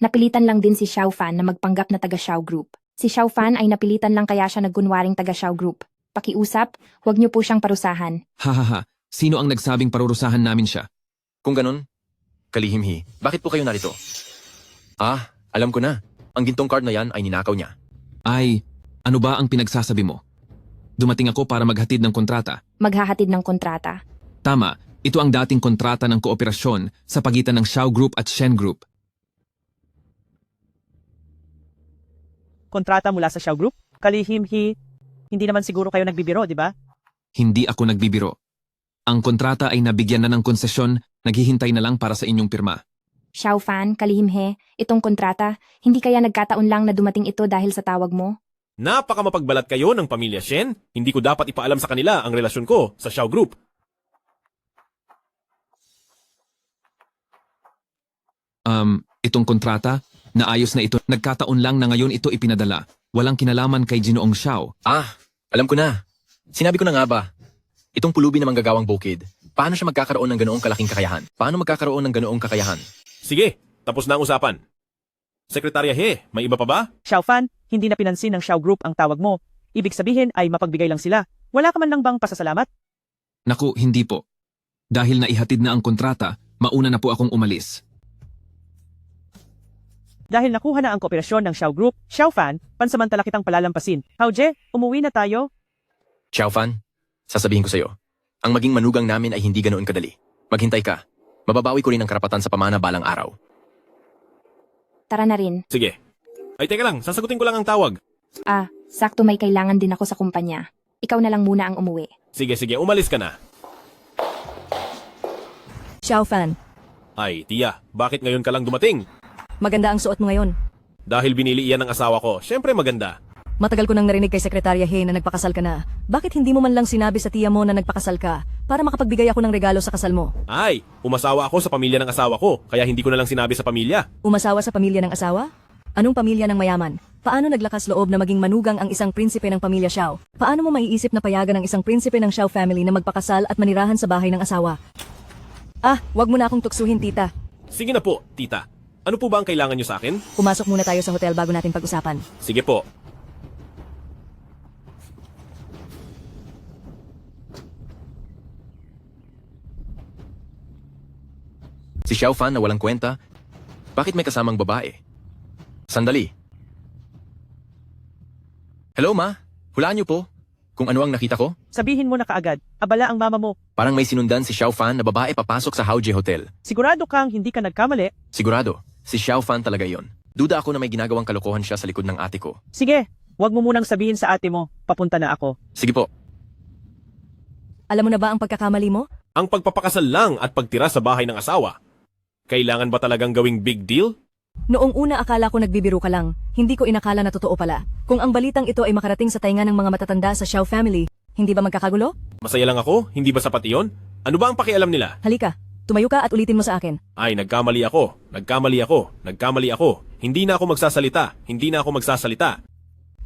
Napilitan lang din si Xiaofan na magpanggap na taga Xiao Group. Si Xiaofan ay napilitan lang kaya siya nagkunwaring taga Xiao Group. pakiusap, huwag niyo po siyang parusahan. Hahaha, sino ang nagsabing parurusahan namin siya? Kung ganun, kalihimhi, bakit po kayo narito? Ah, alam ko na. Ang gintong card na yan ay ninakaw niya. Ay, ano ba ang pinagsasabi mo? Dumating ako para maghatid ng kontrata. Maghahatid ng kontrata. Tama, ito ang dating kontrata ng kooperasyon sa pagitan ng Xiao Group at Shen Group. Kontrata mula sa Xiao Group? Kalihimhi, hindi naman siguro kayo nagbibiro, di ba? Hindi ako nagbibiro. Ang kontrata ay nabigyan na ng konsesyon, naghihintay na lang para sa inyong pirma. Xiao Fan, kalihimhe, itong kontrata, hindi kaya nagkataon lang na dumating ito dahil sa tawag mo? Napaka mapagbalat kayo ng pamilya Shen. Hindi ko dapat ipaalam sa kanila ang relasyon ko sa Xiao Group. Itong kontrata, naayos na ito, nagkataon lang na ngayon ito ipinadala. Walang kinalaman kay Ginoong Xiao. Ah, alam ko na. Sinabi ko na nga ba? Itong pulubi na manggagawang bukid, paano siya magkakaroon ng ganoong kalaking kakayahan? Paano magkakaroon ng ganoong kakayahan? Sige, tapos na ang usapan. Sekretarya He, may iba pa ba? Xiao Fan, hindi na pinansin ng Xiao Group ang tawag mo. Ibig sabihin ay mapagbigay lang sila. Wala ka man lang bang pasasalamat? Naku, hindi po. Dahil naihatid na ang kontrata, mauna na po akong umalis. Dahil nakuha na ang kooperasyon ng Xiao Group, Xiao Fan, pansamantala kitang palalampasin. Haoje, umuwi na tayo? Xiao Fan, sasabihin ko sa'yo, ang maging manugang namin ay hindi ganoon kadali. Maghintay ka. Mababawi ko rin ang karapatan sa pamana balang araw. Tara na rin. Sige. Ay, teka lang, sasagutin ko lang ang tawag. Ah, sakto may kailangan din ako sa kumpanya. Ikaw na lang muna ang umuwi. Sige, umalis ka na. Xiao Fan, Ay, Tia, bakit ngayon ka lang dumating? maganda ang suot mo ngayon. Dahil binili iyan ng asawa ko, syempre maganda. Matagal ko nang narinig kay Sekretarya He na nagpakasal ka na. Bakit hindi mo man lang sinabi sa tiya mo na nagpakasal ka para makapagbigay ako ng regalo sa kasal mo? Ay, umasawa ako sa pamilya ng asawa ko, kaya hindi ko na lang sinabi sa pamilya. Umasawa sa pamilya ng asawa? Anong pamilya ng mayaman? Paano naglakas loob na maging manugang ang isang prinsipe ng pamilya Xiao? Paano mo maiisip na payagan ng isang prinsipe ng Xiao family na magpakasal at manirahan sa bahay ng asawa? Ah, wag mo na akong tuksuhin, tita. Sige na po, Tita. Ano po ba ang kailangan niyo sa akin? Pumasok muna tayo sa hotel bago natin pag-usapan. Sige po. Si Xiao Fan na walang kwenta, bakit may kasamang babae? Sandali. Hello, Ma? Hulaan niyo po kung ano ang nakita ko. Sabihin mo na kaagad, abala ang mama mo. Parang may sinundan si Xiao Fan na babae papasok sa Haoje Hotel. Sigurado kang hindi ka nagkamali? Sigurado, si Xiao Fan talaga yon. Duda ako na may ginagawang kalokohan siya sa likod ng ate ko. Sige, wag mo munang sabihin sa ate mo, papunta na ako. Sige po. Alam mo na ba ang pagkakamali mo? Ang pagpapakasal lang at pagtira sa bahay ng asawa. Kailangan ba talagang gawing big deal? Noong una akala ko nagbibiro ka lang, hindi ko inakala na totoo pala. Kung ang balitang ito ay makarating sa tainga ng mga matatanda sa Xiao family, hindi ba magkakagulo? Masaya lang ako, hindi ba sapat iyon? Ano ba ang pakialam nila? Halika, tumayo ka at ulitin mo sa akin. Ay, nagkamali ako. Hindi na ako magsasalita.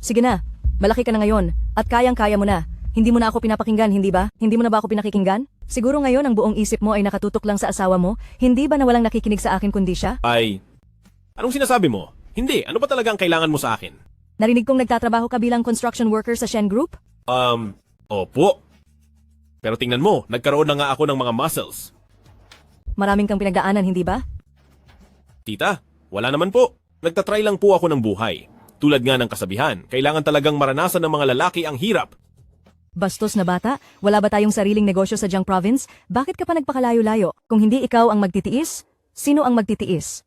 Sige na, malaki ka na ngayon, at kayang-kaya mo na. Hindi mo na ako pinapakinggan, hindi ba? Hindi mo na ba ako pinakikinggan? Siguro ngayon ang buong isip mo ay nakatutok lang sa asawa mo, hindi ba na walang nakikinig sa akin kundi siya? Ay, anong sinasabi mo? Hindi, ano ba talaga ang kailangan mo sa akin? Narinig kong nagtatrabaho ka bilang construction worker sa Shen Group? Opo. Pero tingnan mo, nagkaroon na nga ako ng mga muscles. Maraming kang pinagdaanan, hindi ba? Tita, wala naman po. Nagtatry lang po ako ng buhay. Tulad nga ng kasabihan, kailangan talagang maranasan ng mga lalaki ang hirap. Bastos na bata, wala ba tayong sariling negosyo sa Jiang Province? Bakit ka pa nagpakalayo-layo? Kung hindi ikaw ang magtitiis, sino ang magtitiis?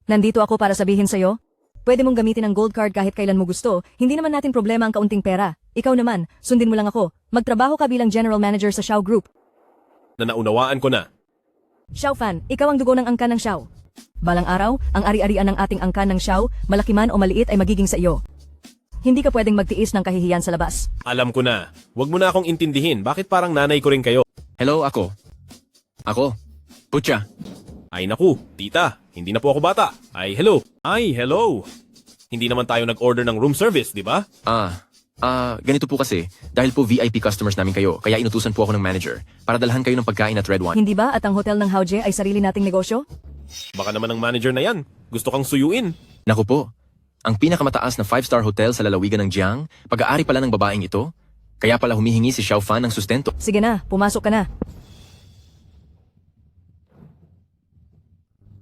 Nandito ako para sabihin sa'yo, pwede mong gamitin ang gold card kahit kailan mo gusto, hindi naman natin problema ang kaunting pera. Ikaw naman, sundin mo lang ako, magtrabaho ka bilang general manager sa Xiao Group. Na naunawaan ko na. Xiao Fan, ikaw ang dugo ng angkan ng Xiao. Balang araw, ang ari-arian ng ating angkan ng Xiao, malaki man o maliit ay magiging sa iyo. Hindi ka pwedeng magtiis ng kahihiyan sa labas. Alam ko na. Huwag mo na akong intindihin. Bakit parang nanay ko rin kayo? Hello, ako. Pucha. Ay naku, tita. Hindi na po ako bata. Ay, hello. Hindi naman tayo nag-order ng room service, di ba? Ganito po kasi. Dahil po VIP customers namin kayo, kaya inutusan po ako ng manager para dalhan kayo ng pagkain at red wine. Hindi ba at ang hotel ng Haoje ay sarili nating negosyo? Baka naman ang manager na yan. Gusto kang suyuin. Naku po. Ang pinakamataas na 5-star hotel sa lalawigan ng Jiang, pag-aari pala ng babaeng ito, Kaya pala humihingi si Xiao Fan ng sustento. Sige na, pumasok ka na.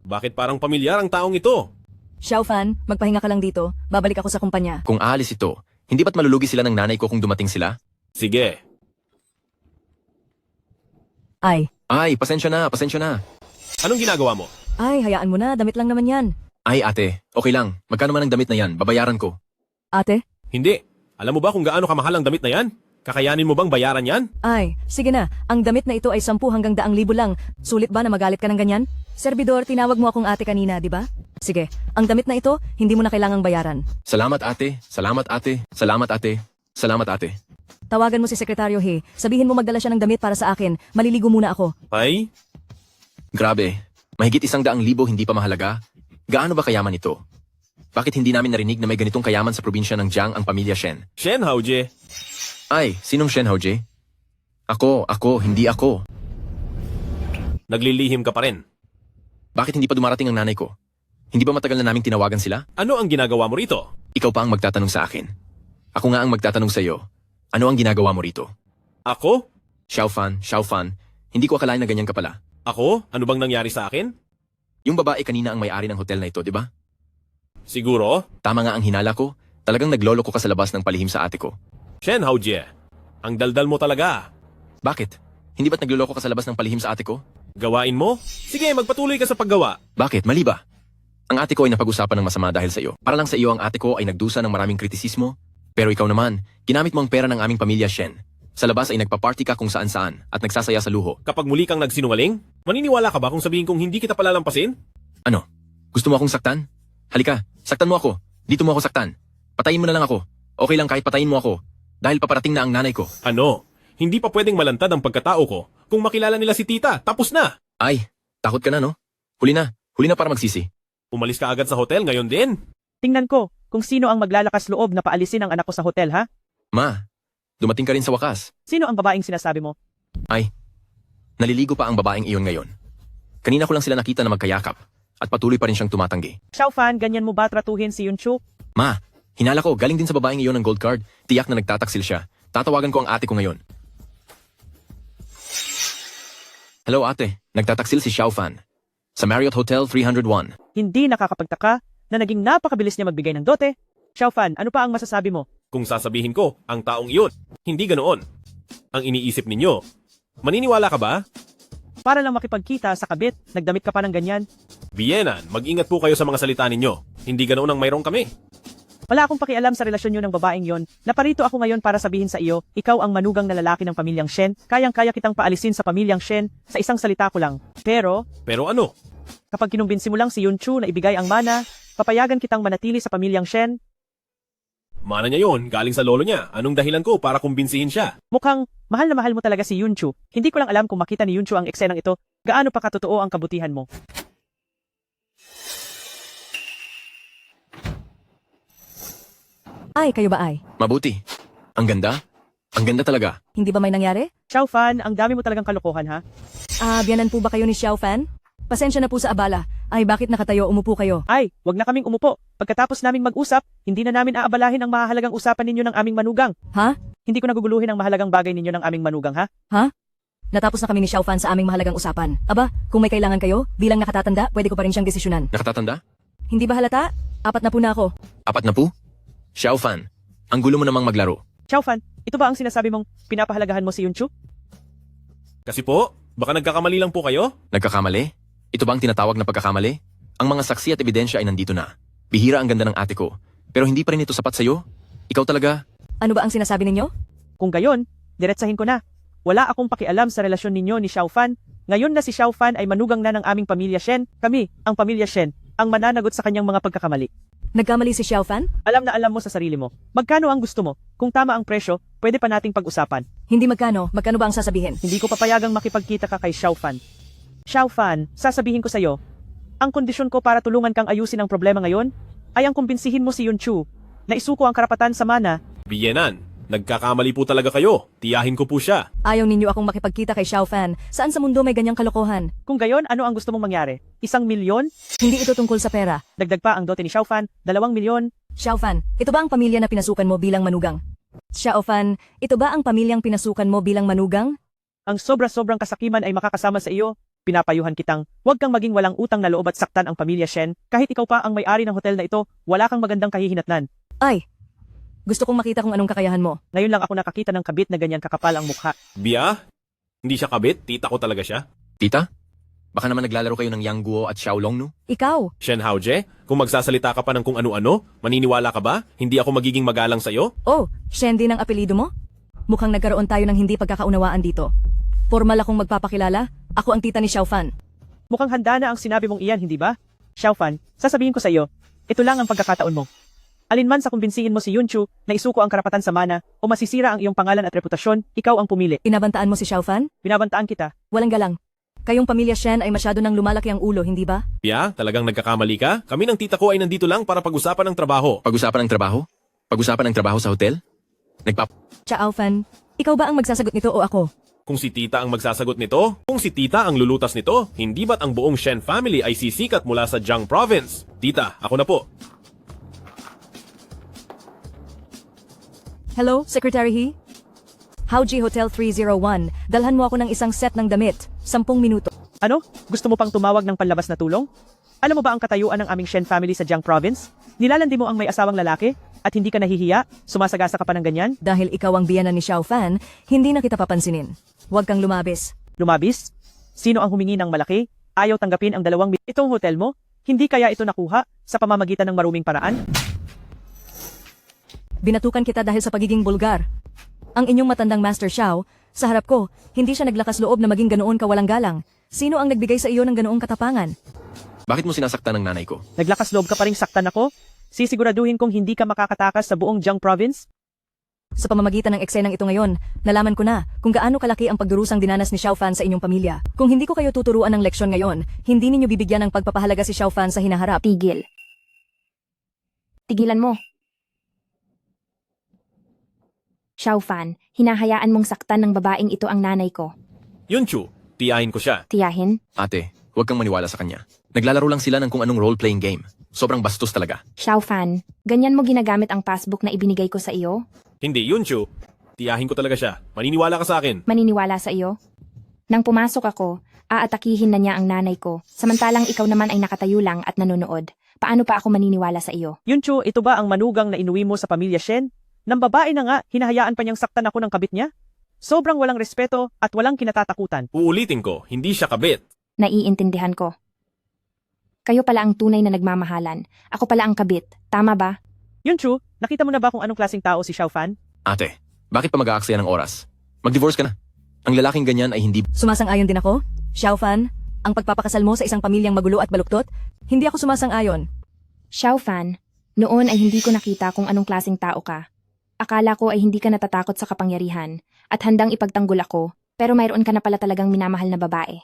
Bakit parang pamilyar ang taong ito? Xiao Fan, magpahinga ka lang dito. Babalik ako sa kumpanya. Kung aalis ito, hindi ba't malulugi sila ng nanay ko kung dumating sila? Sige. Ay, Pasensya na, pasensya na. Anong ginagawa mo? hayaan mo na. Damit lang naman yan. Ay, ate, okay lang. Magkano man ang damit na yan, babayaran ko. Ate? Hindi. Alam mo ba kung gaano kamahal ang damit na yan? Kakayanin mo bang bayaran yan? Sige na. Ang damit na ito ay 10 hanggang 100,000 lang. Sulit ba na magalit ka ng ganyan? Serbidor, tinawag mo akong ate kanina, di ba? Sige, ang damit na ito, hindi mo na kailangang bayaran. Salamat ate, salamat ate, salamat ate, salamat ate. Tawagan mo si Sekretaryo He. Sabihin mo magdala siya ng damit para sa akin. Maliligo muna ako. Ay? Grabe, mahigit 100,000 hindi pa mahalaga. Gaano ba kayaman ito? Bakit hindi namin narinig na may ganitong kayaman sa probinsya ng Jiang ang pamilya Shen? Shen Haoje. Ay, sinong Shen Haoje? Ako, hindi ako. Naglilihim ka pa rin. Bakit hindi pa dumarating ang nanay ko? Hindi ba matagal na naming tinawagan sila? Ano ang ginagawa mo rito? Ikaw pa ang magtatanong sa akin. Ako nga ang magtatanong sa iyo. Ano ang ginagawa mo rito? Ako? Xiao Fan, hindi ko akalain na ganyan ka pala. Ako? Ano bang nangyari sa akin? Yung babae kanina ang may-ari ng hotel na ito, di ba? Siguro? Tama nga ang hinala ko. Talagang naglolo ko ka sa labas ng palihim sa ate ko. Shen Haoje, ang daldal mo talaga. Bakit? Hindi ba't nagloloko ka sa labas ng palihim sa ate ko? Gawain mo? Sige, magpatuloy ka sa paggawa. Bakit? Mali ba? Ang ate ko ay napag-usapan ng masama dahil sa iyo. Para lang sa iyo ang ate ko ay nagdusa ng maraming kritisismo. Pero ikaw naman, ginamit mo ang pera ng aming pamilya Shen. Sa labas ay nagpa-party ka kung saan-saan at nagsasaya sa luho. Kapag muli kang nagsinungaling, maniniwala ka ba kung sabihin kong hindi kita palalampasin? Ano? Gusto mo akong saktan? Halika, saktan mo ako. Dito mo ako saktan. Patayin mo na lang ako. Okay lang kahit patayin mo ako. Dahil paparating na ang nanay ko. Ano? Hindi pa pwedeng malantad ang pagkatao ko. Kung makilala nila si tita, tapos na. Ay, takot ka na no? Huli na para magsisi. Umalis ka agad sa hotel ngayon din. Tingnan ko kung sino ang maglalakas loob na paalisin ang anak ko sa hotel, ha? Ma, dumating ka rin sa wakas. Sino ang babaeng sinasabi mo? Ay, naliligo pa ang babaeng iyon ngayon. Kanina ko lang sila nakita na magkayakap at patuloy pa rin siyang tumatanggi. Xiao Fan, ganyan mo ba tratuhin si Yunchu? Ma, hinala ko, galing din sa babaeng iyon ng gold card. Tiyak na nagtataksil siya. Tatawagan ko ang ate ko ngayon. Hello ate, nagtataksil si Xiao Fan. Sa Marriott Hotel 301. Hindi nakakapagtaka na naging napakabilis niya magbigay ng dote. Xiao Fan, ano pa ang masasabi mo? Kung sasabihin ko, ang taong iyon, hindi ganoon. Ang iniisip ninyo, maniniwala ka ba? Para lang makipagkita sa kabit, nagdamit ka pa ng ganyan. Bienan, mag-ingat po kayo sa mga salita ninyo. Hindi ganoon ang mayroong kami. Wala akong pakialam sa relasyon niyo ng babaeng yon. Naparito ako ngayon para sabihin sa iyo, ikaw ang manugang na lalaki ng pamilyang Shen. Kayang-kaya kitang paalisin sa pamilyang Shen sa isang salita ko lang. Pero ano? Kapag kinumbinsi mo lang si Yunchu na ibigay ang mana, papayagan kitang manatili sa pamilyang Shen. Mana niya yon, galing sa lolo niya. Anong dahilan ko para kumbinsihin siya? Mukhang mahal na mahal mo talaga si Yunchu. Hindi ko lang alam kung makita ni Yunchu ang eksenang ito, gaano pa katotoo ang kabutihan mo. Ay, kayo ba ay? Mabuti. Ang ganda. Ang ganda talaga. Hindi ba may nangyari? Xiao Fan, ang dami mo talagang kalokohan ha? Biyanan po ba kayo ni Xiao Fan? Pasensya na po sa abala. Ay, bakit nakatayo? Umupo kayo. Ay, wag na kaming umupo. Pagkatapos naming mag-usap, hindi na namin aabalahin ang mahalagang usapan ninyo ng aming manugang. Ha? Hindi ko naguguluhin ang mahalagang bagay ninyo ng aming manugang, ha? Ha? Natapos na kami ni Xiao Fan sa aming mahalagang usapan. Aba, kung may kailangan kayo, bilang nakatatanda, pwede ko pa rin siyang desisyonan. Nakatatanda? Hindi ba halata? 4 na po na ako. 4 na po? Xiao Fan, ang gulo mo namang maglaro. Xiao Fan, ito ba ang sinasabi mong pinapahalagahan mo si Yunchu? Kasi po, baka nagkakamali lang po kayo? Nagkakamali? Ito ba ang tinatawag na pagkakamali? Ang mga saksi at ebidensya ay nandito na. Bihira ang ganda ng ate ko. Pero hindi pa rin ito sapat sa'yo? Ikaw talaga? Ano ba ang sinasabi ninyo? Kung gayon, diretsahin ko na. Wala akong pakialam sa relasyon ninyo ni Xiao Fan. Ngayon na si Xiao Fan ay manugang na ng aming pamilya Shen. Kami, ang pamilya Shen, ang mananagot sa kanyang mga pagkakamali. Nagkamali si Xiao Fan? Alam na alam mo sa sarili mo. Magkano ang gusto mo? Kung tama ang presyo, pwede pa nating pag-usapan. Hindi magkano. Magkano ba ang sasabihin? Hindi ko papayagang makipagkita ka kay Xiao Fan. Xiao Fan, sasabihin ko sa'yo, ang kondisyon ko para tulungan kang ayusin ang problema ngayon ay ang kumbinsihin mo si Yunchu na isuko ang karapatan sa mana. Bienan, nagkakamali po talaga kayo. Tiyahin ko po siya. Ayaw ninyo akong makipagkita kay Xiao Fan. Saan sa mundo may ganyang kalokohan? Kung gayon, ano ang gusto mong mangyari? 1 milyon? Hindi ito tungkol sa pera. Dagdag pa ang dote ni Xiao Fan, 2 milyon. Xiao Fan, ito ba ang pamilya na pinasukan mo bilang manugang? Xiaofan, ito ba ang pamilyang pinasukan mo bilang manugang? Ang sobra-sobrang kasakiman ay makakasama sa iyo. Pinapayuhan kitang, huwag kang maging walang utang na loob at saktan ang pamilya Shen. Kahit ikaw pa ang may-ari ng hotel na ito, wala kang magandang kahihinatnan. Ay, gusto kong makita kung anong kakayahan mo. Ngayon lang ako nakakita ng kabit na ganyan kakapal ang mukha. Bia? Hindi siya kabit? Tita ko talaga siya? Tita? Baka naman naglalaro kayo ng Yang Guo at Xiaolong, no? Ikaw, Shen Haoje? Kung magsasalita ka pa ng kung ano-ano, maniniwala ka ba? Hindi ako magiging magalang sa'yo? oh, Shen din ang apelido mo? Mukhang nagkaroon tayo ng hindi pagkakaunawaan dito. Formal akong magpapakilala, ako ang tita ni Xiaofan. Mukhang handa na ang sinabi mong iyan, hindi ba? Xiaofan, sasabihin ko sa iyo, ito lang ang pagkakataon mo. Alinman sa kumbinsihin mo si Yunchu na isuko ang karapatan sa mana o masisira ang iyong pangalan at reputasyon, ikaw ang pumili. Binabantaan mo si Xiaofan? Binabantaan kita. Walang galang. Kayong pamilya Shen ay masyado nang lumalaki ang ulo, hindi ba? Bia, talagang nagkakamali ka? Kami ng tita ko ay nandito lang para pag-usapan ng trabaho. Pag-usapan ng trabaho? Pag-usapan ng trabaho sa hotel? Xiaofan, ikaw ba ang magsasagot nito o ako? Kung si tita ang magsasagot nito, kung si tita ang lulutas nito, hindi ba't ang buong Shen family ay sisikat mula sa Jiang Province? Tita, ako na po. Hello, Secretary He? Haoji Hotel 301, dalhan mo ako ng isang set ng damit, 10 minuto. Ano? Gusto mo pang tumawag ng panlabas na tulong? Alam mo ba ang katayuan ng aming Shen family sa Jiang Province? Nilalandi mo ang may asawang lalaki? At hindi ka nahihiya? Sumasagasa ka pa ng ganyan? Dahil ikaw ang biyana ni Xiaofan, hindi na kita papansinin. Huwag kang lumabis. Lumabis? Sino ang humingi ng malaki? Ayaw tanggapin ang 2 Itong hotel mo? Hindi kaya ito nakuha sa pamamagitan ng maruming paraan? Binatukan kita dahil sa pagiging bulgar. Ang inyong matandang Master Xiao, sa harap ko, hindi siya naglakas loob na maging ganoon kawalang galang. Sino ang nagbigay sa iyo ng ganoong katapangan? Bakit mo sinasaktan ng nanay ko? Naglakas loob ka pa ring saktan ako? Sisiguraduhin kong hindi ka makakatakas sa buong Jiang Province? Sa pamamagitan ng eksenang ito ngayon, nalaman ko na kung gaano kalaki ang pagdurusang dinanas ni Xiaofan sa inyong pamilya. Kung hindi ko kayo tuturuan ng leksyon ngayon, hindi ninyo bibigyan ng pagpapahalaga si Xiaofan sa hinaharap. Tigil. Tigilan mo. Xiaofan, hinahayaan mong saktan ng babaeng ito ang nanay ko. Yunchu, tiyahin ko siya. Tiyahin? Ate, huwag kang maniwala sa kanya. Naglalaro lang sila ng kung anong role-playing game. Sobrang bastos talaga. Xiaofan, ganyan mo ginagamit ang passbook na ibinigay ko sa iyo? Hindi, Yunchu. Tiyahin ko talaga siya. Maniniwala ka sa akin. Maniniwala sa iyo? Nang pumasok ako, aatakihin na niya ang nanay ko, samantalang ikaw naman ay nakatayo lang at nanonood. Paano pa ako maniniwala sa iyo? Yunchu, ito ba ang manugang na inuwi mo sa pamilya Shen? Nang babae na nga, hinahayaan pa niyang saktan ako ng kabit niya? Sobrang walang respeto at walang kinatatakutan. Uulitin ko, hindi siya kabit. Naiintindihan ko. Kayo pala ang tunay na nagmamahalan. Ako pala ang kabit. Tama ba? Yunchu, nakita mo na ba kung anong klaseng tao si Xiaofan? Ate, bakit pa mag-aaksaya ng oras? Mag-divorce ka na. Ang lalaking ganyan ay hindi... Sumasang-ayon din ako. Xiaofan, ang pagpapakasal mo sa isang pamilyang magulo at baluktot, hindi ako sumasang-ayon. Xiaofan, noon ay hindi ko nakita kung anong klaseng tao ka. Akala ko ay hindi ka natatakot sa kapangyarihan at handang ipagtanggol ako, pero mayroon ka na pala talagang minamahal na babae.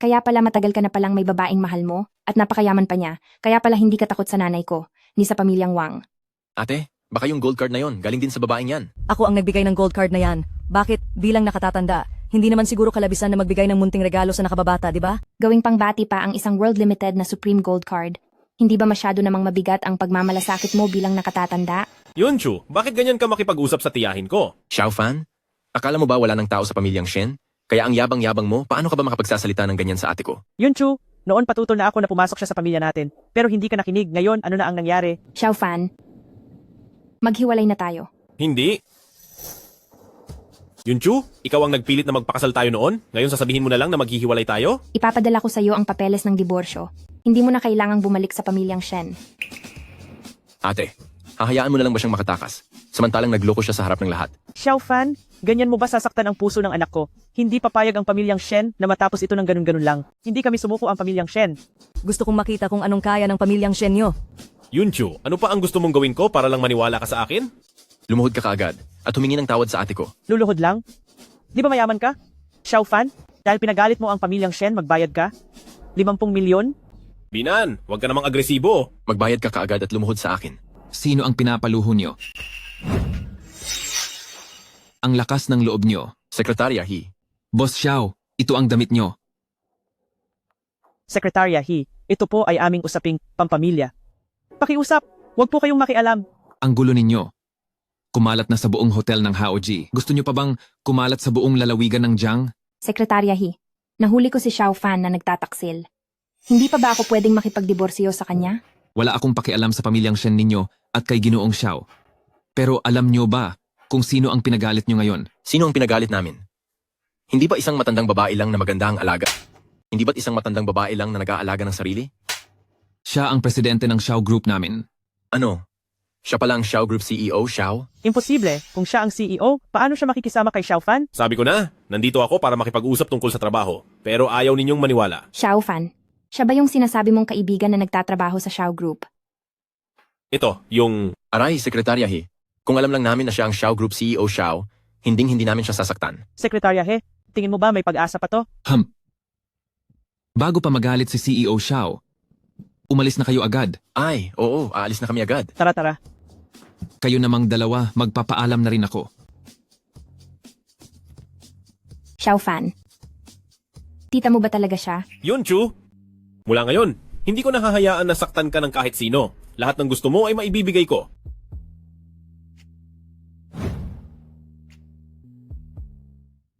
Kaya pala matagal ka na palang may babaeng mahal mo at napakayaman pa niya, kaya pala hindi ka takot sa nanay ko, ni sa pamilyang Wang. Ate, baka yung gold card na yon, galing din sa babaeng yan. Ako ang nagbigay ng gold card na yan. Bakit? Bilang nakatatanda. Hindi naman siguro kalabisan na magbigay ng munting regalo sa nakababata, di ba? Gawing pangbati pa ang isang World Limited na Supreme Gold Card. Hindi ba masyado namang mabigat ang pagmamalasakit mo bilang nakatatanda? Yunchu, bakit ganyan ka makipag-usap sa tiyahin ko? Xiaofan, akala mo ba wala ng tao sa pamilyang Shen? Kaya ang yabang-yabang mo, paano ka ba makapagsasalita ng ganyan sa ate ko? Yunchu, noon patutol na ako na pumasok siya sa pamilya natin, pero hindi ka nakinig. Ngayon, ano na ang nangyari? Xiaofan, maghiwalay na tayo. Hindi. Yunchu, ikaw ang nagpilit na magpakasal tayo noon? Ngayon sasabihin mo na lang na maghihiwalay tayo? Ipapadala ko sa iyo ang papeles ng diborsyo. Hindi mo na kailangang bumalik sa pamilyang Shen. Ate, hahayaan mo na lang ba siyang makatakas? Samantalang nagloko siya sa harap ng lahat. Xiaofan, ganyan mo ba sasaktan ang puso ng anak ko? Hindi papayag ang pamilyang Shen na matapos ito ng ganun-ganun lang. Hindi kami sumuko ang pamilyang Shen. Gusto kong makita kung anong kaya ng pamilyang Shen nyo. Yunchu, ano pa ang gusto mong gawin ko para lang maniwala ka sa akin? Lumuhod ka kaagad at humingi ng tawad sa ate ko. Luluhod lang? Di ba mayaman ka? Xiaofan, dahil pinagalit mo ang pamilyang Shen, magbayad ka? 50 milyon? Binan, huwag ka namang agresibo. Magbayad ka kaagad at lumuhod sa akin. Sino ang pinapaluho niyo? Ang lakas ng loob niyo. Sekretarya He. Boss Xiao, ito ang damit niyo. Sekretarya He, ito po ay aming usaping pampamilya. Pakiusap, huwag po kayong makialam. Ang gulo ninyo. kumalat na sa buong hotel ng Haoji. Gusto niyo pa bang kumalat sa buong lalawigan ng Jiang? Sekretarya He, nahuli ko si Xiao Fan na nagtataksil. Hindi pa ba ako pwedeng makipagdiborsyo sa kanya? Wala akong pakialam sa pamilyang Shen ninyo at kay Ginoong Xiao. Pero alam niyo ba kung sino ang pinagalit niyo ngayon? Sino ang pinagalit namin? Hindi ba isang matandang babae lang na maganda ang alaga? Hindi ba't isang matandang babae lang na nag-aalaga ng sarili? Siya ang presidente ng Xiao Group namin. Ano? Siya pala ang Xiao Group CEO, Xiao? Imposible. Kung siya ang CEO, paano siya makikisama kay Xiao Fan? Sabi ko na, nandito ako para makipag-usap tungkol sa trabaho. Pero ayaw ninyong maniwala. Xiao Fan, siya ba yung sinasabi mong kaibigan na nagtatrabaho sa Xiao Group? Ito, yung... Aray, Sekretarya He. Kung alam lang namin na siya ang Xiao Group CEO, Xiao, hindi namin siya sasaktan. Sekretarya He, tingin mo ba may pag-asa pa to? Bago pa magalit si CEO Xiao, umalis na kayo agad. Ay, oo, aalis na kami agad. Tara. Kayo namang dalawa, magpapaalam na rin ako. Xiao Fan, tita mo ba talaga siya? Yun, Chu. Mula ngayon, hindi ko nahahayaan na saktan ka ng kahit sino. Lahat ng gusto mo ay maibibigay ko.